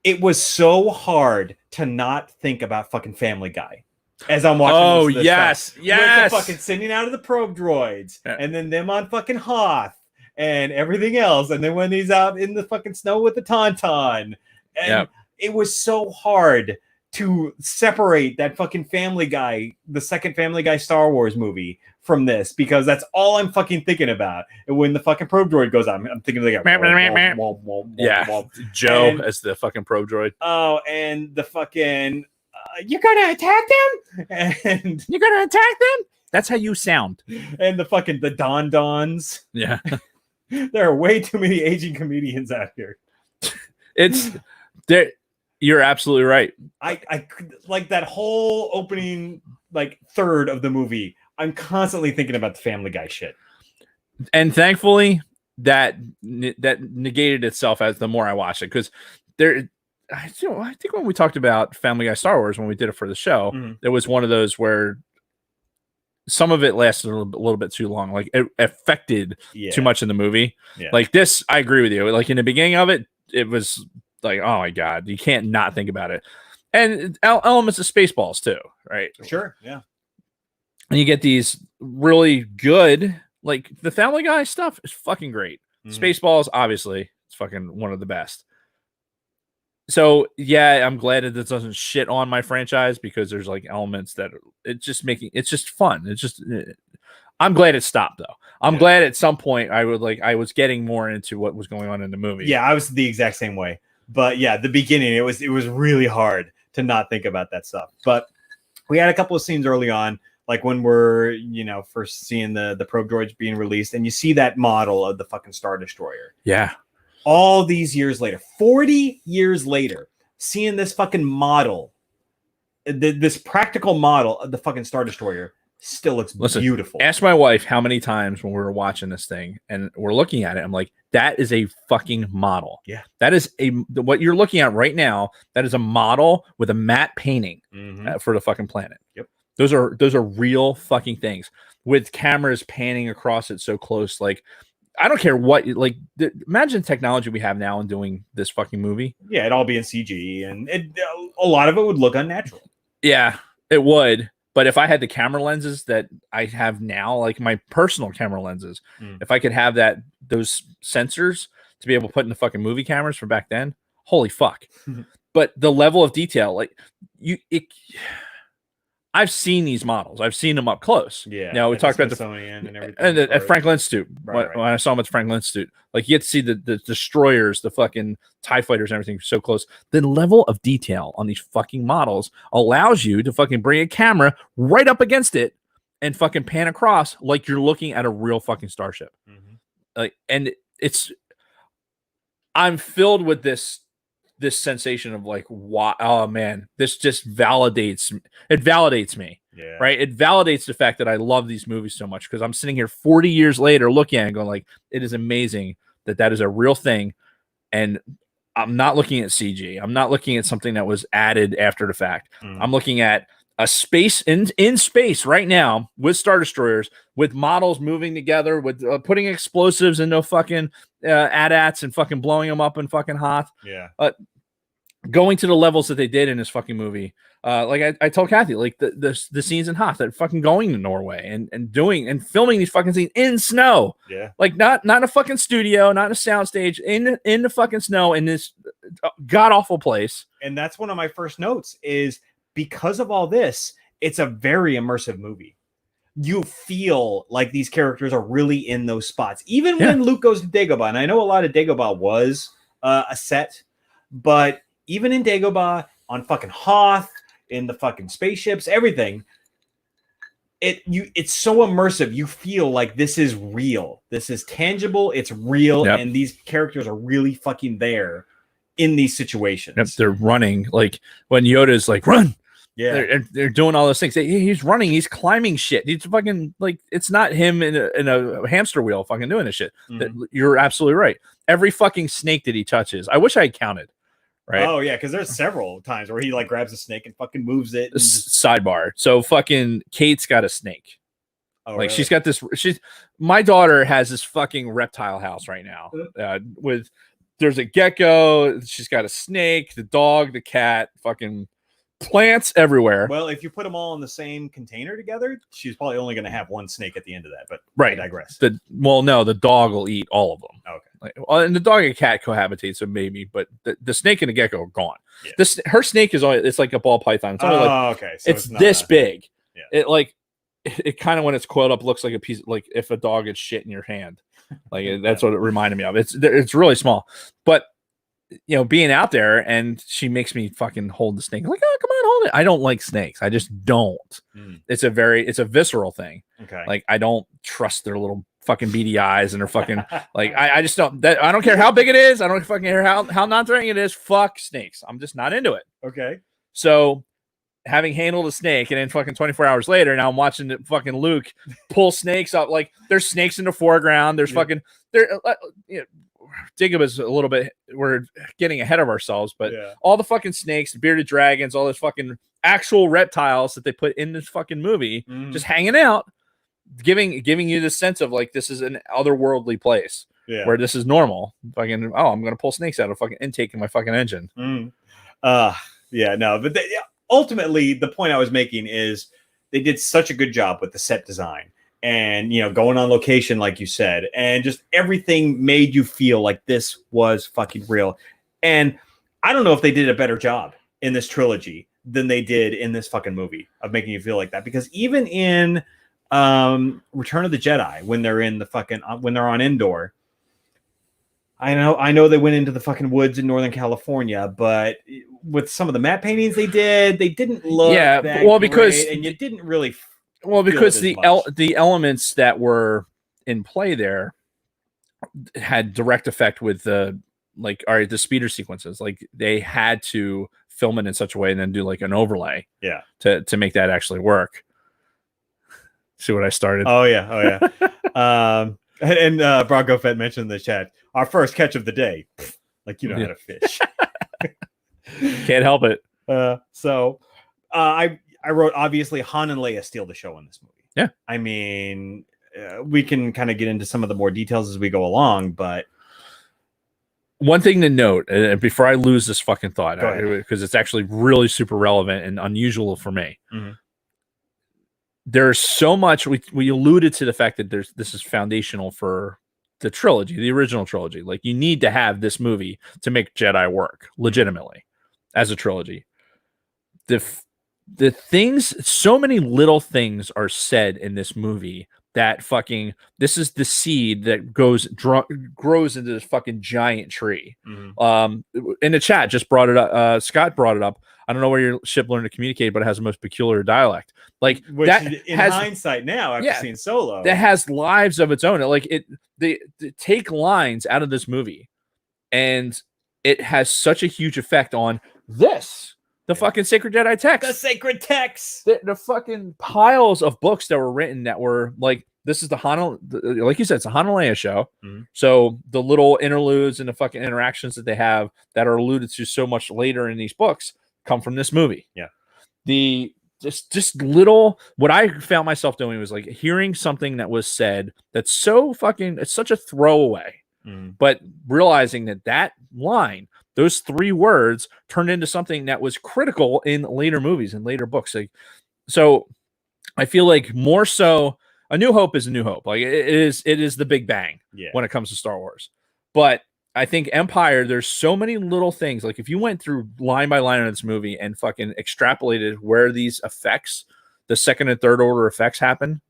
it was so hard to not think about fucking Family Guy as I'm watching this yes. stuff. Yes. With the fucking sending out of the probe droids, and then them on fucking Hoth and everything else. And then when he's out in the fucking snow with the Tauntaun. And it was so hard to separate that fucking Family Guy, the second Family Guy Star Wars movie from this, because that's all I'm fucking thinking about. And when the fucking probe droid goes on, I'm thinking like, Joe as the fucking probe droid. Oh, and the fucking, you're gonna attack them? And you're gonna attack them? That's how you sound. And the Don Dons. Yeah. There are way too many aging comedians out here. It's there. You're absolutely right. I like that whole opening like third of the movie. I'm constantly thinking about the Family Guy shit. And thankfully that negated itself as the more I watch it, because I think when we talked about Family Guy Star Wars when we did it for the show, there was one of those where some of it lasted a little bit too long. Like it affected too much in the movie. Yeah. Like this, I agree with you. Like in the beginning of it, it was like, oh my god, you can't not think about it. And elements of Spaceballs too, right? Sure, yeah. And you get these really good, like the Family Guy stuff is fucking great. Spaceballs, obviously, it's fucking one of the best. So yeah, I'm glad that this doesn't shit on my franchise, because there's like elements that it's just fun. It's just, I'm glad it stopped though. I'm glad at some point I was getting more into what was going on in the movie. Yeah, I was the exact same way. But yeah, the beginning, it was really hard to not think about that stuff. But we had a couple of scenes early on, like when we're, first seeing the probe droids being released, and you see that model of the fucking Star Destroyer. Yeah. All these years later, 40 years later, seeing this fucking model, this practical model of the fucking Star Destroyer still looks beautiful. Ask my wife how many times when we were watching this thing and we're looking at it, I'm like, that is a fucking model. Yeah. That is what you're looking at right now. That is a model with a matte painting for the fucking planet. Yep. Those are real fucking things with cameras panning across it so close. Like, I don't care what, like, imagine technology we have now in doing this fucking movie. Yeah, it'd all be in CG, and a lot of it would look unnatural. Yeah, it would. But if I had the camera lenses that I have now, like my personal camera lenses, if I could have those sensors to be able to put in the fucking movie cameras from back then, holy fuck. But the level of detail, like I've seen these models. I've seen them up close. Yeah. Now we talked about the and everything. And at Franklin Institute. Right. When I saw them at Franklin Institute, like you get to see the destroyers, the fucking TIE fighters, and everything so close. The level of detail on these fucking models allows you to fucking bring a camera right up against it and fucking pan across like you're looking at a real fucking starship. Like, and I'm filled with this sensation of like, wow, oh man, this just validates me. Yeah. Right. It validates the fact that I love these movies so much, because I'm sitting here 40 years later looking at it and going like, it is amazing that is a real thing. and I'm not looking at CG. I'm not looking at something that was added after the fact. I'm looking at a space in space right now with Star Destroyers, with models moving together, with putting explosives into fucking AT-ATs and fucking blowing them up in fucking Hoth. Yeah. Going to the levels that they did in this fucking movie. Like I told Kathy, like the scenes in Hoth, they're fucking going to Norway and doing and filming these fucking scenes in snow. Yeah. Like not in a fucking studio, not in a soundstage, in the fucking snow in this god awful place. And that's one of my first notes is because of all this, it's a very immersive movie. You feel like these characters are really in those spots. Even when Luke goes to Dagobah, and I know a lot of Dagobah was a set, but even in Dagobah, on fucking Hoth, in the fucking spaceships, everything, it's so immersive. You feel like this is real. This is tangible. It's real, and these characters are really fucking there in these situations. Yep, they're running like when Yoda's like run. Yeah, they're doing all those things. He's running. He's climbing shit. He's fucking like it's not him in a hamster wheel fucking doing this shit. You're absolutely right. Every fucking snake that he touches, I wish I had counted. Right. Oh yeah, because there's several times where he like grabs a snake and fucking moves it. And Sidebar. So fucking Kate's got a snake. Oh, like really? she's got this. My daughter has this fucking reptile house right now. With there's a gecko. She's got a snake. The dog. The cat. Fucking plants everywhere. Well, if you put them all in the same container together, she's probably only going to have one snake at the end of that. But I digress. No, the dog will eat all of them. Okay. And the dog and cat cohabitate, so maybe, but the snake and the gecko are gone. Yeah. Her snake is only it's like a ball python. It's only okay. So it's this big. Yeah. It kind of when it's coiled up looks like a piece like if a dog had shit in your hand. Like that's what it reminded me of. It's really small, but being out there and she makes me fucking hold the snake. I'm like, oh, come on, hold it. I don't like snakes. I just don't. It's a visceral thing. Okay. Like I don't trust their little fucking beady eyes and their fucking like I just don't. I don't care how big it is. I don't fucking care how non-threatening it is. Fuck snakes. I'm just not into it. Okay. So having handled a snake and then fucking 24 hours later, now I'm watching fucking Luke pull snakes up. Like there's snakes in the foreground. There's fucking there. Dagobah's a little bit, we're getting ahead of ourselves, but all the fucking snakes, bearded dragons, all those fucking actual reptiles that they put in this fucking movie, just hanging out, giving you the sense of like this is an otherworldly place where this is normal. Fucking I'm gonna pull snakes out of fucking intake in my fucking engine. But ultimately the point I was making is they did such a good job with the set design. And, going on location, like you said, and just everything made you feel like this was fucking real. And I don't know if they did a better job in this trilogy than they did in this fucking movie of making you feel like that. Because even in Return of the Jedi, when they're in the fucking, when they're on Endor, I know they went into the fucking woods in Northern California, but with some of the matte paintings they didn't look that great, and you didn't really. Well, because the elements that were in play there had direct effect with the speeder sequences. Like they had to film it in such a way and then do like an overlay, to make that actually work. See what I started? Oh yeah. And Bronco Fett mentioned in the chat our first catch of the day. Like you know how to fish. Can't help it. I wrote, obviously, Han and Leia steal the show in this movie. Yeah. I mean, we can kind of get into some of the more details as we go along, but... One thing to note, before I lose this fucking thought, because it's actually really super relevant and unusual for me. There's so much... We alluded to the fact that this is foundational for the trilogy, the original trilogy. Like, you need to have this movie to make Jedi work, legitimately, as a trilogy. The things, so many little things are said in this movie that fucking, this is the seed that grows into this fucking giant tree. In the chat, just brought it up. Scott brought it up. I don't know where your ship learned to communicate, but it has the most peculiar dialect. Like which that in hindsight now, after seeing Solo, that has lives of its own. Like they take lines out of this movie, and it has such a huge effect on this. The fucking sacred Jedi text. The sacred text. The fucking piles of books that were written that were like this is like you said, it's a Han and Leia show. Mm-hmm. So the little interludes and the fucking interactions that they have that are alluded to so much later in these books come from this movie. Yeah. The just little, what I found myself doing was like hearing something that was said that's so fucking, it's such a throwaway, but realizing that line, those 3 words turned into something that was critical in later movies and later books. Like, so I feel like more so A New Hope is A New Hope. Like it is the big bang when it comes to Star Wars. But I think Empire, there's so many little things. Like if you went through line by line in this movie and fucking extrapolated where these effects, the second and third order effects happen,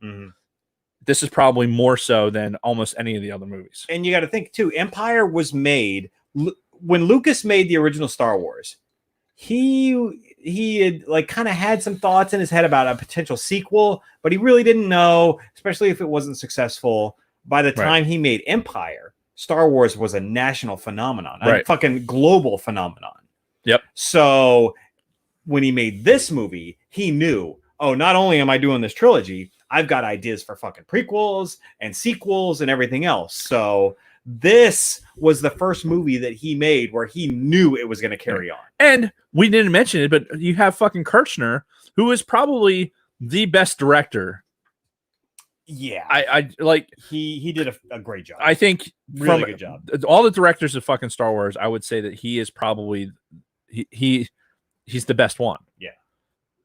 this is probably more so than almost any of the other movies. And you got to think too, Empire was made when Lucas made the original Star Wars. He had like kind of had some thoughts in his head about a potential sequel, but he really didn't know, especially if it wasn't successful. By the time he made Empire, Star Wars was a national phenomenon, a fucking global phenomenon. Yep. So when he made this movie, he knew, oh, not only am I doing this trilogy, I've got ideas for fucking prequels and sequels and everything else. So this was the first movie that he made where he knew it was going to carry on. And we didn't mention it, but you have fucking Kirchner, who is probably the best director. Yeah, I like he did a great job. I think really good job. All the directors of fucking Star Wars, I would say that he is probably he's the best one. Yeah,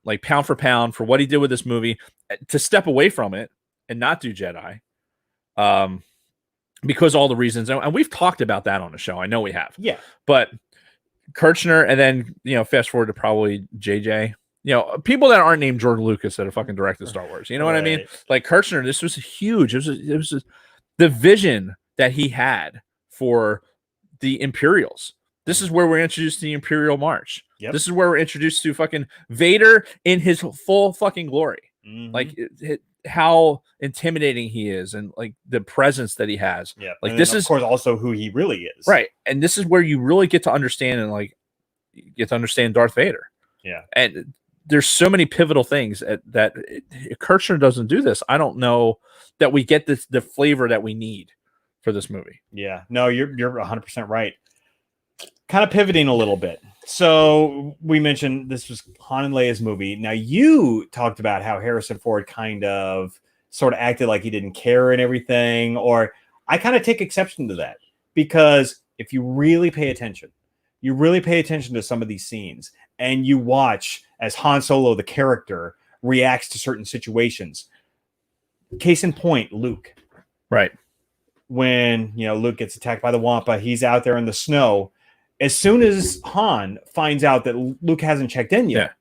like pound for pound for what he did with this movie, to step away from it and not do Jedi, because all the reasons, and we've talked about that on the show. I know we have. Yeah, but Kirchner, and then fast forward to probably JJ. People that aren't named George Lucas that have fucking directed Star Wars. You know what I mean? Like Kirchner, this was huge. It was the vision that he had for the Imperials. This is where we're introduced to the Imperial March. Yep. This is where we're introduced to fucking Vader in his full fucking glory. Like how intimidating he is, and like the presence that he has. Yeah, like this is, of course, also who he really is. Right, and this is where you really get to understand Darth Vader. Yeah, and there's so many pivotal things that Kirchner doesn't do this. I don't know that we get the flavor that we need for this movie. Yeah, no, you're 100% right. Kind of pivoting a little bit. So we mentioned this was Han and Leia's movie. Now you talked about how Harrison Ford kind of sort of acted like he didn't care and everything, or I kind of take exception to that, because if you really pay attention to some of these scenes and you watch as Han Solo, the character, reacts to certain situations. Case in point, Luke. Right. When, Luke gets attacked by the Wampa, he's out there in the snow. As soon as Han finds out that Luke hasn't checked in yet,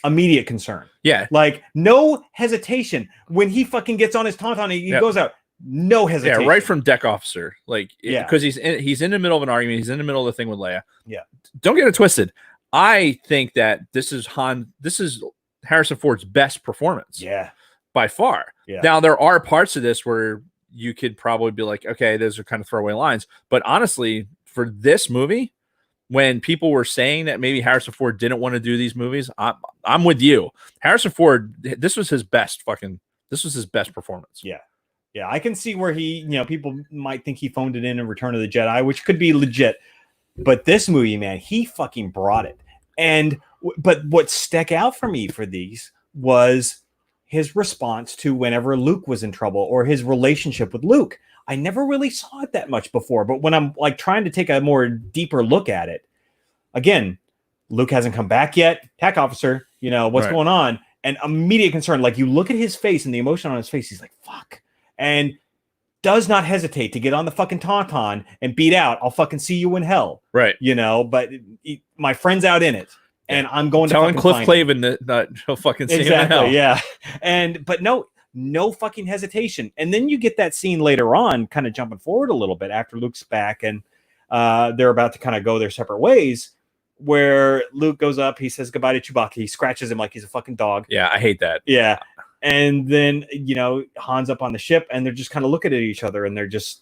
immediate concern. Yeah. Like, no hesitation. When he fucking gets on his tauntaun, he goes out. No hesitation. Yeah, right from deck officer. Like, because he's in the middle of an argument. He's in the middle of the thing with Leia. Yeah. Don't get it twisted. I think that this is Harrison Ford's best performance. Yeah. By far. Yeah. Now, there are parts of this where you could probably be like, okay, those are kind of throwaway lines. But honestly, for this movie, when people were saying that maybe Harrison Ford didn't want to do these movies, I'm with you. Harrison Ford, this was his best performance. Yeah. Yeah, I can see where he, people might think he phoned it in Return of the Jedi, which could be legit. But this movie, man, he fucking brought it. But what stuck out for me for these was his response to whenever Luke was in trouble, or his relationship with Luke. I never really saw it that much before, but when I'm like trying to take a more deeper look at it, again, Luke hasn't come back yet. Attack officer, what's going on? And immediate concern. Like, you look at his face and the emotion on his face, he's like, fuck. And does not hesitate to get on the fucking tauntaun and beat out. I'll fucking see you in hell. Right. But my friend's out in it. And I'm going to telling Cliff Clavin that he'll fucking see him in hell. Yeah. But no fucking hesitation. And then you get that scene later on, kind of jumping forward a little bit after Luke's back and they're about to kind of go their separate ways, where Luke goes up, he says goodbye to Chewbacca, he scratches him like he's a fucking dog. Yeah, I hate that. Yeah. And then, Han's up on the ship and they're just kind of looking at each other and they're just,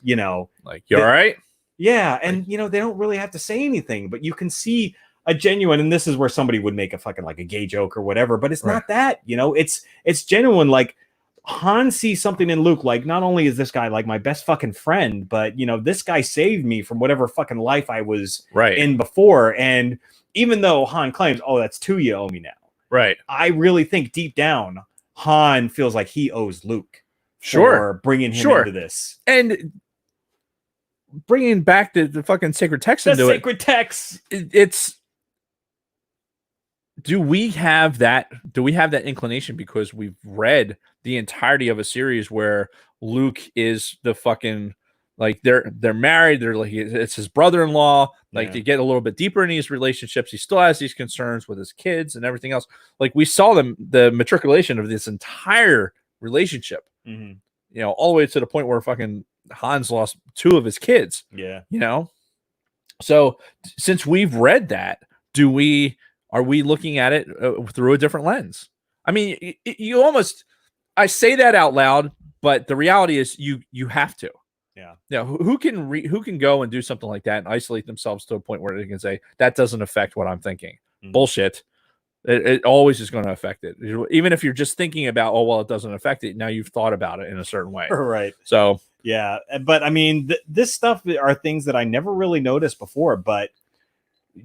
like, you all right? Yeah. And, they don't really have to say anything, but you can see a genuine, and this is where somebody would make a fucking like a gay joke or whatever, but it's not that, it's genuine. Like, Han sees something in Luke, like, not only is this guy like my best fucking friend, but, you know, this guy saved me from whatever fucking life I was in before. And even though Han claims, oh, that's two you owe me now. Right. I really think deep down, Han feels like he owes Luke for bringing him into this. And bringing back the fucking sacred text into it. The sacred text. It's... Do we have that inclination because we've read the entirety of a series where Luke is the fucking, like, they're married, they're like, it's his brother-in-law, like, they get a little bit deeper in these relationships, he still has these concerns with his kids and everything else. Like, we saw the matriculation of this entire relationship, you know, all the way to the point where fucking Han's lost 2 of his kids. You know, so since we've read that, are we looking at it through a different lens? I mean, you almost, I say that out loud, but the reality is you have to. Yeah. Who can go and do something like that and isolate themselves to a point where they can say that doesn't affect what I'm thinking? Bullshit. It always is going to affect it. Even if you're just thinking about, oh, well, it doesn't affect it. Now you've thought about it in a certain way. Right. So, yeah. But I mean, this stuff are things that I never really noticed before, but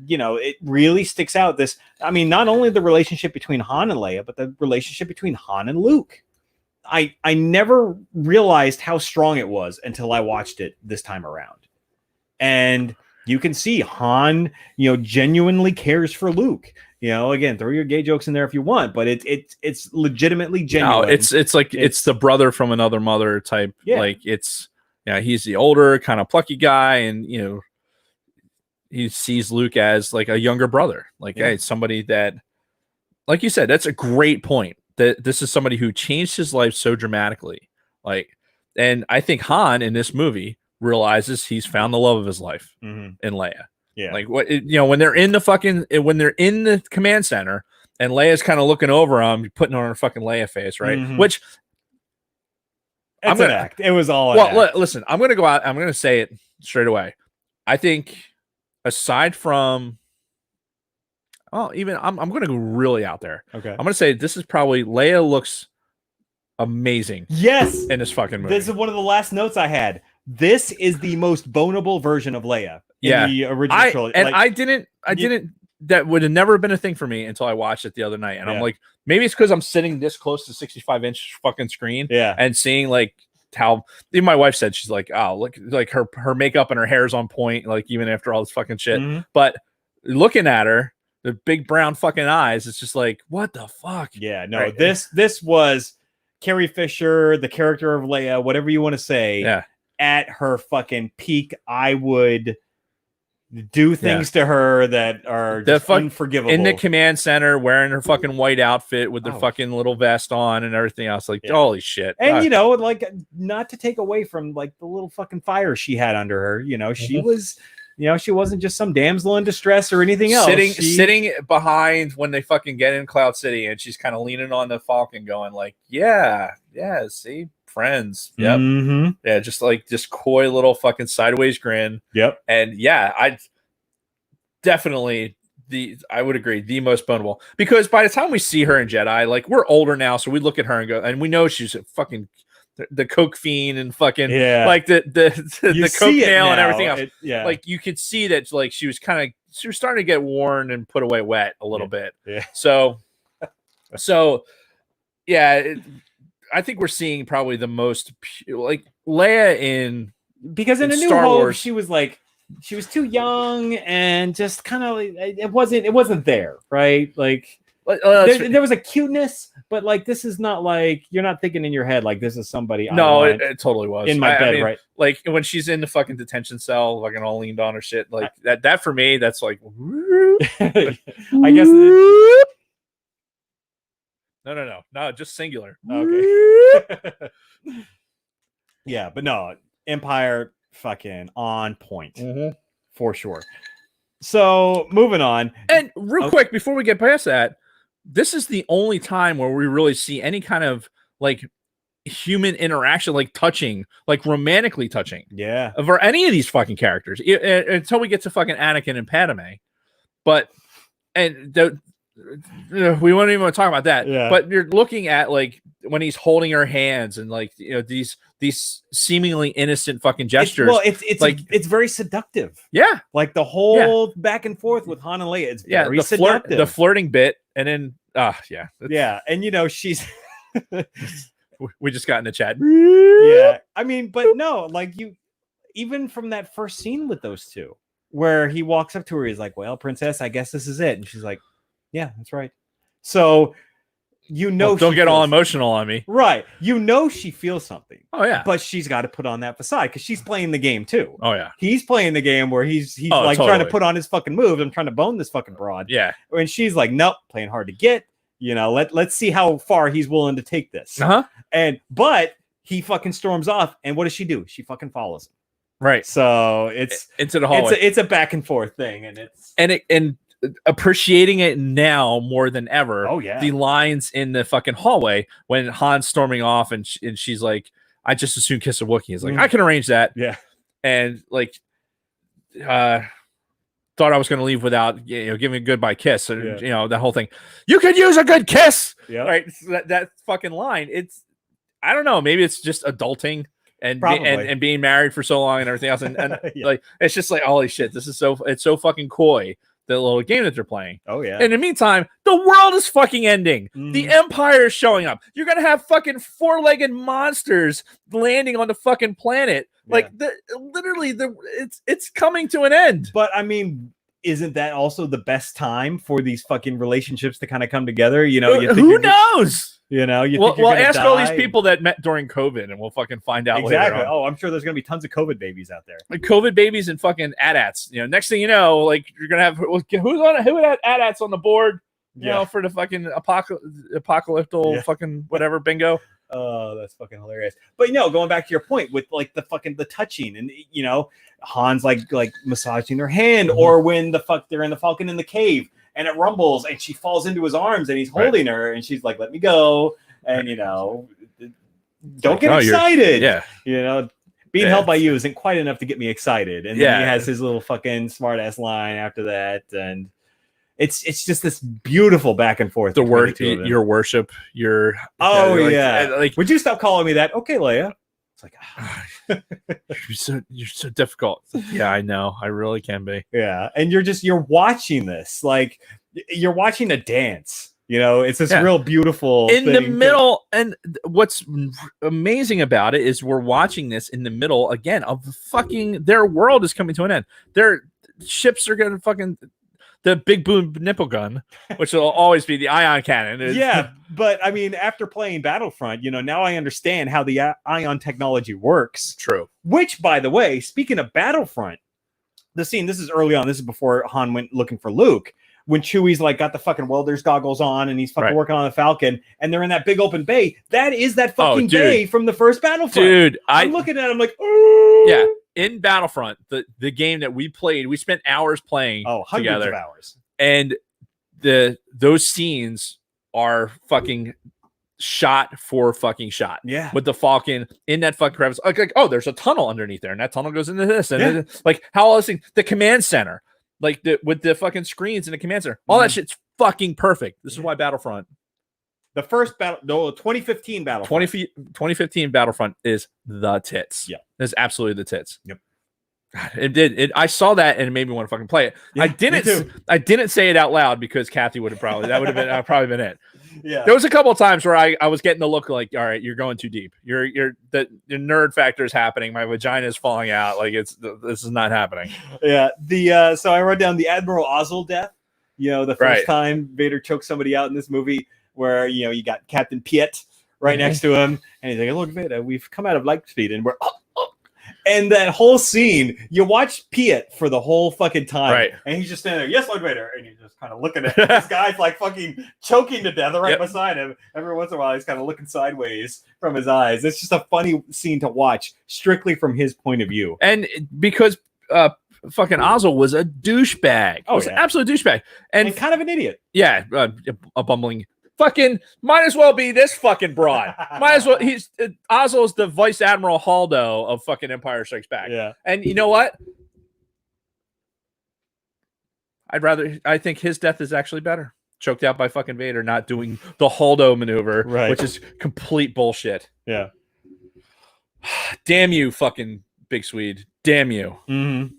you know, it really sticks out. This, I mean, not only the relationship between Han and Leia, but the relationship between Han and Luke. I never realized how strong it was until I watched it this time around. And you can see Han, you know, genuinely cares for Luke. You know, again, throw your gay jokes in there if you want, but it's legitimately genuine. No, it's like it's the brother from another mother type. Like, it's, yeah, he's the older kind of plucky guy, and you know, he sees Luke as like a younger brother, like, hey, somebody that, like you said, that's a great point, that this is somebody who changed his life so dramatically. Like, and I think Han in this movie realizes he's found the love of his life in Leia. Like, what, you know, when they're in the command center and Leia's kind of looking over him, putting on her fucking Leia face, right? Which it's an act. It was all an act. Listen, I'm gonna go out. I'm gonna say it straight away. I think, aside from, even I'm going to go really out there. Okay. I'm going to say this is probably, Leia looks amazing. Yes. In this fucking movie. This is one of the last notes I had. This is the most bonable version of Leia in the original trilogy. And I didn't, that would have never been a thing for me until I watched it the other night. And I'm like, maybe it's because I'm sitting this close to 65-inch fucking screen and seeing like how, even my wife said, she's like, oh, look, like her makeup and her hair's on point, like even after all this fucking shit. But looking at her, the big brown fucking eyes, it's just like, what the fuck? Yeah, no, this was Carrie Fisher, the character of Leia, whatever you want to say, at her fucking peak. I would do things to her that are just unforgivable. In the command center, wearing her fucking white outfit with the fucking little vest on and everything else. Like, holy shit. And, you know, like, not to take away from, like, the little fucking fire she had under her. You know, she was, you know, she wasn't just some damsel in distress or anything else. Sitting behind when they fucking get in Cloud City, and she's kind of leaning on the Falcon going like, see, friends. Yeah, just like this coy little fucking sideways grin. And I definitely, I would agree, the most bonable, because by the time we see her in Jedi, like, we're older now, so we look at her and go, and we know she's a fucking the coke fiend and fucking like the coke nail and everything else. Like, you could see that, like, she was starting to get worn and put away wet a little bit. So I think we're seeing probably the most like Leia in, because in A New Hope she was like, she was too young and just kind of, it wasn't there, right? Like, there was a cuteness, but like, this is not like, you're not thinking in your head like this is somebody. No, it totally was in my bed, right? Like, when she's in the fucking detention cell, fucking all leaned on her shit, like that for me, that's like, I guess. No, just singular. Okay. Yeah, but no, Empire fucking on point for sure. So moving on, and real quick before we get past that, this is the only time where we really see any kind of like human interaction, like touching, like romantically touching, for any of these fucking characters until we get to fucking Anakin and Padme. But we won't even want to talk about that. Yeah. But you're looking at like when he's holding her hands and like these seemingly innocent fucking gestures. It's very seductive. Yeah, like the whole back and forth with Han and Leia. It's very seductive. The flirting bit, and then yeah, and she's. We just got in the chat. Yeah, I mean, but no, like even from that first scene with those two, where he walks up to her, he's like, "Well, princess, I guess this is it," and she's like, "Yeah, that's right." So don't get all emotional on me, right? She feels something. Oh yeah, but she's got to put on that facade because she's playing the game too. Oh yeah, he's playing the game where he's like trying to put on his fucking moves. I'm trying to bone this fucking broad. Yeah, and she's like, "Nope, playing hard to get." Let's see how far he's willing to take this. But he fucking storms off, and what does she do? She fucking follows him. Right. So it's into the hallway. It's a back and forth thing, and appreciating it now more than ever. Oh yeah. The lines in the fucking hallway when Han's storming off, and she's like, "I just as soon kiss a Wookiee." He's like, "I can arrange that." Yeah. And like, thought I was going to leave without giving a goodbye kiss, and that whole thing. You could use a good kiss, right? So that fucking line. It's, I don't know, maybe it's just adulting and being married for so long and everything else, and like it's just like, holy shit, it's so fucking coy, the little game that they're playing. Oh yeah. In the meantime, the world is fucking ending. The Empire is showing up. You're gonna have fucking four-legged monsters landing on the fucking planet. Like it's coming to an end. But I mean, isn't that also the best time for these fucking relationships to kind of come together? Who knows? We'll ask all these people that met during COVID, and we'll fucking find out. Exactly. Later on. Oh, I'm sure there's gonna be tons of COVID babies out there. Like COVID babies and fucking AT-ATs. Next thing you know, like you're gonna have who had AT-ATs on the board? For the fucking apocalyptic fucking whatever bingo. Oh, that's fucking hilarious. But going back to your point with like the touching and Han's like massaging her hand, or when they're in the Falcon in the cave and it rumbles and she falls into his arms and he's holding her and she's like, "Let me go," and don't get excited. Being held by you isn't quite enough to get me excited. And then he has his little fucking smart ass line after that, and it's just this beautiful back and forth. The word, your worship, your like, would you stop calling me that? Okay, Leia. It's like you're so difficult. Yeah, I know. I really can be. Yeah, and you're watching this like you're watching a dance. It's this real beautiful in the middle. And what's amazing about it is we're watching this in the middle again of fucking their world is coming to an end. Their ships are gonna fucking. The big boom nipple gun, which will always be the ion cannon. But I mean, after playing Battlefront, now I understand how the ion technology works. True. Which, by the way, speaking of Battlefront, the scene, this is early on. This is before Han went looking for Luke. When Chewie's like got the fucking welder's goggles on and he's fucking working on the Falcon and they're in that big open bay. That is that fucking bay from the first Battlefront. Dude, I'm looking at it, I'm like, ooh. Yeah. In Battlefront, the game that we played, we spent hours playing hundreds of hours. And those scenes are fucking shot for fucking shot. Yeah. With the Falcon in that fucking crevice. Like, oh, there's a tunnel underneath there, and that tunnel goes into this. And like how all this thing, the command center, like with the fucking screens in the command center, all that shit's fucking perfect. This is why Battlefront. The first 2015 Battlefront. 2015 Battlefront is the tits. Yeah. It's absolutely the tits. Yep. It did. I saw that and it made me want to fucking play it. Yeah, I didn't say it out loud because Kathy would have probably probably been it. Yeah. There was a couple of times where I was getting the look like, all right, you're going too deep. Your nerd factor is happening. My vagina is falling out. Like this is not happening. Yeah. So I wrote down the Admiral Ozzel death. The first time Vader choked somebody out in this movie, where you got Captain Piet right next to him, and he's like, "Look, Vader, we've come out of light speed, and we're up." And that whole scene, you watch Piet for the whole fucking time, and he's just standing there, "Yes, Lord Vader," and you're just kind of looking at him. This guy's like fucking choking to death right beside him. Every once in a while, he's kind of looking sideways from his eyes. It's just a funny scene to watch, strictly from his point of view, and because fucking Ozzel was a douchebag. An absolute douchebag, and kind of an idiot. Yeah, a bumbling. Fucking might as well be this fucking broad. Might as well. He's Ozzel's the Vice Admiral Haldo of fucking Empire Strikes Back. Yeah. And you know what? I think his death is actually better. choked out by fucking Vader, not doing the Holdo maneuver, Right. which is complete bullshit. Yeah. Damn you, fucking Big Swede. Damn you. Mm-hmm.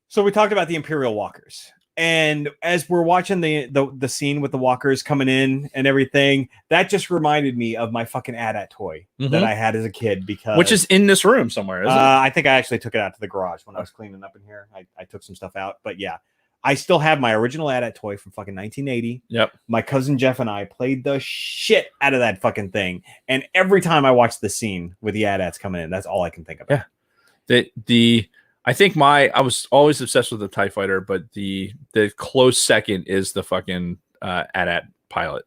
So we talked about the Imperial walkers. And as we're watching the scene with the walkers coming in and everything, that just reminded me of my fucking AT-AT toy that I had as a kid, because which is in this room somewhere, isn't it? I think I actually took it out to the garage when I was cleaning up in here. I took some stuff out, but yeah, I still have my original AT-AT toy from fucking 1980. Yep. My cousin Jeff and I played the shit out of that fucking thing, and every time I watch the scene with the AT-ATs coming in, that's all I can think about. Yeah. I think I was always obsessed with the TIE fighter, but the close second is the fucking AT-AT pilot,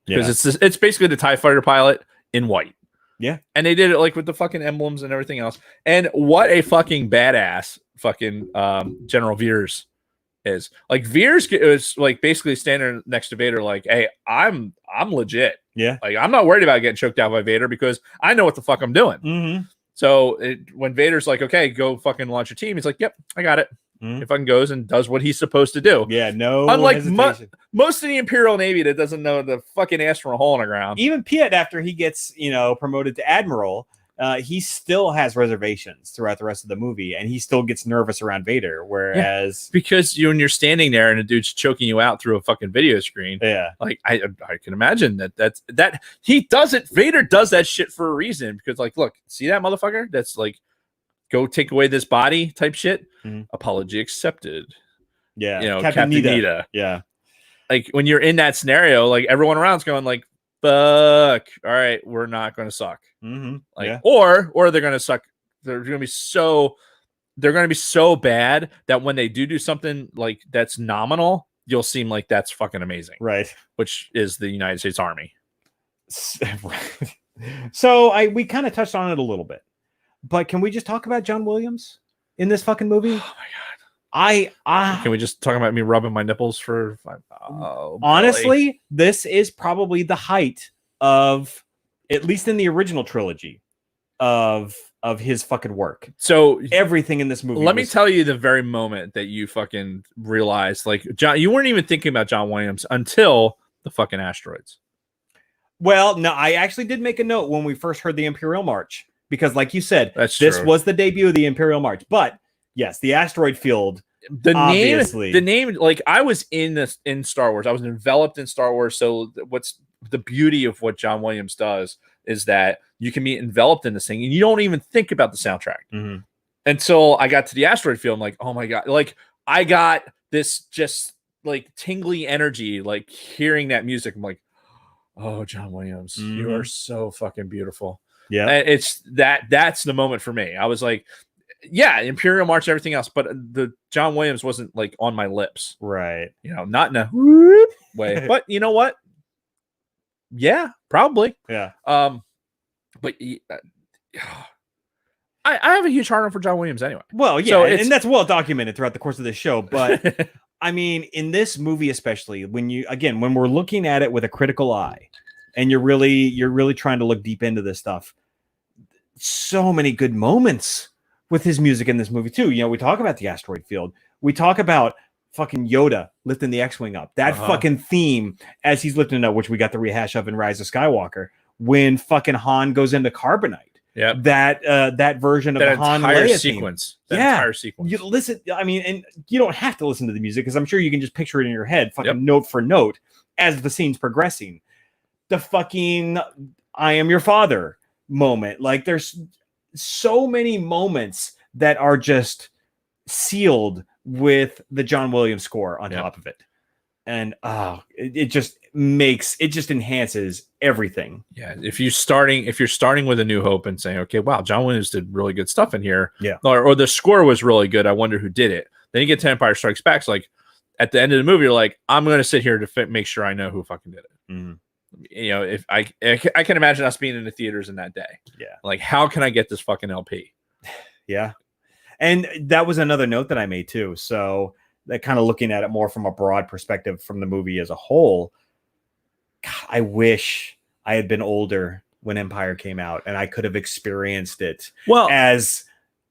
because it's basically the TIE fighter pilot in white. Yeah, and they did it like with the fucking emblems and everything else. And what a fucking badass fucking General Veers is. Like, Veers is like basically standing next to Vader, like, hey, I'm legit. Yeah, like, I'm not worried about getting choked out by Vader because I know what the fuck I'm doing. Mm-hmm. So when Vader's like, okay, go fucking launch your team, he's like, yep, I got it. Mm-hmm. He fucking goes and does what he's supposed to do. Yeah, no. Unlike most of the Imperial Navy that doesn't know the fucking ass from a hole in the ground. Even Piet, after he gets promoted to admiral, he still has reservations throughout the rest of the movie, and he still gets nervous around Vader. Whereas because when you're standing there and a dude's choking you out through a fucking video screen, like I can imagine that he does it. Vader does that shit for a reason, because like, look, see that motherfucker? That's like, go take away this body type shit. Mm-hmm. Apology accepted. Yeah, Captain Nita. Yeah, like when you're in that scenario, like everyone around's going like, fuck, all right, we're not going to suck. Mm-hmm. Like, or they're going to suck. They're going to be so bad that when they do something like that's nominal, you'll seem like that's fucking amazing. Right. Which is the United States Army. So we kind of touched on it a little bit, but can we just talk about John Williams in this fucking movie? Oh my God. Can we just talk about me rubbing my nipples for honestly, this is probably the height of, at least in the original trilogy, of his fucking work. So everything in this movie. Let me tell you the very moment that you fucking realized, like, John, you weren't even thinking about John Williams until the fucking asteroids. Well, no, I actually did make a note when we first heard the Imperial March, because like you said, this was the debut of the Imperial March. But yes, the asteroid field. The name, like, I was in Star Wars. I was enveloped in Star Wars. So what's the beauty of what John Williams does is that you can be enveloped in this thing and you don't even think about the soundtrack. Mm-hmm. Until I got to the asteroid field. I'm like, oh my God. Like, I got this just like tingly energy, like hearing that music. I'm like, oh, John Williams, you are so fucking beautiful. Yeah. And it's that's the moment for me. I was like, yeah, Imperial March and everything else, but the John Williams wasn't like on my lips. Right. Not in a way. But you know what? Yeah, probably. Yeah. But I have a huge heart for John Williams anyway. Well, yeah, so and that's well documented throughout the course of this show. But I mean, in this movie, especially when we're looking at it with a critical eye, and you're really trying to look deep into this stuff, so many good moments with his music in this movie too. We talk about the asteroid field. We talk about fucking Yoda lifting the X-Wing up. That fucking theme as he's lifting it up, which we got the rehash of in Rise of Skywalker, when fucking Han goes into carbonite. Yeah, that version of that the Han entire Leia sequence. Entire sequence. You listen. I mean, and you don't have to listen to the music, because I'm sure you can just picture it in your head, fucking note for note, as the scene's progressing. The fucking "I am your father" moment. Like, there's so many moments that are just sealed with the John Williams score on top of it. And it just enhances everything. Yeah. If you're starting with A New Hope and saying, okay, wow, John Williams did really good stuff in here. Yeah. Or the score was really good. I wonder who did it. Then you get to Empire Strikes Back. So like at the end of the movie, you're like, I'm going to sit here to make sure I know who fucking did it. Mm-hmm. If I can imagine us being in the theaters in that day. Yeah. Like, how can I get this fucking LP? Yeah. And that was another note that I made too. So that kind of looking at it more from a broad perspective from the movie as a whole, God, I wish I had been older when Empire came out and I could have experienced it as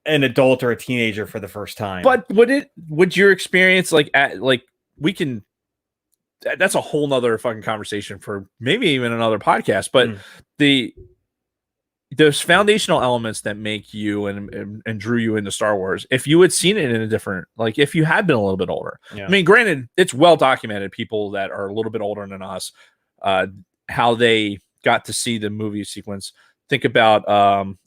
an adult or a teenager for the first time. But would your experience we can that's a whole nother fucking conversation for maybe even another podcast. But those foundational elements that make you and drew you into Star Wars, if you had seen it in a different, like if you had been a little bit older, I mean, granted, it's well documented, people that are a little bit older than us, how they got to see the movie sequence. Think about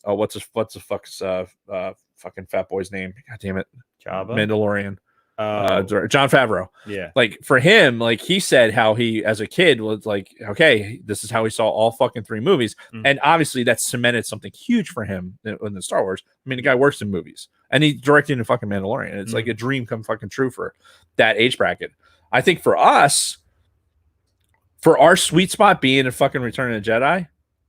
what's the fuck's fucking fat boy's name? God damn it, Jabba? Mandalorian. Jon Favreau. Yeah. Like for him, like he said how he as a kid was like, okay, this is how he saw all fucking 3 movies. And obviously that cemented something huge for him in the Star Wars. I mean, the guy works in movies and he directed in fucking Mandalorian. It's like a dream come fucking true for that age bracket. I think for us, for our sweet spot being a fucking Return of the Jedi,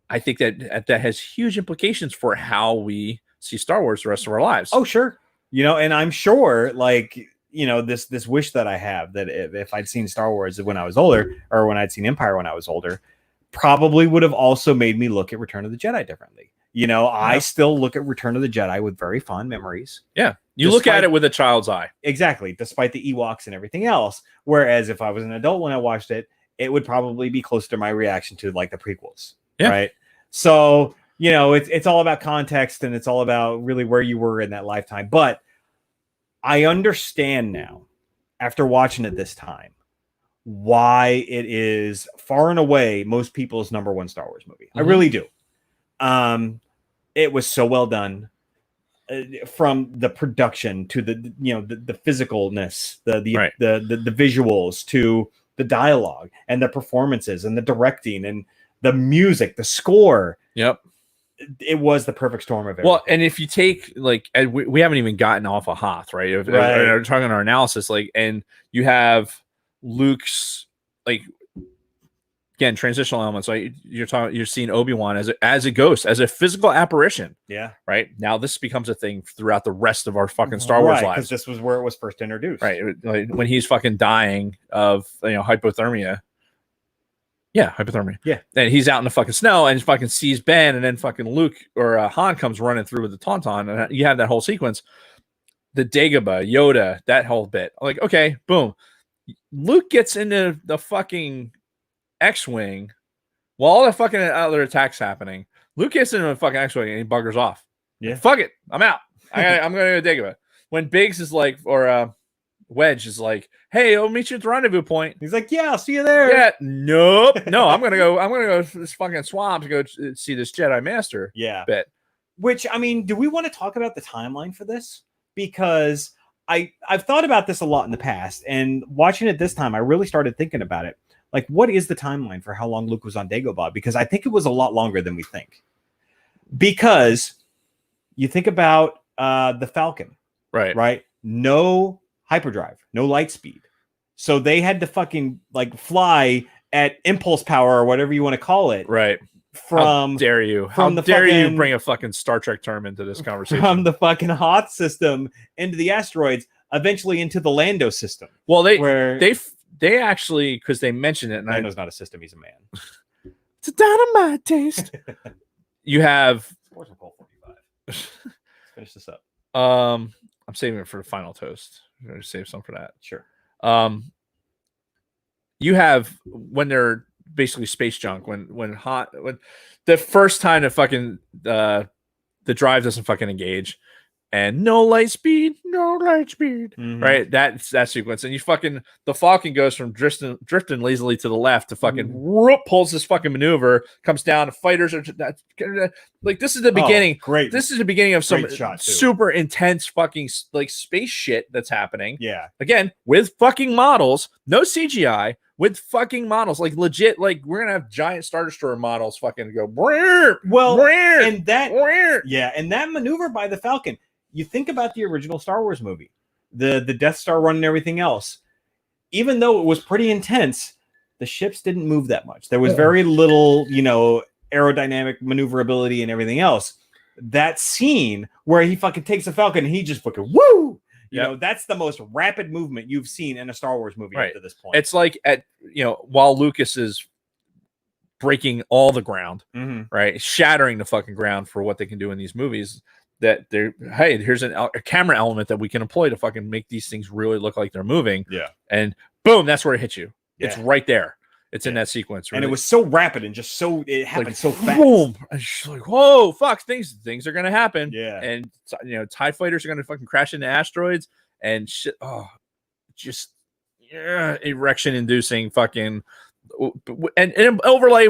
I think that has huge implications for how we see Star Wars the rest of our lives. Oh, sure. You know, and I'm sure like, you know, this wish that I have that if I'd seen Star Wars when I was older, or when I'd seen Empire when I was older, probably would have also made me look at Return of the Jedi differently. You know, I still look at Return of the Jedi with very fond memories. Yeah. You look at it with a child's eye. Exactly. Despite the Ewoks and everything else. Whereas if I was an adult when I watched it, it would probably be close to my reaction to like the prequels. Yeah. Right. So, you know, it's all about context and it's all about really where you were in that lifetime. But I understand now, after watching it this time, why it is far and away most people's #1 Star Wars movie. I really do. It was so well done, from the production to the physicalness, the visuals, to the dialogue and the performances and the directing and the music, the score. Yep. It was the perfect storm of everything. Well, and if you take like, and we haven't even gotten off of Hoth, right? If we're talking our analysis, like, and you have Luke's, like, again, transitional elements. Like you're seeing Obi-Wan as a ghost, as a physical apparition. Yeah. Right. Now this becomes a thing throughout the rest of our fucking Star Wars lives. Because this was where it was first introduced. Right. Like when he's fucking dying of hypothermia. Yeah, hypothermia. Yeah. And he's out in the fucking snow and fucking sees Ben, and then fucking Luke or Han comes running through with the Tauntaun, and you have that whole sequence. The Dagobah, Yoda, that whole bit. Like, okay, boom. Luke gets into the fucking X-Wing while all the fucking other attacks happening. Luke gets into the fucking X-Wing and he buggers off. Yeah. Fuck it. I'm out. I'm going to go to Dagobah. When Biggs is like, or Wedge is like, hey, I'll meet you at the rendezvous point. He's like, yeah, I'll see you there. Yeah, nope. No, I'm gonna go to this fucking swamp to go see this Jedi Master. Yeah. Bit. Which, I mean, do we want to talk about the timeline for this? Because I've thought about this a lot in the past, and watching it this time, I really started thinking about it. Like, what is the timeline for how long Luke was on Dagobah? Because I think it was a lot longer than we think. Because you think about the Falcon. Right? No hyperdrive, no light speed. So they had to fucking like fly at impulse power or whatever you want to call it. Right. From how dare you? How dare you bring a fucking Star Trek term into this conversation? From the fucking Hoth system into the asteroids, eventually into the Lando system. Well, they actually, because they mentioned it, and Lando's not a system, he's a man. It's a dynamite taste. You have Sports Cold 45. Let's finish this up. I'm saving it for the final toast. I'm going to save some for that. Sure. You have when they're basically space junk, when the first time that fucking the drive doesn't fucking engage, and no light speed, right? That's that sequence, and the Falcon goes from drifting lazily to the left to fucking whoop, pulls this fucking maneuver, comes down. The fighters are like, this is the beginning. Great. This is the beginning of some super intense fucking like space shit that's happening. Yeah. Again, with fucking models, no CGI. With fucking models, like legit, like we're gonna have giant Star Destroyer models fucking go. And that maneuver by the Falcon. You think about the original Star Wars movie, the Death Star run and everything else. Even though it was pretty intense, the ships didn't move that much. There was very little, aerodynamic maneuverability and everything else. That scene where he fucking takes a Falcon and he just fucking woo. You know, that's the most rapid movement you've seen in a Star Wars movie up to this point. It's like while Lucas is breaking all the ground, right, shattering the fucking ground for what they can do in these movies. That here's a camera element that we can employ to fucking make these things really look like they're moving. Yeah, and boom, that's where it hits you. It's right there. It's in Yeah. that sequence, and it was so rapid and just so it happened like, so fast. boom. And she's like, whoa, fuck, things are gonna happen. Yeah. And you know, TIE fighters are gonna fucking crash into asteroids and shit. Oh, just erection inducing fucking and overlay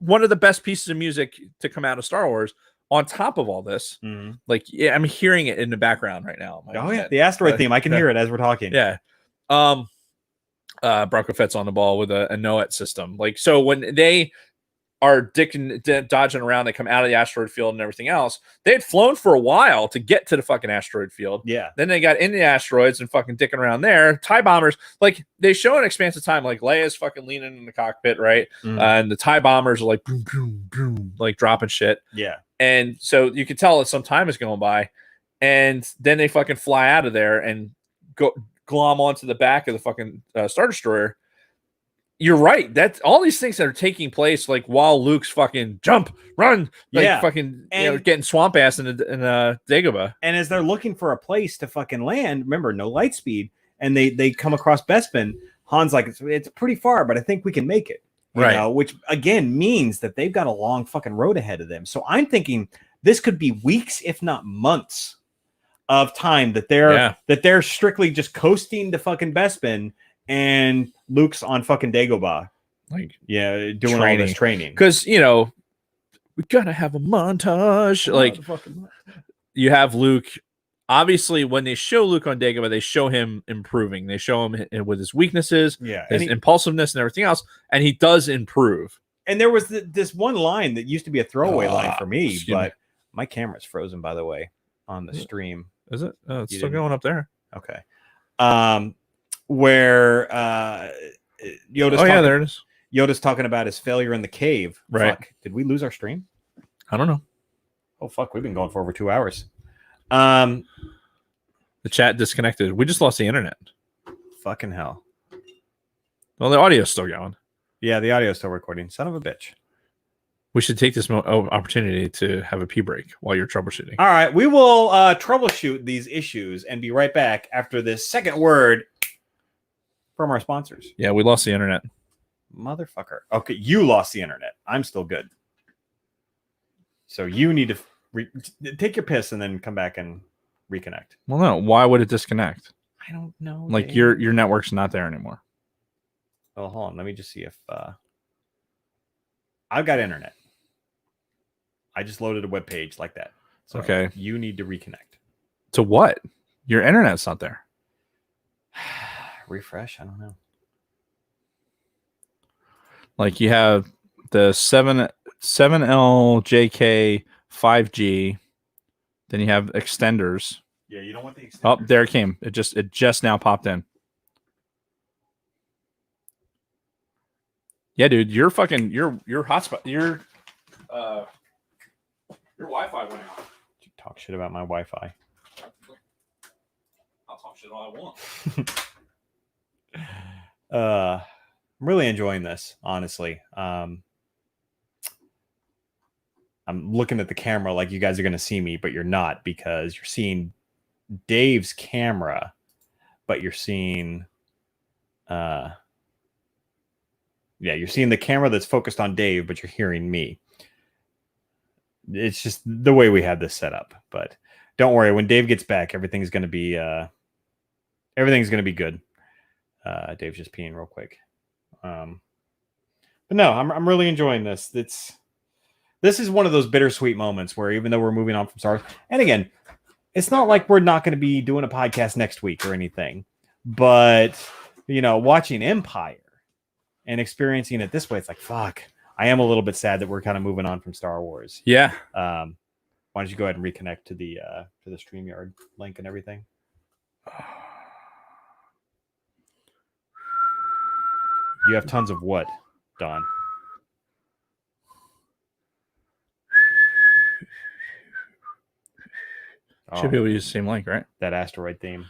one of the best pieces of music to come out of Star Wars on top of all this. Mhm. Like, yeah, I'm hearing it in the background right now. Oh yeah, the asteroid theme. I can hear it as we're talking. Yeah. Bronco Fett's on the ball with a NOET system. Like, so when they are dodging around, they come out of the asteroid field and everything else. They had flown for a while to get to the fucking asteroid field. Yeah. Then they got into the asteroids and fucking dicking around there. TIE bombers, like, they show an expanse of time, like Leia's fucking leaning in the cockpit, right? And the TIE bombers are like boom, boom, boom, like dropping shit. Yeah. And so you can tell that some time is going by. And then they fucking fly out of there and go glom onto the back of the fucking Star Destroyer. You're right. That's all these things that are taking place, like while Luke's fucking jump, run, like fucking, you know, getting swamp ass in Dagobah. And as they're looking for a place to fucking land, remember, no light speed, and they come across Bespin. Han's like, it's pretty far, but I think we can make it. You know, which again means that they've got a long fucking road ahead of them. So I'm thinking this could be weeks, if not months, of time that they're strictly just coasting to fucking Bespin. And Luke's on fucking Dagobah, like, doing all this training. Because, you know, we gotta have a montage. Like, you have Luke. Obviously, when they show Luke on Dagobah, they show him improving. They show him with his weaknesses, his impulsiveness, and everything else, and he does improve. And there was this one line that used to be a throwaway line for me, but my camera's frozen, by the way, on the stream. Is it? Oh, it's still going up there. Okay. Where Yoda's there it is. Yoda's talking about his failure in the cave. Right. Fuck. Did we lose our stream? I don't know. Oh fuck, we've been going for over 2 hours. The chat disconnected. We just lost the internet. Fucking hell. Well, the audio's still going. Yeah, the audio's still recording. Son of a bitch. We should take this opportunity to have a pee break while you're troubleshooting. All right, we will troubleshoot these issues and be right back after this second word from our sponsors. Yeah, we lost the internet. Motherfucker. Okay, you lost the internet. I'm still good. So you need to take your piss and then come back and reconnect. Well, no. Why would it disconnect? I don't know. Like, your network's not there anymore. Well, hold on. Let me just see if I've got internet. I just loaded a web page like that. So okay. You need to reconnect. To what? Your internet's not there. Refresh. I don't know. Like, you have the 7LJK 5G. Then you have extenders. Yeah, you don't want the extenders. Oh, there it came. It just now popped in. Yeah, dude, your hotspot, your Wi-Fi went out. You talk shit about my Wi-Fi. I'll talk shit all I want. I'm really enjoying this, honestly. I'm looking at the camera like you guys are going to see me, but you're not, because you're seeing Dave's camera, but you're seeing you're seeing the camera that's focused on Dave, but you're hearing me. It's just the way we have this set up. But don't worry, when Dave gets back, everything's going to be good. Dave's just peeing real quick. But no, I'm really enjoying this. This is one of those bittersweet moments where, even though we're moving on from Star Wars, and again, it's not like we're not going to be doing a podcast next week or anything, but watching Empire and experiencing it this way, it's like, fuck, I am a little bit sad that we're kind of moving on from Star Wars. Yeah. Why don't you go ahead and reconnect to the StreamYard link and everything? You have tons of what, Don? Should be able to use the same link, right? That asteroid theme.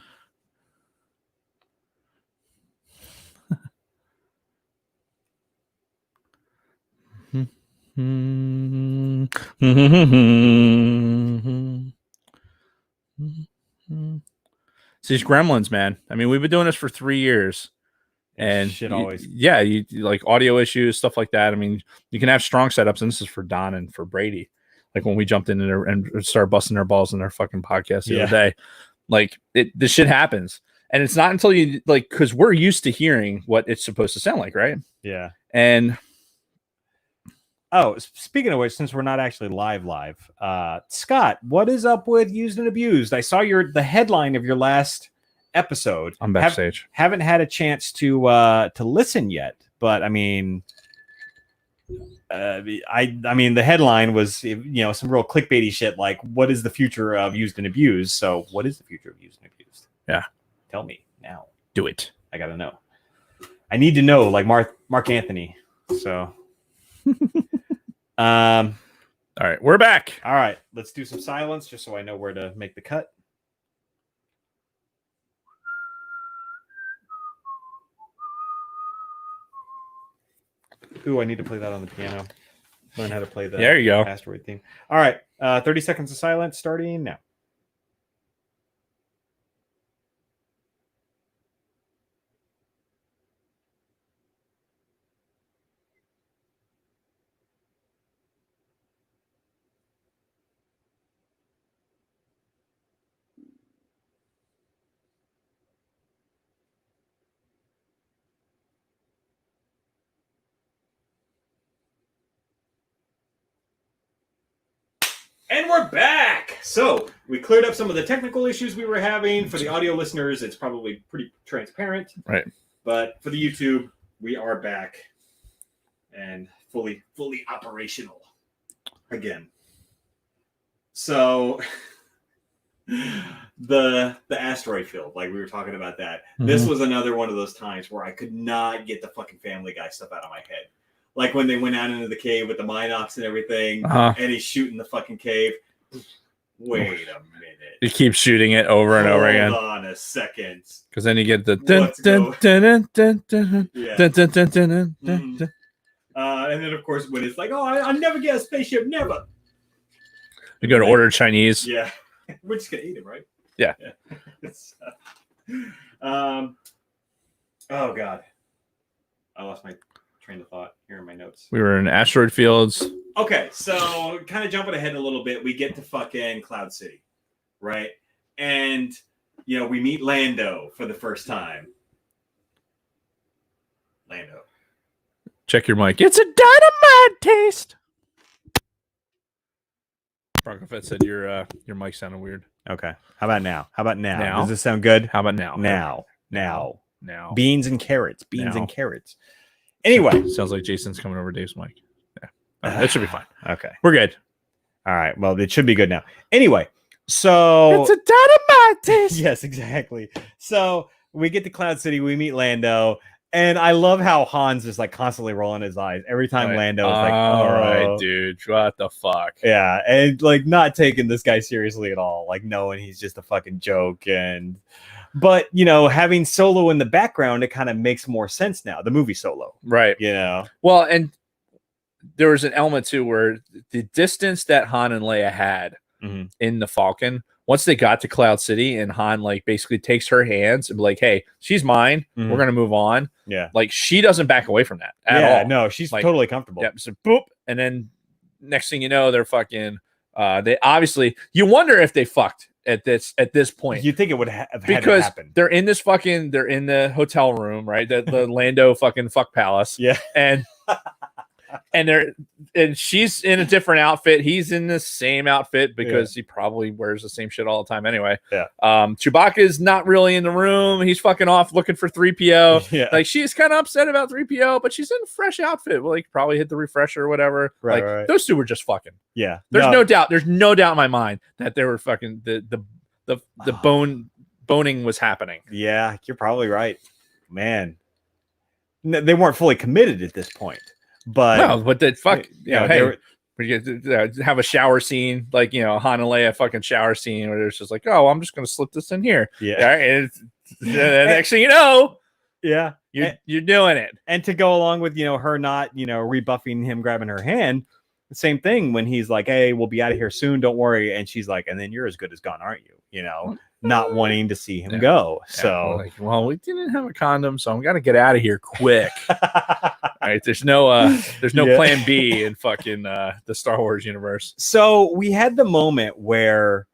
It's these gremlins, man. I mean, we've been doing this for 3 years. And shit always. you like audio issues, stuff like that. I mean, you can have strong setups, and this is for Don and for Brady. Like when we jumped in there and started busting their balls in their fucking podcast the other day, like this shit happens. And it's not until you like, because we're used to hearing what it's supposed to sound like, right? Yeah. And speaking of which, since we're not actually live, Scott, what is up with Used and Abused? I saw the headline of your last episode. I'm backstage. Haven't had a chance to listen yet, but I mean, I mean, the headline was, some real clickbaity shit like, what is the future of Used and Abused? So what is the future of Used and Abused? Yeah. Tell me now. Do it. I got to know. I need to know, like Mark Anthony. So, all right, we're back. All right, let's do some silence just so I know where to make the cut. Ooh, I need to play that on the piano. Learn how to play the there you go. asteroid theme. All right, 30 seconds of silence starting now. And we're back. So we cleared up some of the technical issues we were having. For the audio listeners, it's probably pretty transparent. Right. But for the YouTube, we are back and fully operational again. So the asteroid field, like we were talking about that. Mm-hmm. This was another one of those times where I could not get the fucking Family Guy stuff out of my head. Like when they went out into the cave with the Minox and everything, and he's shooting the fucking cave. Wait a minute. You keep shooting it over and over again. Hold on a second. Because then you get the and then of course when it's like, oh, I'll never get a spaceship, never. You go to order Chinese. Yeah. We're just gonna eat it, right? Yeah. Oh God. I lost my train of thought here in my notes. We were in asteroid fields. Okay, so kind of jumping ahead a little bit, we get to fucking Cloud City, right? And we meet Lando for the first time. Lando. Check your mic. It's a dynamite taste. Bronco Fett said your mic sounded weird. Okay. How about now? Does this sound good? How about now? Now. Beans and carrots. Anyway. Sounds like Jason's coming over Dave's mic. Yeah. That should be fine. Okay. We're good. All right. Well, it should be good now. Anyway, so it's a dynamite taste. Yes, exactly. So we get to Cloud City, we meet Lando, and I love how Han's just like constantly rolling his eyes every time Lando is like, all right, dude, what the fuck? Yeah, and like not taking this guy seriously at all, like knowing he's just a fucking joke. But having Solo in the background, it kind of makes more sense now. The movie Solo, right? Well, and there was an element too where the distance that Han and Leia had in the Falcon, once they got to Cloud City and Han like basically takes her hands and be like, hey, she's mine. We're gonna move on. Yeah, like she doesn't back away from that at all. No, she's like, totally comfortable. Yeah, so boop, and then next thing you know, they're fucking. They obviously, you wonder if they fucked at this point. You think it would have because happened. They're in the hotel room, right? The Lando fucking fuck palace. Yeah, and she's in a different outfit. He's in the same outfit because he probably wears the same shit all the time anyway. Yeah. Chewbacca's not really in the room. He's fucking off looking for 3PO. Yeah. Like she's kind of upset about 3PO, but she's in a fresh outfit. Well, like probably hit the refresher or whatever. Right. Those two were just fucking. Yeah. There's no doubt. There's no doubt in my mind that they were fucking the boning was happening. Yeah, you're probably right, man. They weren't fully committed at this point. But the fuck, hey, we get to have a shower scene, like Han and Leia fucking shower scene, where it's just like, oh, I'm just gonna slip this in here. Yeah, and the next thing you know, yeah, you're doing it. And to go along with her not rebuffing him grabbing her hand, the same thing when he's like, hey, we'll be out of here soon, don't worry, and she's like, and then you're as good as gone, aren't you? not wanting to see him go. Yeah, So, like, well, we didn't have a condom, so I'm gonna get out of here quick. Right? There's no plan B in fucking the Star Wars universe. So we had the moment where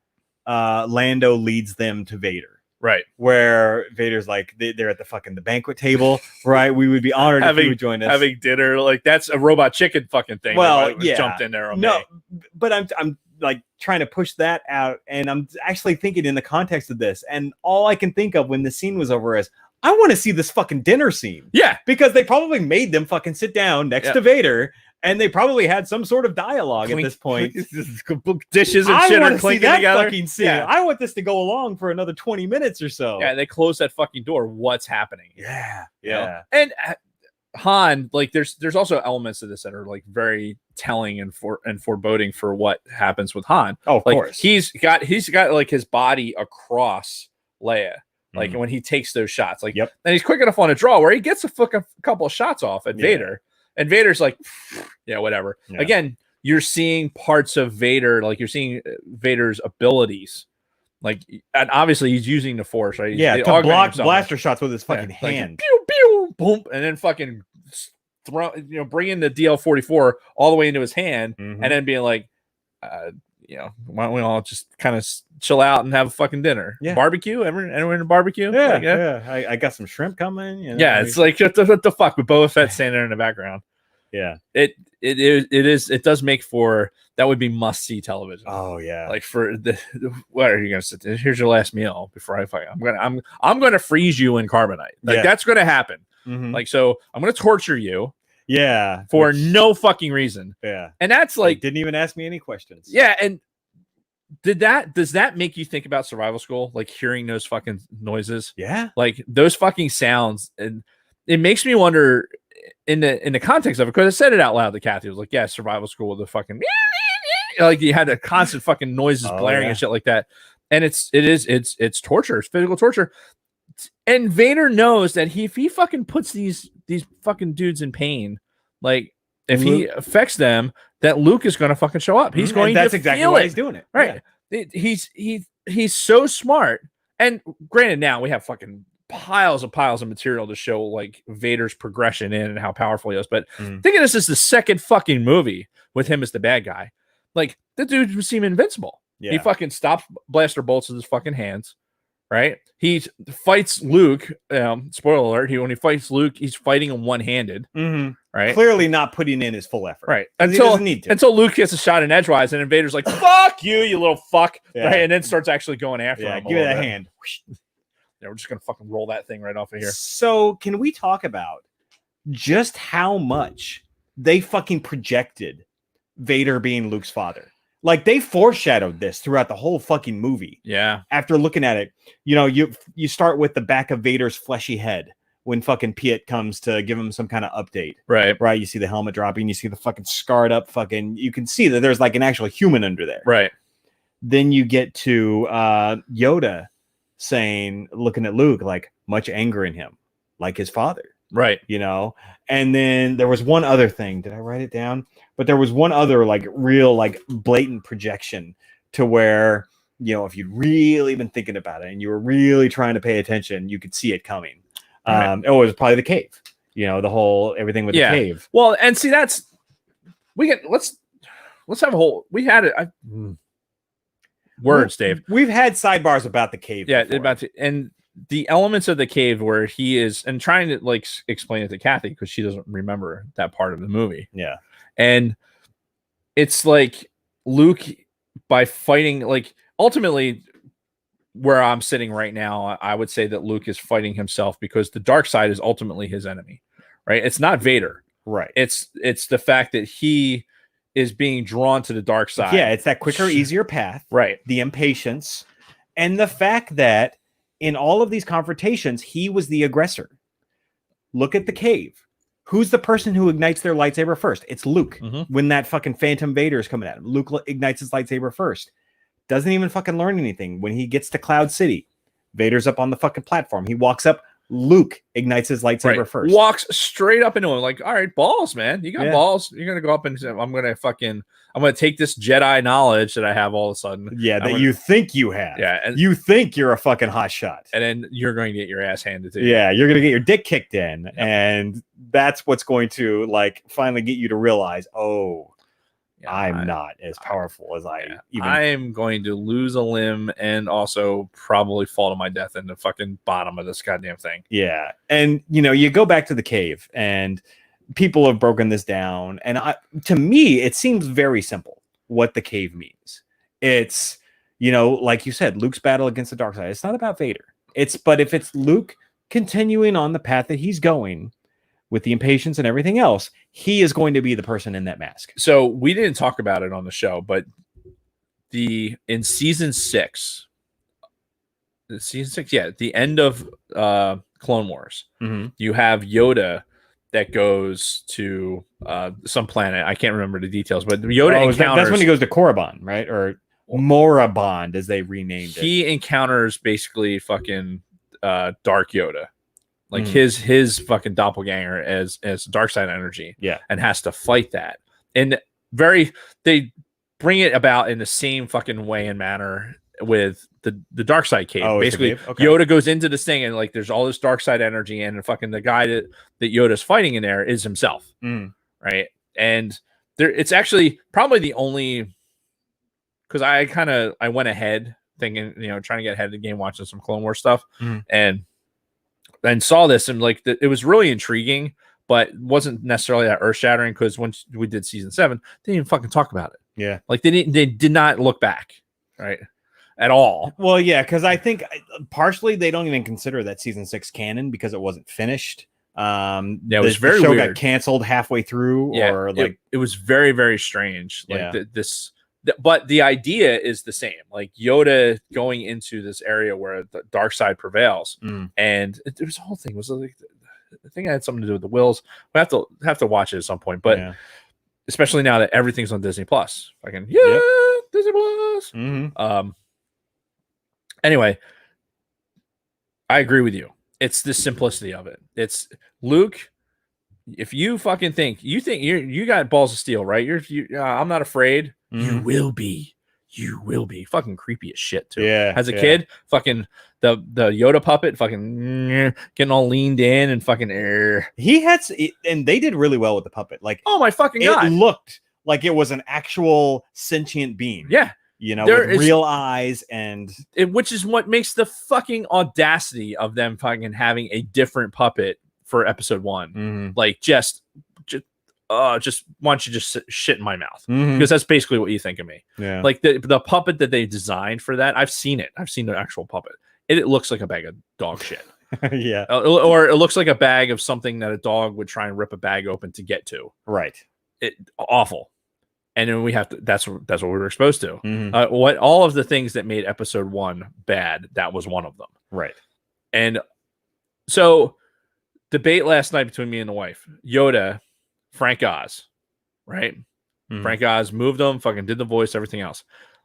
Lando leads them to Vader. Right. Where Vader's like, they're at the banquet table, right? We would be honored if you would join us. Having dinner, like that's a robot chicken fucking thing. Well, yeah. Jumped in there. No, but I'm like trying to push that out, and I'm actually thinking in the context of this, and all I can think of when the scene was over is, I want to see this fucking dinner scene. Yeah. Because they probably made them fucking sit down next to Vader, and they probably had some sort of dialogue at this point. Dishes and shit are clinking together. Fucking scene. Yeah. I want this to go along for another 20 minutes or so. Yeah, they close that fucking door. What's happening? Yeah. You know? And Han, like there's also elements of this that are like very telling and foreboding for what happens with Han. Oh, of course. He's got like his body across Leia. Like when he takes those shots, like, and he's quick enough on a draw where he gets a couple of shots off at Vader, and Vader's like, yeah, whatever. Yeah. Again, you're seeing parts of Vader, like you're seeing Vader's abilities, like, and obviously he's using the Force, right? Yeah, to block blaster shots with his fucking hand, like, pew pew, boom, and then fucking bringing the DL-44 all the way into his hand, and then being like, why don't we all just kind of chill out and have a fucking dinner? Yeah. Barbecue? Anyone in a barbecue? Yeah, I got some shrimp coming. You know? Yeah, it's like what the fuck with Boba Fett standing there in the background. Yeah, it does make for that would be must see television. Oh yeah, like for what are you gonna sit there? Here's your last meal before I fight. I'm gonna freeze you in carbonite. Like that's gonna happen. Like so, I'm gonna torture you. Yeah, for no fucking reason. Yeah, and that's like didn't even ask me any questions. Yeah, and does that make you think about survival school? Like hearing those fucking noises? Yeah, like those fucking sounds, and it makes me wonder in the context of it, because I said it out loud to Kathy. It was like, yeah, survival school with the fucking like you had a constant fucking noises blaring and shit like that, and it's torture, it's physical torture. And Vader knows that if he fucking puts these fucking dudes in pain, like if he affects them, that Luke is going to fucking show up. He's going. That's exactly why he's doing it, right? Yeah. He's so smart. And granted, now we have fucking piles of material to show like Vader's progression in and how powerful he is. But think of this as the second fucking movie with him as the bad guy. Like the dude would seem invincible. Yeah. He fucking stops blaster bolts with his fucking hands. Right, he fights Luke. Spoiler alert: when he fights Luke, he's fighting him one-handed. Right, clearly not putting in his full effort. Right, he doesn't need to. Until Luke gets a shot in edgewise, and Vader's like, "Fuck you, you little fuck!" Right, and then starts actually going after him. Give me that hand. Yeah, we're just gonna fucking roll that thing right off of here. So, can we talk about just how much they fucking projected Vader being Luke's father? Like they foreshadowed this throughout the whole fucking movie. Yeah. After looking at it, you start with the back of Vader's fleshy head when fucking Piet comes to give him some kind of update. Right. Right. You see the helmet dropping. You see the fucking scarred up fucking. You can see that there's like an actual human under there. Right. Then you get to Yoda looking at Luke, like much anger in him, like his father. Right. And then there was one other thing. Did I write it down? But there was one other like real like blatant projection to where, if you'd really been thinking about it and you were really trying to pay attention, you could see it coming. Right. It was probably the cave, the whole everything with the cave. Well, and see, let's have a whole, we had it. Words, Dave. We've had sidebars about the cave. Yeah. Before. And the elements of the cave where he is, and trying to like explain it to Kathy because she doesn't remember that part of the movie. Yeah. And it's like Luke, by fighting, like ultimately where I'm sitting right now, I would say that Luke is fighting himself because the dark side is ultimately his enemy, right? It's not Vader. Right. It's the fact that he is being drawn to the dark side. Yeah. It's that quicker, easier path. Right. The impatience and the fact that in all of these confrontations, he was the aggressor. Look at the cave. Who's the person who ignites their lightsaber first? It's Luke. When that fucking Phantom Vader is coming at him, Luke ignites his lightsaber first. Doesn't even fucking learn anything. When he gets to Cloud City, Vader's up on the fucking platform. He walks up, Luke ignites his lightsaber first. Walks straight up into him, like, all right, balls, man. You got balls. You're gonna go up and say, I'm gonna take this Jedi knowledge that I have all of a sudden. Yeah, you think you have. Yeah, and you think you're a fucking hot shot. And then you're going to get your ass handed to you. Yeah, you're gonna get your dick kicked in, and that's what's going to like finally get you to realize, oh, I'm not as powerful as I'm going to lose a limb and also probably fall to my death in the fucking bottom of this goddamn thing. Yeah. And, you go back to the cave and people have broken this down. And to me, it seems very simple what the cave means. It's, like you said, Luke's battle against the dark side. It's not about Vader. But if it's Luke continuing on the path that he's going, with the impatience and everything else, he is going to be the person in that mask. So we didn't talk about it on the show, but in season 6, at the end of Clone Wars, you have Yoda that goes to some planet. I can't remember the details, but Yoda encounters. That's when he goes to Korriban, right? Or Morabond, as they renamed it. He encounters basically fucking Dark Yoda. Like his fucking doppelganger as dark side energy, and has to fight that. And they bring it about in the same fucking way and manner with the dark side cave. Basically, okay. Yoda goes into this thing and like there's all this dark side energy, and fucking the guy that Yoda's fighting in there is himself, right? And it's actually probably the only, because I went ahead thinking, trying to get ahead of the game, watching some Clone Wars stuff, and saw this and like it was really intriguing, but wasn't necessarily that earth shattering because once we did season 7, they didn't even fucking talk about it. Yeah, like they did not look back, right, at all. Well, yeah, because I think partially they don't even consider that season 6 canon because it wasn't finished. It was very the show weird. Got canceled halfway through, or like it was very, very strange. Like but the idea is the same. Like Yoda going into this area where the dark side prevails, and it was the whole thing was like I think it had something to do with the wills. We have to watch it at some point, but especially now that everything's on Disney Plus, Disney Plus. Anyway, I agree with you. It's the simplicity of it. It's Luke. If you fucking think you got balls of steel, right? I'm not afraid. You will be. Fucking creepy as shit too. Yeah. As a kid, fucking the Yoda puppet, fucking getting all leaned in and fucking. He had, and they did really well with the puppet. Like, oh my fucking god, it looked like it was an actual sentient being. Yeah. With real eyes which is what makes the fucking audacity of them fucking having a different puppet for episode 1. Like just why don't you just shit in my mouth? Because that's basically what you think of me. Yeah. Like the puppet that they designed for that, I've seen it. I've seen the actual puppet. It looks like a bag of dog shit. Yeah. Or it looks like a bag of something that a dog would try and rip a bag open to get to. Right. Awful. And then we have to. That's what we were exposed to. What all of the things that made episode 1 bad, that was one of them. Right. And so, debate last night between me and the wife. Yoda, Frank Oz, right? Frank Oz moved him, fucking did the voice, everything else.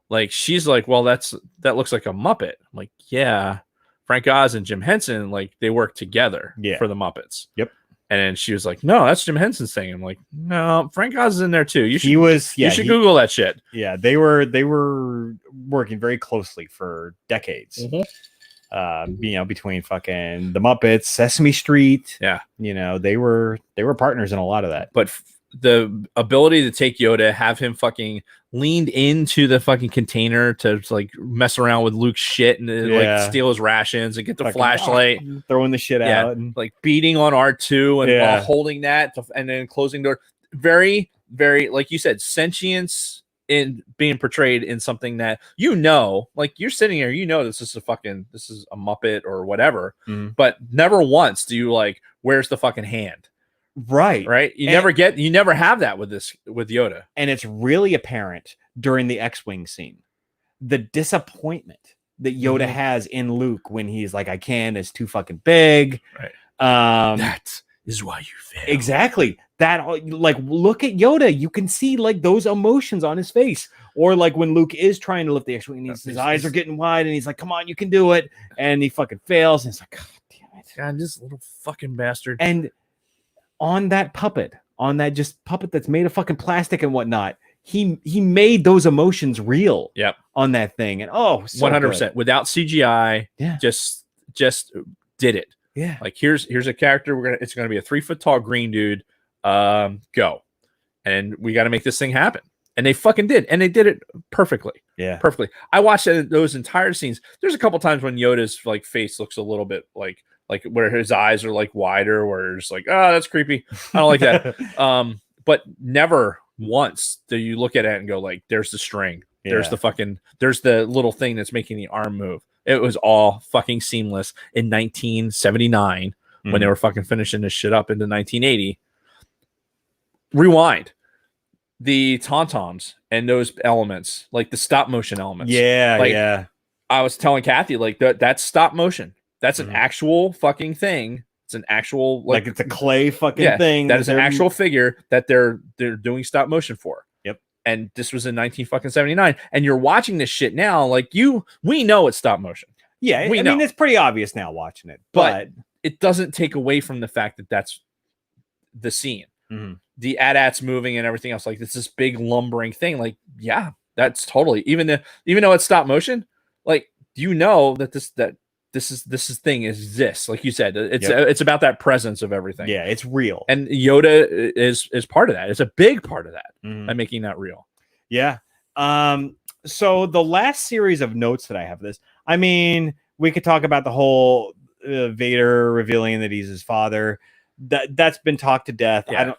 Like she's like, well, that looks like a Muppet. I'm like, yeah, Frank Oz and Jim Henson, like they work together for the Muppets. Yep. And then she was like, no, that's Jim Henson's thing. I'm like, no, Frank Oz is in there too. You should Google that shit. Yeah, they were working very closely for decades. Between fucking the Muppets, Sesame Street. Yeah. They were partners in a lot of that. But the ability to take Yoda, have him fucking leaned into the fucking container to like mess around with Luke's shit and like steal his rations and get the fucking flashlight, throwing the shit out, and like beating on R2 and while holding that and then closing the door. Very, very, like you said, sentience in being portrayed in something that like you're sitting here, this is a Muppet or whatever, but never once do you like, where's the fucking hand? Right. You never have that with Yoda. And it's really apparent during the X-Wing scene, the disappointment that Yoda has in Luke when he's like, I can, it's too fucking big. Right. That is why you fail. Exactly. That, like, look at Yoda. You can see like those emotions on his face. Or like when Luke is trying to lift the X-Wing and his eyes are getting wide and he's like, come on, you can do it. And he fucking fails. And it's like, God damn it. God, this little fucking bastard. And on that puppet, on that just puppet that's made of fucking plastic and whatnot, he made those emotions real. Yep. On that thing, and so 100% without CGI. Yeah. Just did it. Yeah. Like here's a character. It's gonna be a 3 foot tall green dude. Go, and we got to make this thing happen. And they fucking did, and they did it perfectly. Yeah, perfectly. I watched those entire scenes. There's a couple times when Yoda's like face looks a little bit like where his eyes are like wider, where it's like, oh, that's creepy. I don't like that. But never once do you look at it and go like, there's the string. There's there's the little thing that's making the arm move. It was all fucking seamless in 1979 when they were fucking finishing this shit up into 1980. Rewind the tauntauns and those elements, like the stop motion elements. Yeah. I was telling Kathy, like that's stop motion. That's an actual fucking thing. It's an actual like it's a clay fucking thing. That is an actual figure that they're doing stop motion for. Yep. And this was in 1979. And you're watching this shit now, like we know it's stop motion. Yeah, I mean it's pretty obvious now watching it, but it doesn't take away from the fact that that's the scene. The AT-ATs moving and everything else. Like it's this big lumbering thing. Like, yeah, that's totally even though it's stop motion, like you know that this thing exists. Like you said, it's about that presence of everything. Yeah, it's real. And Yoda is part of that. It's a big part of that by making that real. Yeah. So the last series of notes that I have this, I mean, we could talk about the whole Vader revealing that he's his father. That's been talked to death. Yeah.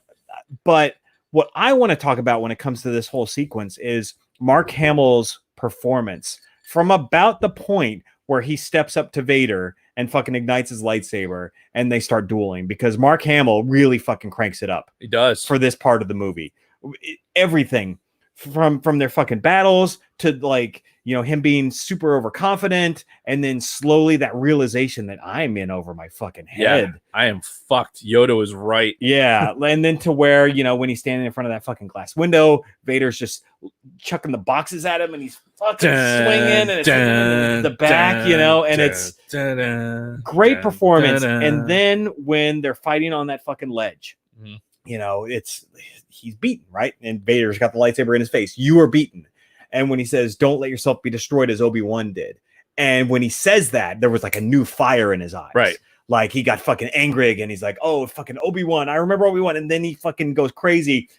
But what I want to talk about when it comes to this whole sequence is Mark Hamill's performance from about the point where he steps up to Vader and fucking ignites his lightsaber and they start dueling, because Mark Hamill really fucking cranks it up. He does for this part of the movie. Everything from their fucking battles to like, him being super overconfident, and then slowly that realization that I'm in over my fucking head. Yeah, I am fucked. Yoda was right. Yeah. And then to where, when he's standing in front of that fucking glass window, Vader's just chucking the boxes at him and he's fucking swinging and it's in the back, and it's great performance. And then when they're fighting on that fucking ledge, he's beaten, right? And Vader's got the lightsaber in his face. You are beaten. And when he says, don't let yourself be destroyed as Obi-Wan did. And when he says that, there was like a new fire in his eyes. Right. Like he got fucking angry again. He's like, oh, fucking Obi-Wan. I remember Obi-Wan. And then he fucking goes crazy.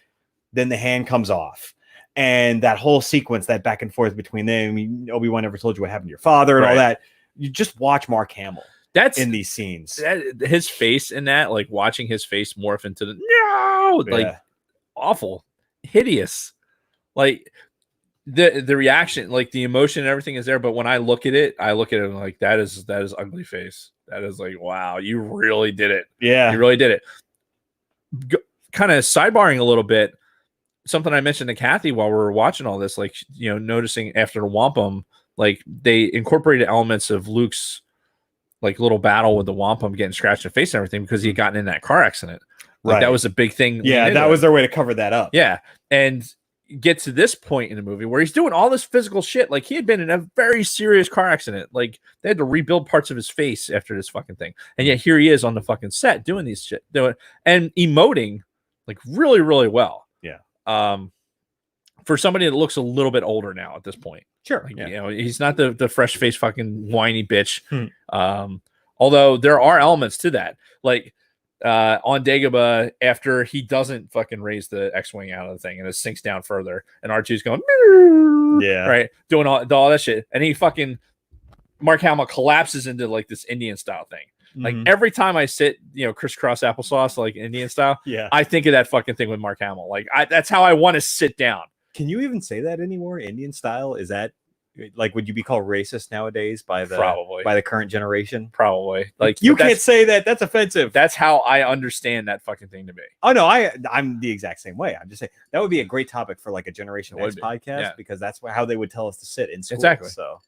Then the hand comes off. And that whole sequence, that back and forth between them. I mean, Obi-Wan never told you what happened to your father and all that. You just watch Mark Hamill. That's in these scenes. His face in that, like watching his face morph into like awful, hideous. Like the reaction, like the emotion and everything is there. But when I look at it and like, that is ugly face. That is like, wow, you really did it. Yeah. You really did it. Kind of sidebarring a little bit, something I mentioned to Kathy while we were watching all this, like, noticing after the wampum, like they incorporated elements of Luke's like little battle with the wampum getting scratched in the face and everything because he had gotten in that car accident. Like right. That was a big thing. Yeah, that was their way to cover that up. Yeah. And get to this point in the movie where he's doing all this physical shit. Like he had been in a very serious car accident. Like they had to rebuild parts of his face after this fucking thing. And yet here he is on the fucking set doing these shit, and emoting like really, really well. Yeah. For somebody that looks a little bit older now at this point. Sure. Like, he's not the fresh face fucking whiny bitch. Although there are elements to that. Like on Dagobah, after he doesn't fucking raise the X-Wing out of the thing and it sinks down further, and R2's going, right, doing all that shit, and he fucking Mark Hamill collapses into like this Indian style thing. Like every time I sit, crisscross applesauce, like Indian style, I think of that fucking thing with Mark Hamill. Like that's how I want to sit down. Can you even say that anymore? Indian style? Is that like, would you be called racist nowadays by the current generation? Probably. Like you can't say that. That's offensive. That's how I understand that fucking thing to be. Oh no, I'm the exact same way. I'm just saying that would be a great topic for like a Generation X podcast, because that's how they would tell us to sit in school. Exactly. So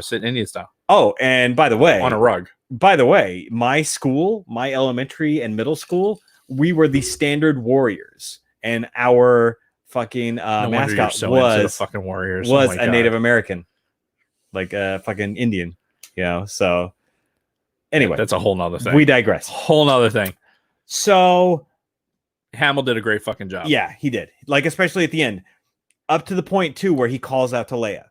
sit Indian style. Oh, and by the way, on a rug. By the way, my school, my elementary and middle school, we were the standard warriors, and our fucking mascot was fucking warriors. Was a Native American, like a fucking Indian, so Anyway, that's a whole nother thing. We digress. Whole nother thing. So Hamill did a great fucking job. Yeah, he did. Like, especially at the end, up to the point too where he calls out to Leia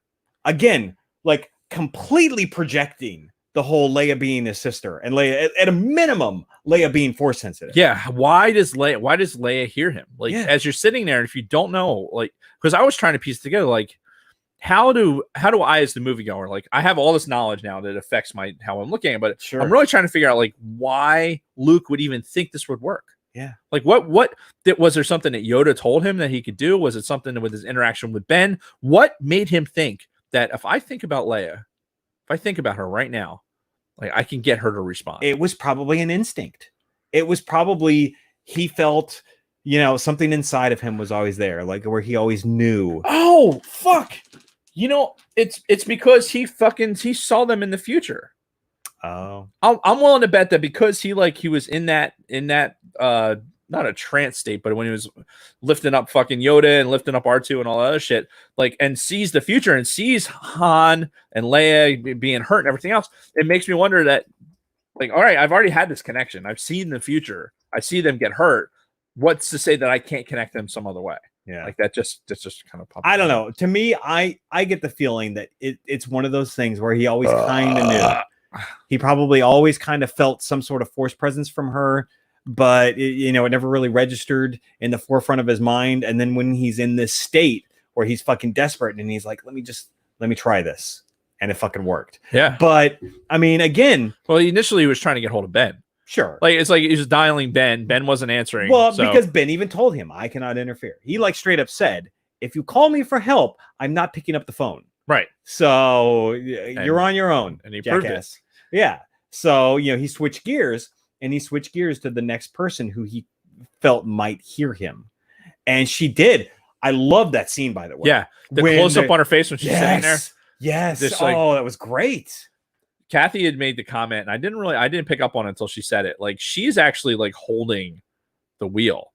again, like completely projecting the whole Leia being his sister, and Leia at a minimum, Leia being force sensitive. Yeah. Why does Leia hear him? Like, as you're sitting there, if you don't know, like, because I was trying to piece it together, like, how do I, as the moviegoer, like, I have all this knowledge now that affects how I'm looking at it, but I'm really trying to figure out, like, why Luke would even think this would work. Yeah. Like, what was there something that Yoda told him that he could do? Was it something with his interaction with Ben? What made him think that if I think about Leia, if I think about her right now, like, I can get her to respond? It was probably an instinct. It was probably, he felt, something inside of him was always there, like where he always knew. Oh, fuck. It's because he saw them in the future. Oh, I'm willing to bet that because he was in that not a trance state, but when he was lifting up fucking Yoda and lifting up R2 and all that other shit, like, and sees the future and sees Han and Leia being hurt and everything else, it makes me wonder that, like, all right, I've already had this connection. I've seen the future. I see them get hurt. What's to say that I can't connect them some other way? Yeah, like that's just kind of popped. I don't know. To me, I get the feeling that it's one of those things where he always kind of knew. He probably always kind of felt some sort of force presence from her, but it never really registered in the forefront of his mind. And then when he's in this state where he's fucking desperate and he's like, let me try this, and it fucking worked. Yeah. But I mean, again, well, initially he was trying to get hold of Ben. Sure. Like, it's like he was dialing Ben. Ben wasn't answering. Well, because Ben even told him, I cannot interfere. He like straight up said, if you call me for help, I'm not picking up the phone. Right. So you're on your own. And he proved it. Yeah. So, he switched gears to the next person who he felt might hear him. And she did. I love that scene, by the way. Yeah. The close up on her face when she's sitting there. Yes. That was great. Kathy had made the comment, and I didn't pick up on it until she said it. Like, she's actually like holding the wheel,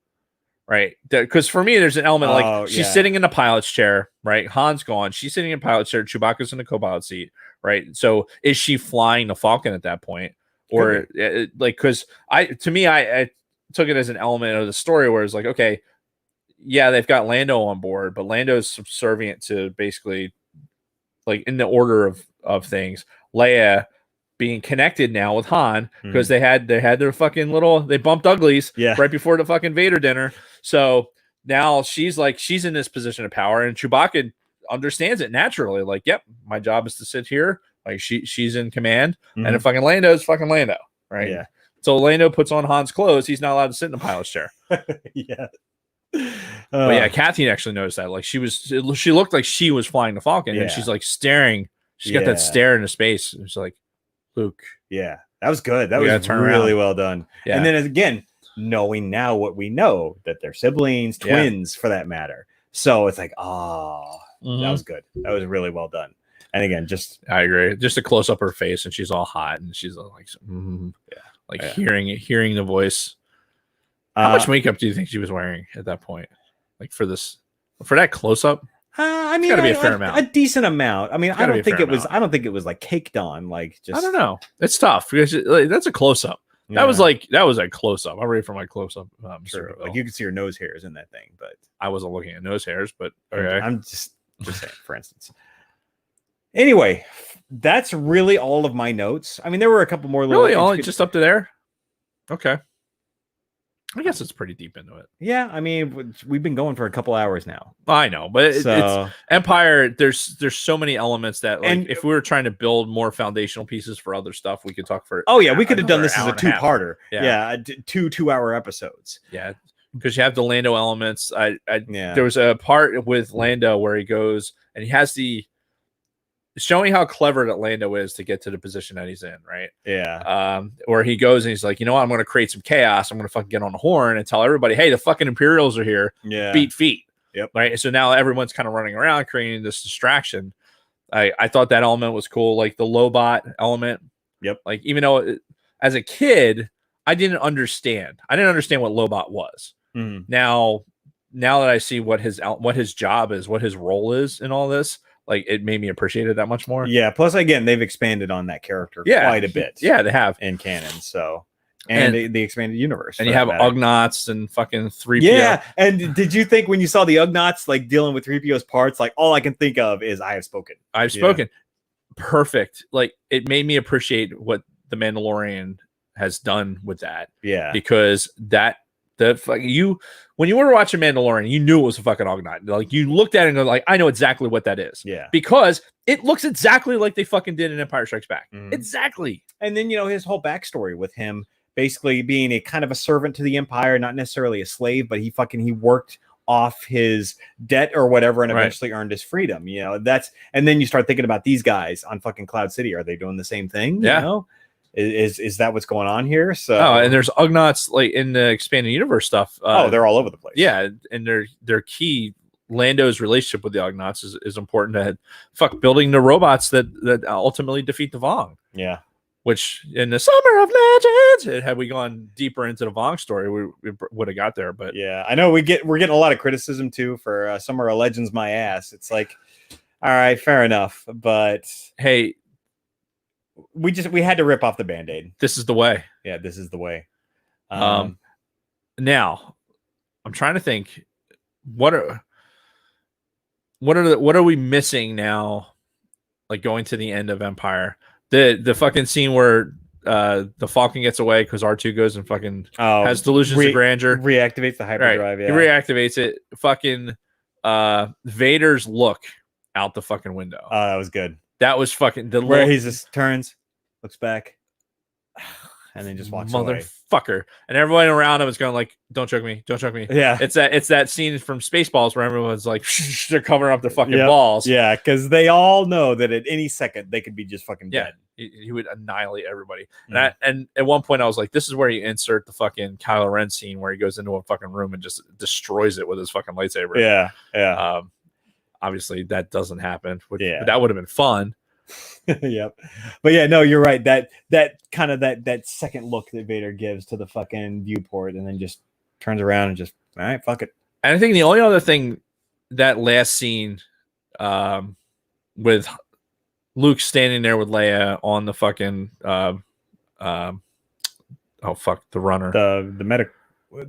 right? Because for me, there's an element she's sitting in the pilot's chair, right? Han's gone. She's sitting in the pilot's chair. Chewbacca's in the co-pilot seat, right? So is she flying the Falcon at that point, or because I took it as an element of the story where it's like, okay, yeah, they've got Lando on board, but Lando's subservient to basically, like, in the order of things, Leia being connected now with Han because they had their fucking they bumped uglies right before the fucking Vader dinner. So now she's in this position of power, and Chewbacca understands it naturally. Like, yep, my job is to sit here. Like, she's in command, and if fucking Lando's fucking Lando, right? Yeah. So Lando puts on Han's clothes. He's not allowed to sit in the pilot's chair. Yeah. But yeah, Kathy actually noticed that. Like, she looked like she was flying the Falcon, and she's like staring. She's got that stare into space. It's like, Luke. Yeah, that was good. That was really well done. Yeah. And then again, knowing now what we know, that they're siblings, twins for that matter. So it's like, that was good. That was really well done. And again, I agree. Just a close up her face, and she's all hot, and she's like, hearing the voice. How much makeup do you think she was wearing at that point? Like, for that close up? I mean, gotta be a fair amount, a decent amount. I mean, I don't think it was like caked on. Like, just I don't know. It's tough because that's a close up. Yeah. That was a close up. I'm ready for my close up. Sure. Like, you can see your nose hairs in that thing, but I wasn't looking at nose hairs. But okay, I'm just saying, for instance. Anyway, that's really all of my notes. I mean, there were a couple more. Only just up to there. Okay. I guess it's pretty deep into it. Yeah, I mean, we've been going for a couple hours now. I know, but it's Empire. There's so many elements that, like, and if we were trying to build more foundational pieces for other stuff, we could talk for. Oh yeah, we could have done this as a two-parter. Yeah, 2-2-hour episodes. Yeah, because you have the Lando elements. There was a part with Lando where he goes and he has showing how clever that Lando is to get to the position that he's in, right? Yeah. Where he goes and he's like, you know what? I'm going to create some chaos. I'm going to fucking get on the horn and tell everybody, hey, the fucking Imperials are here. Yeah. Beat feet. Yep. Right. So now everyone's kind of running around creating this distraction. I thought that element was cool. Like the Lobot element. Yep. Like, even though as a kid, I didn't understand what Lobot was. Now that I see what his job is, what his role is in all this, like it made me appreciate it that much more. Yeah. Plus, again, they've expanded on that character quite a bit. Yeah, they have in canon. So. And the expanded universe. And you have Ugnaughts and fucking 3PO. Yeah. And did you think when you saw the Ugnaughts like dealing with 3PO's parts, like all I can think of is I have spoken. I've spoken. Perfect. Like it made me appreciate what the Mandalorian has done with that. Yeah. Because when you were watching Mandalorian, you knew it was a fucking Ugnaught. Like you looked at it and go like, I know exactly what that is. Yeah. Because it looks exactly like they fucking did in Empire Strikes Back. Exactly. And then his whole backstory with him basically being a kind of a servant to the Empire, not necessarily a slave, but he worked off his debt or whatever and eventually earned his freedom. And then you start thinking about these guys on fucking Cloud City. Are they doing the same thing? Yeah. Is that what's going on here? So and there's Ugnaughts like in the expanded universe stuff. They're all over the place. Yeah, and they're key. Lando's relationship with the Ugnaughts is important to building the robots that ultimately defeat the Vong. Yeah. Which in the Summer of Legends, had we gone deeper into the Vong story, we would have got there. But yeah, I know we're getting a lot of criticism too for Summer of Legends. My ass. It's like, all right, fair enough, but hey, we had to rip off the Band-Aid. This is the way. Yeah, this is the way. Now, I'm trying to think, what are we missing now? Like going to the end of Empire. The fucking scene where the Falcon gets away because R2 goes and fucking has delusions of grandeur, reactivates the hyperdrive. Right. Yeah, he reactivates it. Fucking Vader's look out the fucking window. Oh, that was good. That was fucking where he just turns, looks back, and then just walks away. Motherfucker. And everyone around him is going like, don't choke me. Don't choke me. Yeah. It's that scene from Spaceballs where everyone's like, they're covering up their fucking balls. Yeah, because they all know that at any second they could be just fucking dead. He would annihilate everybody. And at one point I was like, this is where you insert the fucking Kylo Ren scene where he goes into a fucking room and just destroys it with his fucking lightsaber. Yeah. Yeah. Obviously that doesn't happen. But that would have been fun. Yep. But yeah, no, you're right. That kind of that second look that Vader gives to the fucking viewport and then just turns around and just, all right, fuck it. And I think the only other thing, that last scene with Luke standing there with Leia on the fucking the runner. The medic.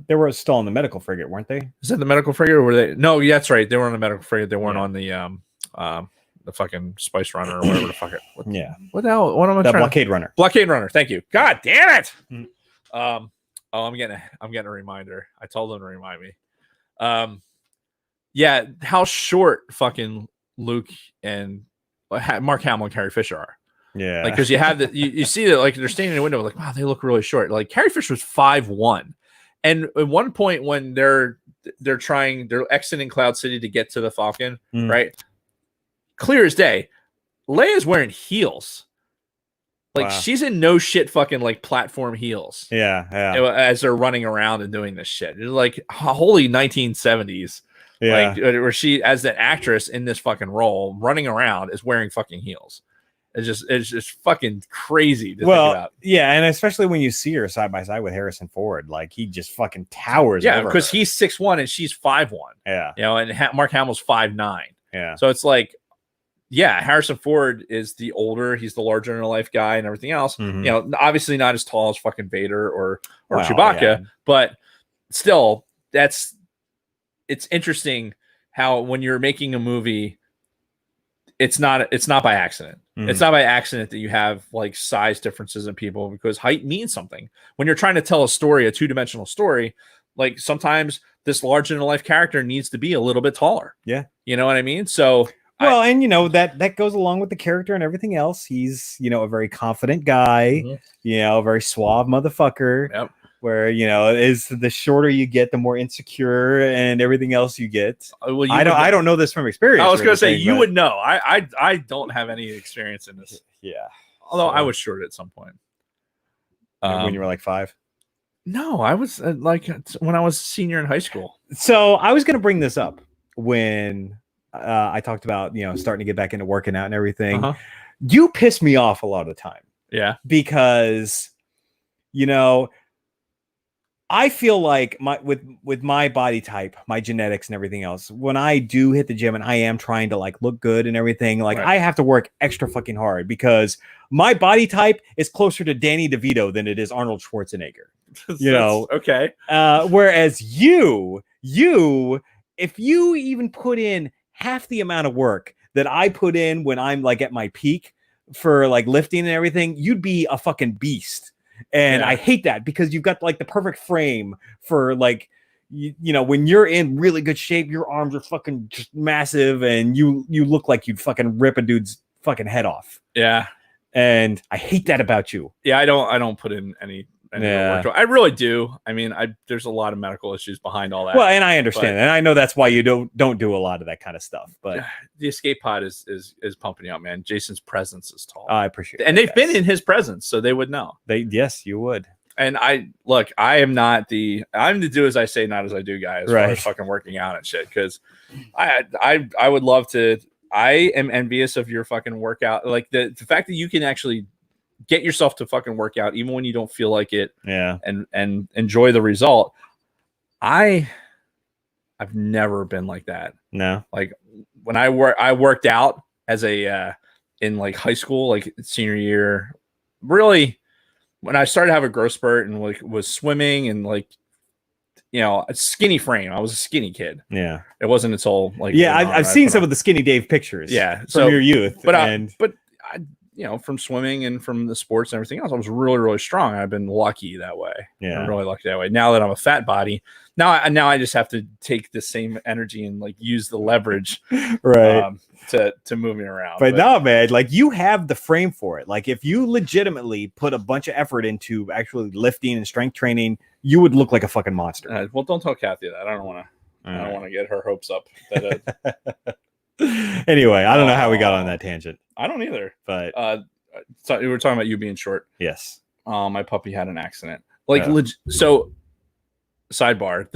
They were still on the medical frigate, weren't they? Is that the medical frigate or were they? No, that's right. They were on the medical frigate. They weren't on the fucking Spice Runner or whatever the fuck it. What the hell? What am I trying? Blockade Runner. Blockade Runner. Thank you. God damn it. I'm getting a reminder. I told them to remind me. Yeah, how short fucking Luke and Mark Hamill and Carrie Fisher are. Yeah, like because you have you see that like they're standing in the window like, wow, they look really short. Like Carrie Fisher was 5'1", and at one point when they're exiting Cloud City to get to the Falcon, right? Clear as day, Leia's wearing heels. Like she's in no shit fucking like platform heels. Yeah. As they're running around and doing this shit. It's like holy 1970s. Yeah. Like where she as an actress in this fucking role running around is wearing fucking heels. It's just fucking crazy to think about. Yeah, and especially when you see her side by side with Harrison Ford, like he just fucking towers over because her. He's 6'1" and she's 5'1". Yeah. And Mark Hamill's 5'9". Yeah. So it's like, yeah, Harrison Ford is the older, he's the larger than life guy and everything else. Obviously not as tall as fucking Vader or Chewbacca, but still, it's interesting how when you're making a movie, it's not by accident. It's not by accident that you have like size differences in people because height means something. When you're trying to tell a story, a two-dimensional story, like sometimes this larger than life character needs to be a little bit taller. Yeah. You know what I mean? So and that goes along with the character and everything else. He's, a very confident guy, a very suave motherfucker. Yep. Where, is the shorter you get, the more insecure and everything else you get. Well, I don't know this from experience. I was going to say you would know. I don't have any experience in this. Yeah. Although I was short at some point. When you were like 5? No, I was like when I was a senior in high school. So I was going to bring this up when I talked about, starting to get back into working out and everything. You piss me off a lot of the time. Yeah. Because, I feel like with my body type, my genetics and everything else, when I do hit the gym and I am trying to like look good and everything, like Right. I have to work extra fucking hard because my body type is closer to Danny DeVito than it is Arnold Schwarzenegger. You know, okay. Whereas you, if you even put in half the amount of work that I put in when I'm like at my peak for like lifting and everything, you'd be a fucking beast. And I hate that because you've got like the perfect frame for like, you know, when you're in really good shape, your arms are fucking just massive and you look like you'd fucking rip a dude's fucking head off. Yeah. And I hate that about you. Yeah. I don't put in any work. I really do. I mean, there's a lot of medical issues behind all that. Well, and I understand, and I know that's why you don't do a lot of that kind of stuff. But the escape pod is pumping you out, man. Jason's presence is tall. I appreciate it. And they've been in his presence, so they would know. Yes, you would. And I'm the do as I say, not as I do guy as far as fucking working out and shit. Because I would love to. I am envious of your fucking workout. Like the fact that you can actually get yourself to fucking work out even when you don't feel like it. Yeah. And enjoy the result. I've never been like that. No. Like when I worked out as a in like high school, like senior year, really when I started to have a growth spurt and like was swimming and like, you know, a skinny frame. I was a skinny kid. Yeah. It wasn't until like, I've seen some of the Skinny Dave pictures. Yeah. From your youth. But I, you know, from swimming and from the sports and everything else, I was really, really strong. I've been lucky that way. Yeah. I'm really lucky that way. Now that I'm a fat body, now I just have to take the same energy and like use the leverage right to move me around. But no, man, like you have the frame for it. Like if you legitimately put a bunch of effort into actually lifting and strength training, you would look like a fucking monster. Well, don't tell Kathy that. I don't want to get her hopes up. Anyway, I don't know how we got on that tangent. I don't either. But so we were talking about you being short. Yes. My puppy had an accident. Like so. Sidebar: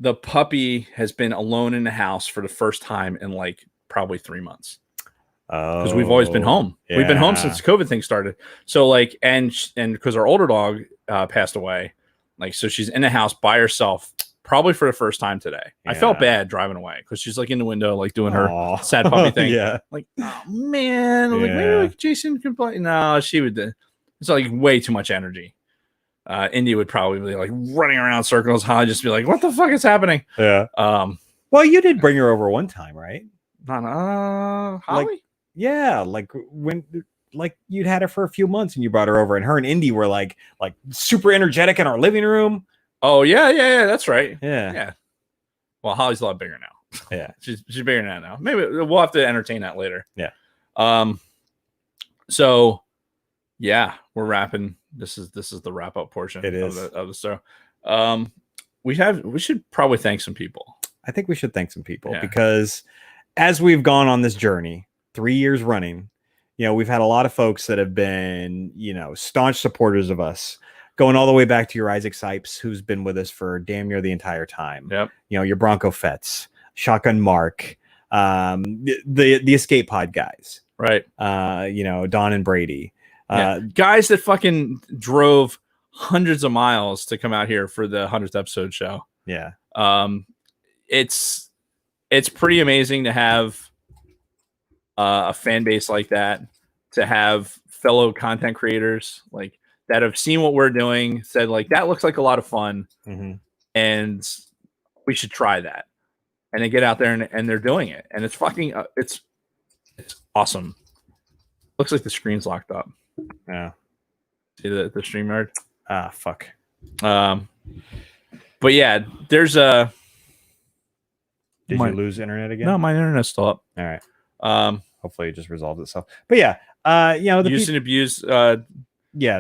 the puppy has been alone in the house for the first time in like probably 3 months. Because we've always been home. Yeah. We've been home since the COVID thing started. So like, and because our older dog passed away, like so she's in the house by herself. Probably for the first time today. Yeah. I felt bad driving away because she's like in the window, like doing her sad puppy thing. Yeah. Like, oh man. Like maybe like Jason could play. No, she would. It's like way too much energy. Indy would probably be like running around circles. I'd just be like, what the fuck is happening? Yeah. Well, you did bring her over one time, right? Holly? Like when like you'd had her for a few months and you brought her over and her and Indy were like super energetic in our living room. Oh yeah, that's right. Yeah. Well, Holly's a lot bigger now. Yeah, she's bigger than that now. Maybe we'll have to entertain that later. Yeah. So, yeah, we're wrapping. This is the wrap up portion. It is of the show. We should probably thank some people. I think we should thank some people because as we've gone on this journey, 3 years running, you know, we've had a lot of folks that have been, you know, staunch supporters of us. Going all the way back to your Isaac Sipes, who's been with us for damn near the entire time. Yep. You know, your Bronco Fets, Shotgun Mark, the Escape Pod guys. Right. You know, Don and Brady. Guys that fucking drove hundreds of miles to come out here for the 100th episode show. Yeah. It's pretty amazing to have a fan base like that, to have fellow content creators like that have seen what we're doing, said like that looks like a lot of fun, and we should try that, and they get out there and they're doing it, and it's fucking it's awesome. Looks like the screen's locked up. Yeah, see the StreamYard. Fuck. But yeah, there's a. Did you lose internet again? No, my internet's still up. All right. Hopefully it just resolves itself. But yeah, you know, the use and abuse.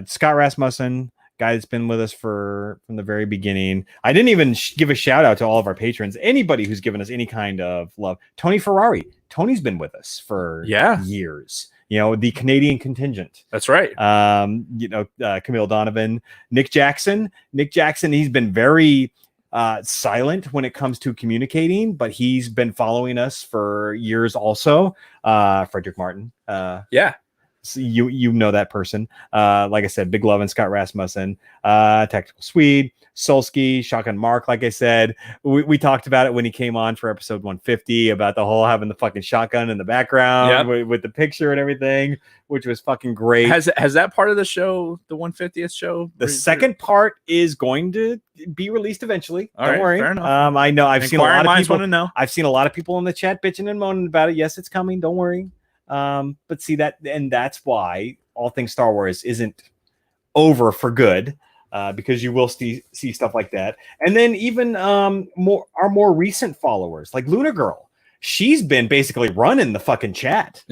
Scott Rasmussen, guy that's been with us from the very beginning. I didn't even give a shout out to all of our patrons. Anybody who's given us any kind of love. Tony Ferrari. Tony's been with us for years. You know, the Canadian contingent. That's right. You know, Camille Donovan, Nick Jackson. He's been very silent when it comes to communicating, but he's been following us for years also. Frederick Martin. So you know that person. Like I said, Big Love and Scott Rasmussen, Tactical Swede, Solski, Shotgun Mark. Like I said, we talked about it when he came on for episode 150 about the whole having the fucking shotgun in the background with the picture and everything, which was fucking great. Has that part of the show, the 150th show? The second part is going to be released eventually. Don't worry. Fair enough. I know I've seen a lot of people. Want to know. I've seen a lot of people in the chat bitching and moaning about it. Yes, it's coming. Don't worry. But see that, and that's why All Things Star Wars isn't over for good, because you will see stuff like that. And then even our more recent followers, like Luna Girl, she's been basically running the fucking chat,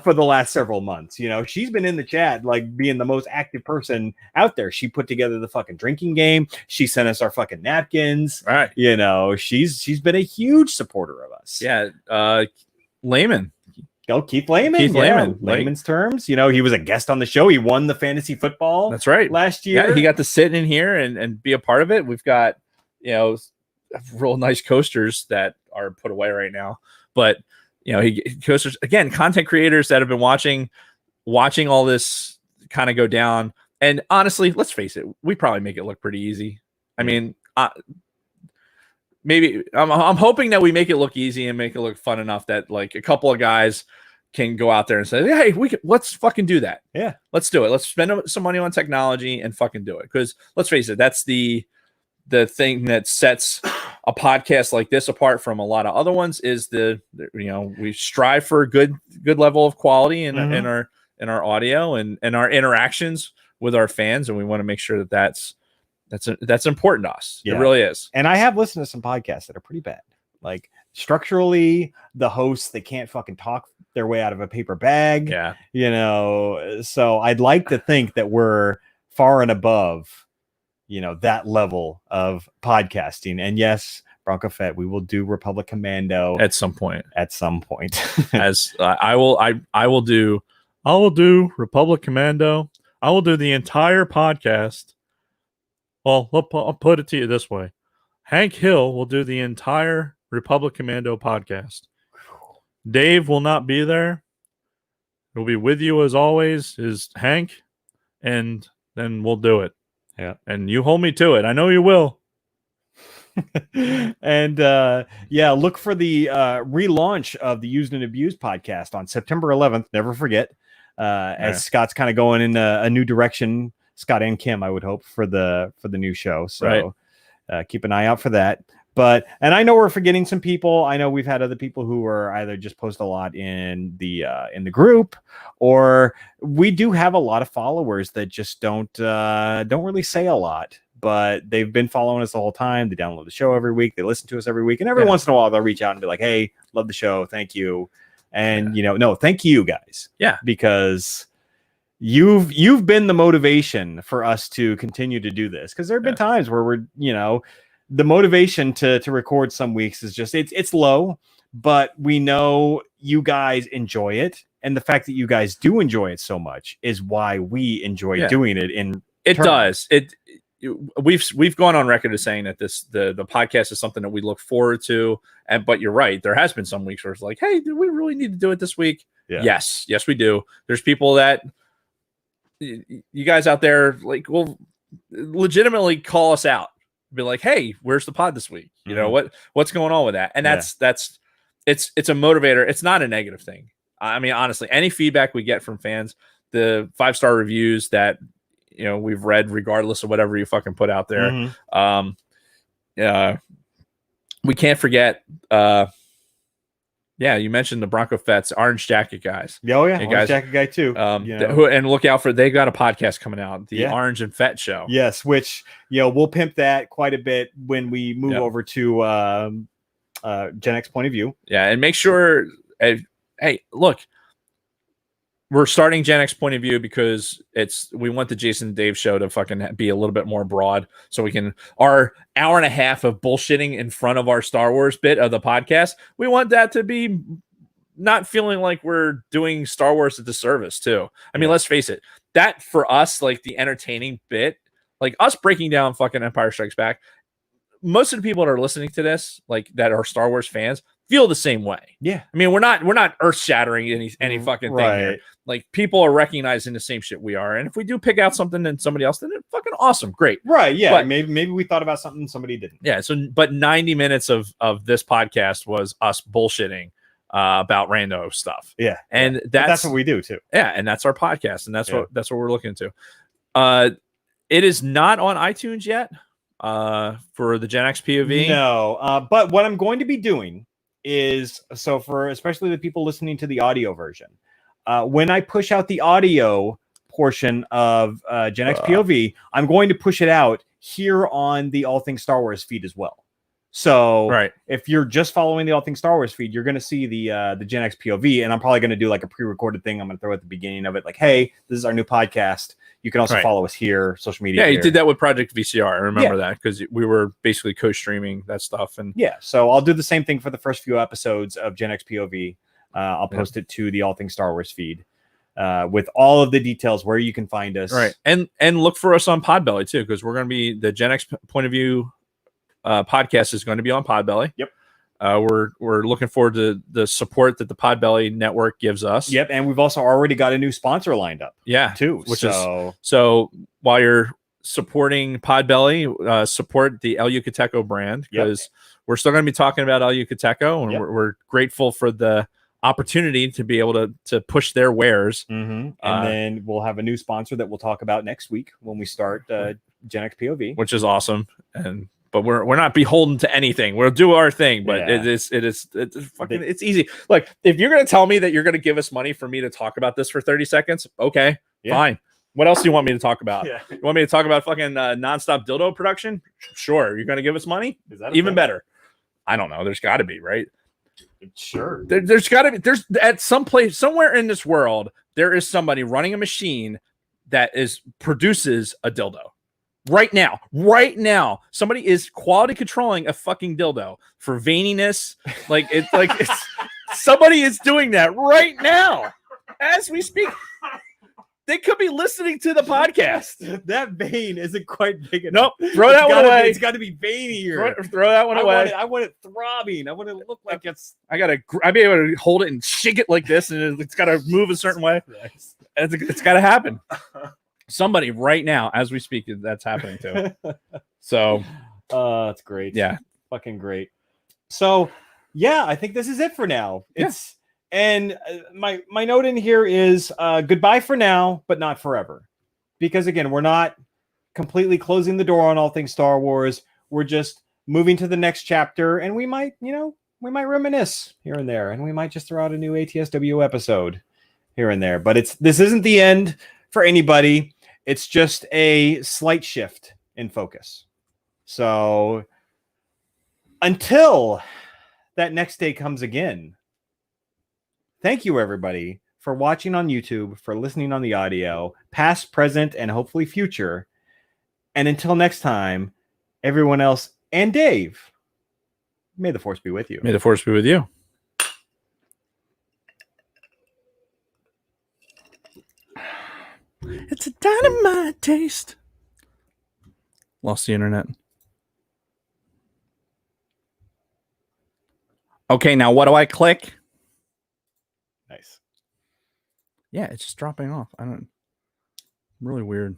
for the last several months. You know, she's been in the chat, like being the most active person out there. She put together the fucking drinking game. She sent us our fucking napkins. Right. You know, she's been a huge supporter of us. Yeah. Layman. Oh, Keith Layman. Layman's terms. You know, he was a guest on the show. He won the fantasy football. That's right. Last year. Yeah, he got to sit in here and be a part of it. We've got, real nice coasters that are put away right now. But, coasters, again, content creators that have been watching all this kind of go down. And honestly, let's face it, we probably make it look pretty easy. I mean, maybe I'm hoping that we make it look easy and make it look fun enough that like a couple of guys can go out there and say, hey, let's fucking do that. Yeah. Let's do it. Let's spend some money on technology and fucking do it. Because let's face it, that's the thing that sets a podcast like this apart from a lot of other ones is we strive for a good level of quality in our audio and our interactions with our fans. And we want to make sure that's important to us. Yeah. It really is. And I have listened to some podcasts that are pretty bad. Like structurally, the hosts, they can't fucking talk their way out of a paper bag. Yeah. So I'd like to think that we're far and above, that level of podcasting. And yes, Bronco Fett, we will do Republic Commando at some point. As I will do Republic Commando. I will do the entire podcast. Well, I'll put it to you this way. Hank Hill will do the entire Republic Commando podcast. Dave will not be there. He'll be with you as always, is Hank, and then we'll do it. Yeah. And you hold me to it. I know you will. And look for the relaunch of the Used and Abused podcast on September 11th. Never forget. As Scott's kind of going in a new direction. Scott and Kim, I would hope, for the new show. So keep an eye out for that. And I know we're forgetting some people. I know we've had other people who are either just post a lot in the group, or we do have a lot of followers that just don't really say a lot, but they've been following us the whole time. They download the show every week. They listen to us every week. And every once in a while they'll reach out and be like, hey, love the show. Thank you. And, thank you guys. Yeah. Because you've been the motivation for us to continue to do this. Because there have been times where we're, the motivation to record some weeks is just, it's low, but we know you guys enjoy it. And the fact that you guys do enjoy it so much is why we enjoy doing it. Does. We've gone on record as saying that the podcast is something that we look forward to. But you're right. There has been some weeks where it's like, hey, do we really need to do it this week? Yeah. Yes, we do. There's people that you guys out there will legitimately call us out. Be like, hey, where's the pod this week? You know, what's going on with that? And it's a motivator. It's not a negative thing. I mean, honestly, any feedback we get from fans, the 5-star reviews that we've read, regardless of whatever you fucking put out there. We can't forget. You mentioned the Bronco Fets, Orange Jacket guys. Oh yeah, Orange Jacket guy too. And look out for, they got a podcast coming out, the Orange and Fett Show. Yes, which we'll pimp that quite a bit when we move over to Gen X Point of View. Yeah, and make sure. Hey, look, we're starting Gen X Point of View because we want the Jason and Dave show to fucking be a little bit more broad, so we can, our hour and a half of bullshitting in front of our Star Wars bit of the podcast, we want that to be not feeling like we're doing Star Wars a disservice too. I mean, let's face it, that for us, like the entertaining bit, like us breaking down fucking Empire Strikes Back, most of the people that are listening to this, like that are Star Wars fans, feel the same way. Yeah. I mean, we're not earth shattering any fucking thing here. Like, people are recognizing the same shit we are, and if we do pick out something in somebody else, then it's fucking awesome, great. Right? Yeah. But maybe we thought about something somebody didn't. Yeah. So, but 90 minutes of this podcast was us bullshitting about rando stuff. Yeah. And that's what we do too. Yeah, and that's our podcast, and that's what we're looking to. It is not on iTunes yet for the Gen X POV. No, but what I'm going to be doing is, so for especially the people listening to the audio version, when I push out the audio portion of Gen X POV, I'm going to push it out here on the All Things Star Wars feed as well. So if you're just following the All Things Star Wars feed, you're going to see the Gen X POV, and I'm probably going to do like a pre-recorded thing. I'm going to throw at the beginning of it, like, hey, this is our new podcast. You can also follow us here, social media. Yeah, here. you did that with Project VCR. I remember that because we were basically co-streaming that stuff. And yeah, so I'll do the same thing for the first few episodes of Gen X POV. I'll post it to the All Things Star Wars feed with all of the details where you can find us. Right, and look for us on Podbelly too, because we're going to be the Gen X point of view podcast is going to be on Podbelly. Yep. We're looking forward to the support that the Podbelly network gives us. Yep, and we've also already got a new sponsor lined up. Yeah, too. So while you're supporting Podbelly, support the El Yucateco brand, because we're still going to be talking about El Yucateco, and we're grateful for the opportunity to be able to push their wares. And then we'll have a new sponsor that we'll talk about next week when we start Gen X POV, which is awesome. But we're not beholden to anything. We'll do our thing, but it's easy. Like, if you're going to tell me that you're going to give us money for me to talk about this for 30 seconds, okay, fine. What else do you want me to talk about? You want me to talk about fucking nonstop dildo production? Sure. You're going to give us money? Is that even better? I don't know. There's got to be, right? Sure. There's got to be. There's at some place somewhere in this world, there is somebody running a machine that produces a dildo. Right now, somebody is quality controlling a fucking dildo for veininess. It's somebody is doing that right now as we speak. They could be listening to the podcast. That vein isn't quite big enough. Nope. Throw that one away. It's got to be veinier. Throw that one away. I want it throbbing. I want it to look like it's. I'd be able to hold it and shake it like this, and it's got to move a certain way. It's got to happen. Somebody right now, as we speak, that's happening to. So, that's great. Yeah, fucking great. So, yeah, I think this is it for now. And my note in here is goodbye for now, but not forever, because again, we're not completely closing the door on all things Star Wars. We're just moving to the next chapter, and we might reminisce here and there, and we might just throw out a new ATSW episode here and there. But this isn't the end for anybody. It's just a slight shift in focus. So until that next day comes again, thank you, everybody, for watching on YouTube, for listening on the audio, past, present, and hopefully future. And until next time, everyone else and Dave, may the Force be with you. May the Force be with you. It's a dynamite taste. Lost the internet. Okay, now what do I click? Nice. Yeah, it's just dropping off. Really weird.